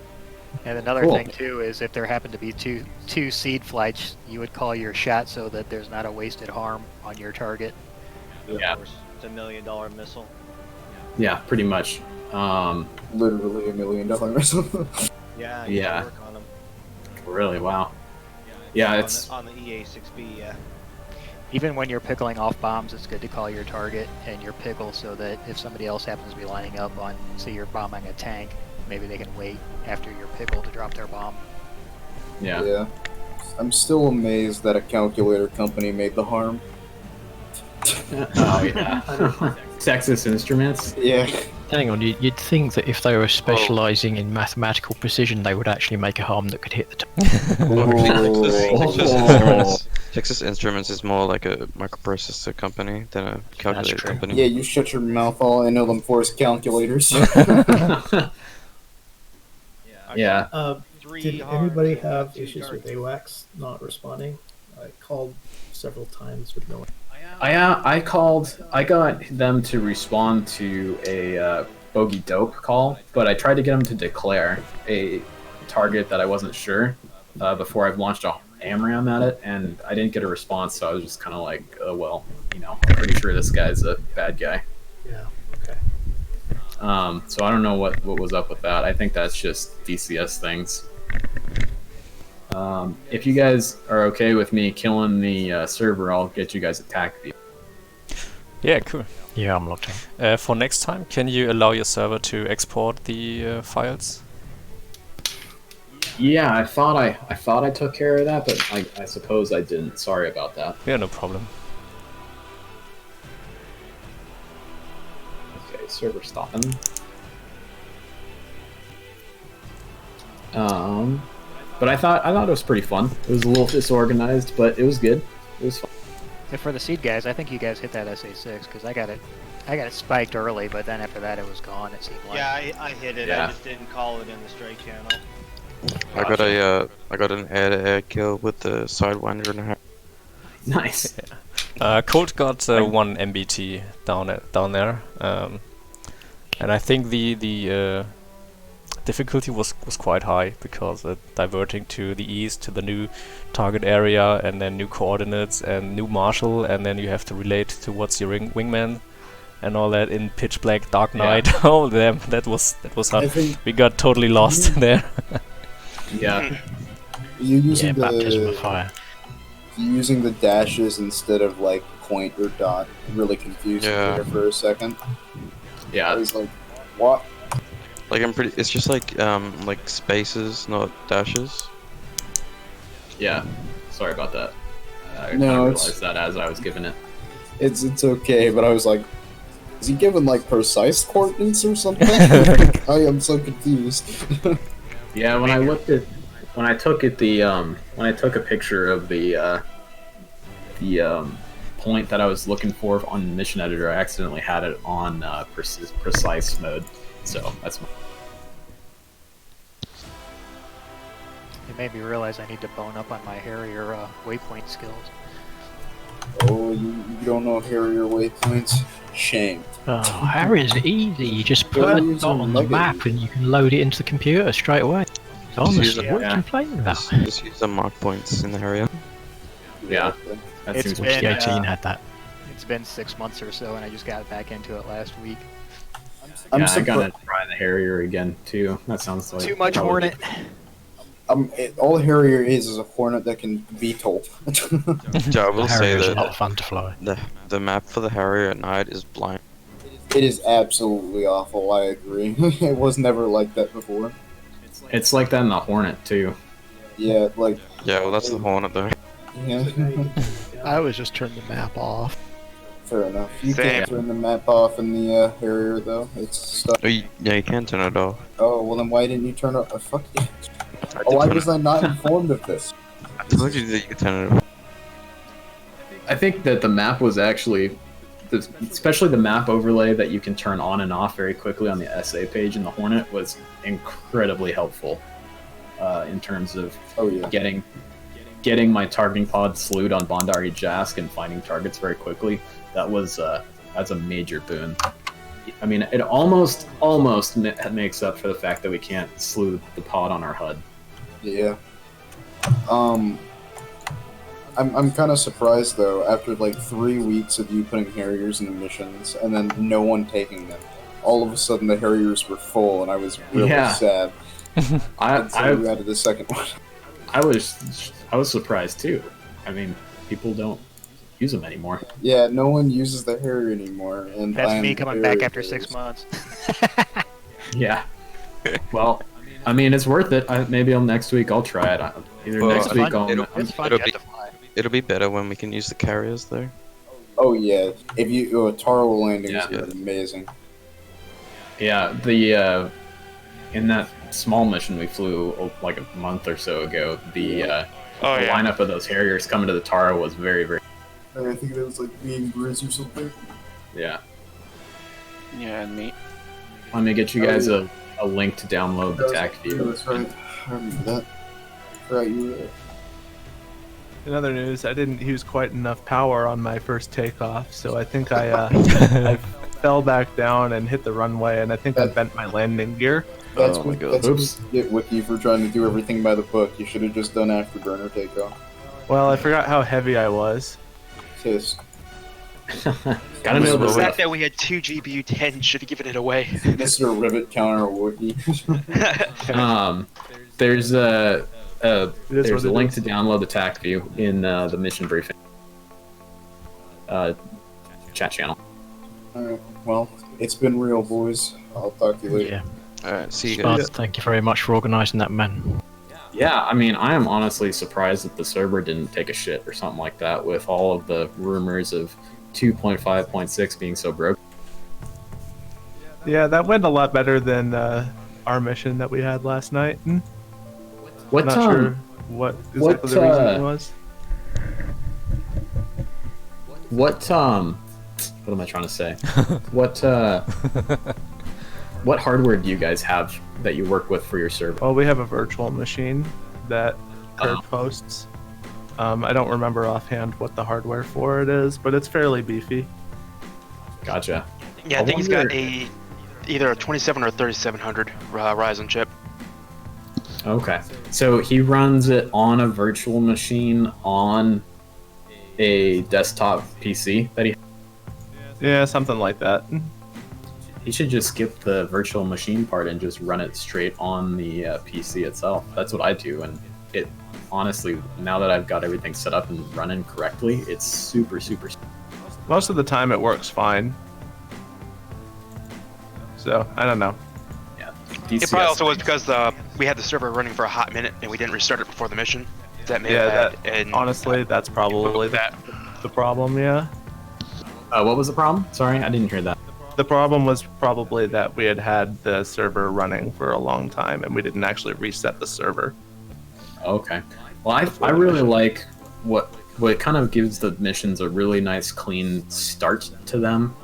And another thing too is if there happen to be two seed flights, you would call your shot so that there's not a wasted harm on your target. Yeah. Of course, it's $1 million missile. Yeah, pretty much. Literally $1 million missile. Yeah. Yeah. Work on them. Really? Wow. Yeah, it's on the EA-6B. Yeah. Even when you're pickling off bombs, it's good to call your target and your pickle so that if somebody else happens to be lining up on, say you're bombing a tank, maybe they can wait after your pickle to drop their bomb. Yeah. I'm still amazed that a calculator company made the harm. Oh yeah. Texas Instruments. Yeah. Hang on, you'd think that if they were specialising in mathematical precision, they would actually make a harm that could hit the top. Texas Instruments is more like a microprocessor company than a calculator company. Yeah, you shut your mouth. All I know them for is calculators. Yeah. Did anybody have issues with AWACS not responding? I called several times with no one. I got them to respond to a bogey dope call, but I tried to get them to declare a target that I wasn't sure before I've launched a AMRAAM at it, and I didn't get a response, so I was just kind of like, oh well, I'm pretty sure this guy's a bad guy. Yeah, okay. So I don't know what was up with that. I think that's just DCS things. If you guys are okay with me killing the server, I'll get you guys attacked. Yeah, cool. Yeah, I'm locked in. For next time, can you allow your server to export the files? Yeah, I thought I took care of that, but I suppose I didn't. Sorry about that. Yeah, no problem. Okay, server stopping. But I thought it was pretty fun. It was a little disorganized, but it was good. It was fun. And for the seed guys, I think you guys hit that SA-6 because I got it spiked early, but then after that it was gone. It seemed like. Yeah, I hit it. Yeah. I just didn't call it in the strike channel. I got an air kill with the Sidewinder and a half. Nice. Colt got 1 MBT down there. And I think the difficulty was quite high because diverting to the east to the new target area and then new coordinates and new marshal, and then you have to relate to what's your wingman and all that in pitch black dark night. Oh damn, that was hard. We got totally lost there. Yeah. You're using baptism of fire. Using the dashes instead of like point or dot really confused me there for a second. Yeah. I was like, what? Like it's just like spaces, not dashes. Yeah. Sorry about that. I No, realized that as I was giving it. It's okay, but I was like, is he giving like precise coordinates or something? Like, I am so confused. Yeah, when I took a picture of the point that I was looking for on the mission editor, I accidentally had it on precise mode. So that's. It made me realize I need to bone up on my Harrier waypoint skills. Oh, you don't know Harrier waypoints? Shame. Oh, Harry's easy. You just put Well, it on the map and you can load it into the computer straight away. Honestly, what are you complaining about? Just use the mark points in the area. Yeah. It's been, been 18 had that. It's been 6 months or so, and I just got back into it last week. I'm gonna try the Harrier again too. That sounds like Too much Hornet. All Harrier is a Hornet that can VTOL. Yeah, I will say Harrier's that a lot of fun to fly. The map for the Harrier at night is blind. It is absolutely awful, I agree. It was never like that before. It's like that in the Hornet too. Yeah, like... Yeah, well that's the Hornet though. Yeah. I always just turn the map off. Fair enough. You can't turn the map off in the Harrier though. It's stuck. Oh, yeah, you can turn it off. Oh, well then why didn't you turn it off? Fuck you. Why was I not informed of this? I told you that you could turn it off. I think that the map was actually, especially the map overlay that you can turn on and off very quickly on the SA page in the Hornet was incredibly helpful in terms of getting my targeting pod slewed on Bondari Jask and finding targets very quickly. That's a major boon. I mean, it almost makes up for the fact that we can't slew the pod on our HUD. Yeah. I'm kind of surprised though. After like 3 weeks of you putting Harriers into missions and then no one taking them, all of a sudden the Harriers were full, and I was really sad. I added the second one. I was surprised too. I mean, people don't use them anymore. Yeah, no one uses the Harrier anymore, and That's me coming back after 6 months. Yeah. Well, I mean, it's worth it. Maybe next week I'll try it. Next week it'll be better when we can use the carriers though. Oh yeah, if you Taro landing is amazing. Yeah, in that small mission we flew like a month or so ago, the lineup of those Harriers coming to the Taro was very, very. I think that was like me and Grizz or something. Yeah. Yeah, neat. Let me get you guys a link to download the TAC view. Yeah, that's right. I remember that. Right, you were there. In other news, I didn't use quite enough power on my first takeoff, so I think I fell back down and hit the runway, and I think I bent my landing gear. That's what you get Wiki for trying to do everything by the book. You should have just done afterburner takeoff. Well, I forgot how heavy I was. Tis. Gotta know the fact that we had 2 GBU-10 should have given it away. Mr. Rivet counter Wiki. There's a link to download the TAC view in the mission briefing chat channel. Alright, well, it's been real, boys. I'll talk to you later. Yeah. Alright, see you Spud, guys. thank you very much for organising that, man. Yeah, I mean, I am honestly surprised that the server didn't take a shit or something like that with all of the rumors of 2.5.6 being so broken. Yeah, that went a lot better than our mission that we had last night. What, not sure what exactly the reason was. What am I trying to say? What hardware do you guys have that you work with for your server? Well, we have a virtual machine that Kurt posts. I don't remember offhand what the hardware for it is, but it's fairly beefy. Gotcha. Yeah, I think he's got either a 27 or 3700 Ryzen chip. Okay. So he runs it on a virtual machine on a desktop PC that he. Yeah, something like that. He should just skip the virtual machine part and just run it straight on the PC itself. That's what I do, and it honestly, now that I've got everything set up and running correctly, it's super. Most of the time, it works fine. So I don't know. Yeah. DCS. It probably also was because we had the server running for a hot minute and we didn't restart it before the mission. That made yeah, that. And honestly, that's probably the problem. Yeah. What was the problem? Sorry, I didn't hear that. The problem was probably that we had the server running for a long time and we didn't actually reset the server. Okay. Well, I really like what kind of gives the missions a really nice, clean start to them.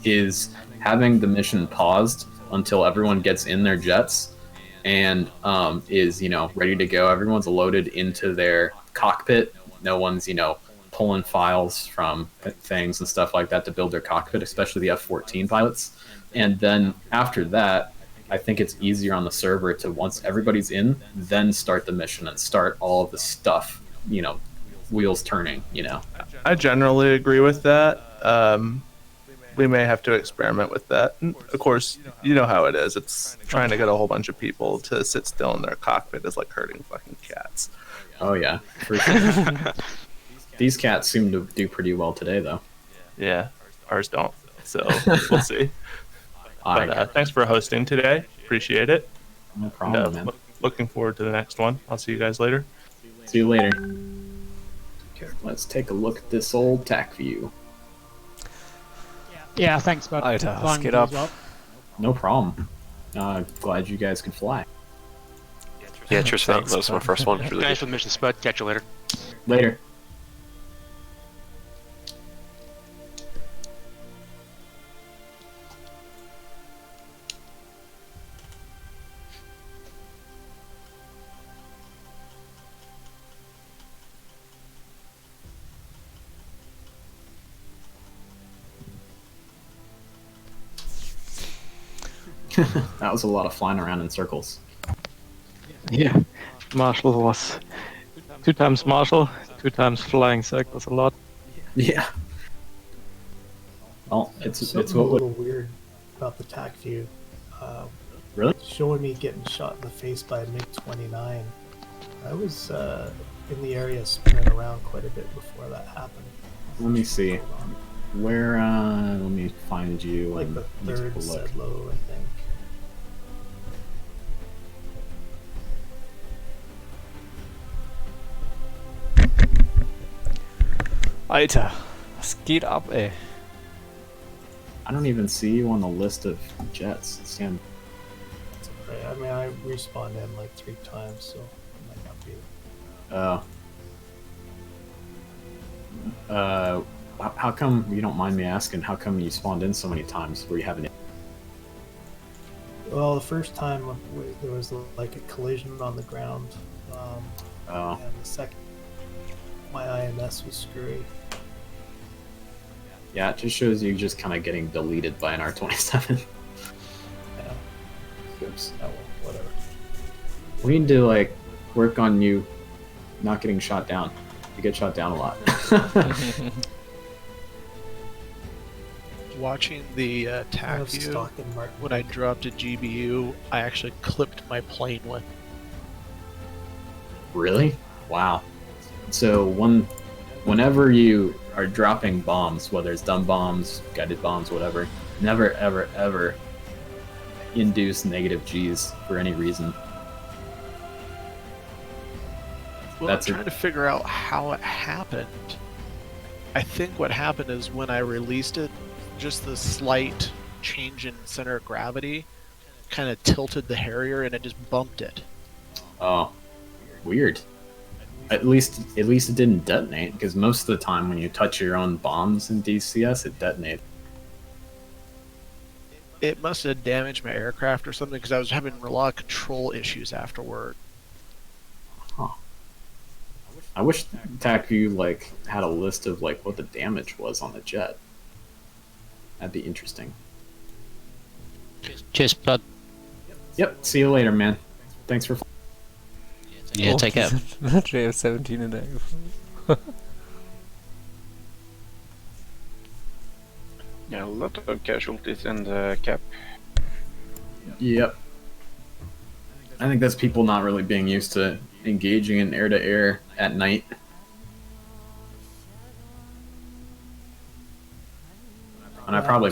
Is having the mission paused until everyone gets in their jets and is ready to go. Everyone's loaded into their cockpit. No one's pulling files from things and stuff like that to build their cockpit, especially the F-14 pilots. And then after that, I think it's easier on the server to, once everybody's in, then start the mission and start all of the stuff, wheels turning, I generally agree with that. We may have to experiment with that. And of course, you know how it is. It's trying to get a whole bunch of people to sit still in their cockpit is like herding fucking cats. Oh yeah, for sure. These cats seem to do pretty well today, though. Yeah, ours don't. So we'll see. But thanks for hosting today. Appreciate it. No problem, man. Looking forward to the next one. I'll see you guys later. See you later. Okay, let's take a look at this old TAC view. Yeah, thanks, bud. Let's get up. Well. No problem. Glad you guys could fly. Yeah, cheers for that. That was my first one. Really Thanks for the mission, Spud. Catch you later. Later. That was a lot of flying around in circles. Yeah, Marshall was 2 times Marshall, 2 times flying circles a lot. Yeah. Well, it's something what a little weird about the TAC view. Really? Showing me getting shot in the face by a MiG-29. I was in the area spinning around quite a bit before that happened. Let me see. Where? Let me find you. Like the third Sedlow, I think. Alter, was geht ab, ey? I don't even see you on the list of jets. Stand. It's okay. I mean, I respawned in like 3 times, so it might not be. How come, you don't mind me asking, how come you spawned in so many times where you haven't? Well, the first time there was like a collision on the ground. And the second, my IMS was screwy. Yeah, it just shows you just kind of getting deleted by an R-27. Yeah. Oops. Oh, well, whatever. We need to like work on you not getting shot down. You get shot down a lot. Watching the TAC view, when I dropped a GBU, I actually clipped my plane with. Really? Wow. So whenever you are dropping bombs, whether it's dumb bombs, guided bombs, whatever, never ever ever induce negative G's for any reason. Well, I'm trying to figure out how it happened. I think what happened is when I released it, just the slight change in center of gravity kind of tilted the Harrier and it just bumped it. Oh, weird. At least it didn't detonate, because most of the time when you touch your own bombs in DCS, it detonates. It must have damaged my aircraft or something, because I was having a lot of control issues afterward. Huh. I wish TACView like had a list of like what the damage was on the jet. That'd be interesting. Cheers, Spud. Yep. See you later, man. Thanks for. Yeah, take care. JF-17 and a Yeah, a lot of casualties in the cap. Yep. I think that's people not really being used to engaging in air-to-air at night. And I probably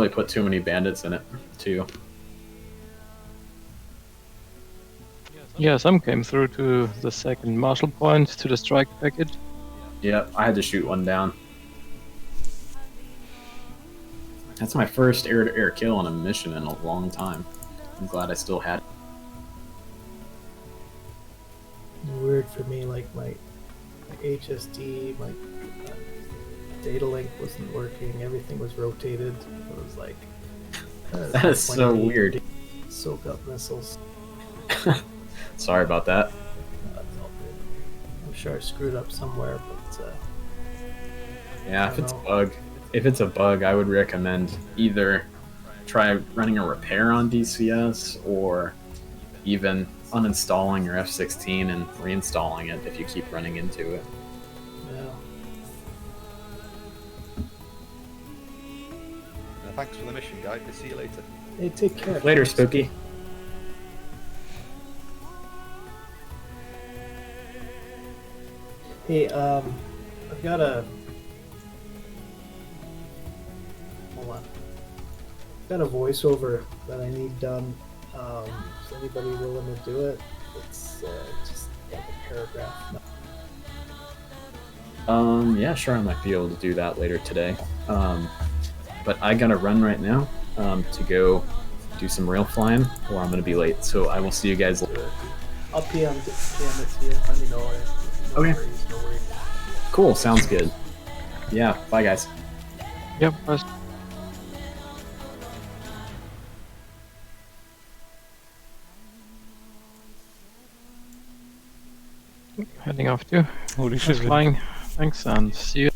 put too many bandits in it too. Yeah, some came through to the second marshal point to the strike packet. Yep, I had to shoot one down. That's my first air-to-air kill on a mission in a long time. I'm glad I still had it. Weird for me, like my HSD, my data link wasn't working. Everything was rotated. It was like that is so weird. Soak up missiles. Sorry about that. That's all good. I'm sure I screwed up somewhere, but yeah, if it's a bug, I would recommend either try running a repair on DCS or even uninstalling your F-16 and reinstalling it if you keep running into it. Yeah. Thanks for the mission, guys. We'll see you later. Hey, take care. Later, Spooky. Hey, I've got a... Hold on. I've got a voiceover that I need done. Is anybody willing to do it? It's just like a paragraph. Yeah, sure, I might be able to do that later today. But I gotta run right now to go do some rail flying, or I'm gonna be late. So I will see you guys later. I'll PM it to you. Let me know. No Okay. worries, no worries. Cool, sounds good. Yeah, bye guys. Yep. Bye. Heading off too. Holy shit. Flying. Thanks, and see you.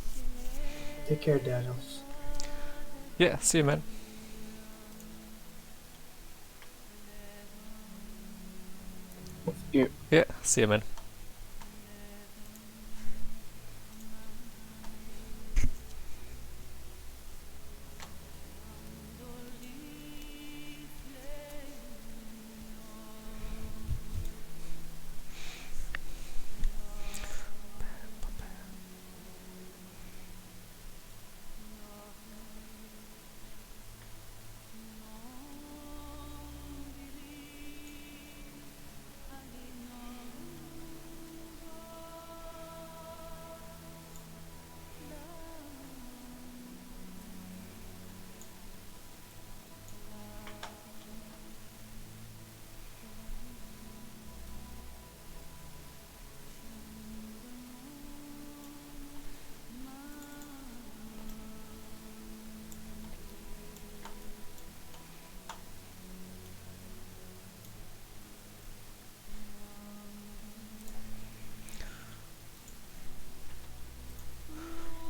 Take care, Daniels. Yeah, see you, man. Yeah, see you, man.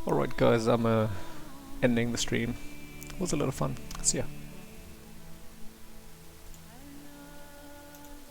Alright guys, I'm ending the stream. It was a lot of fun. See ya.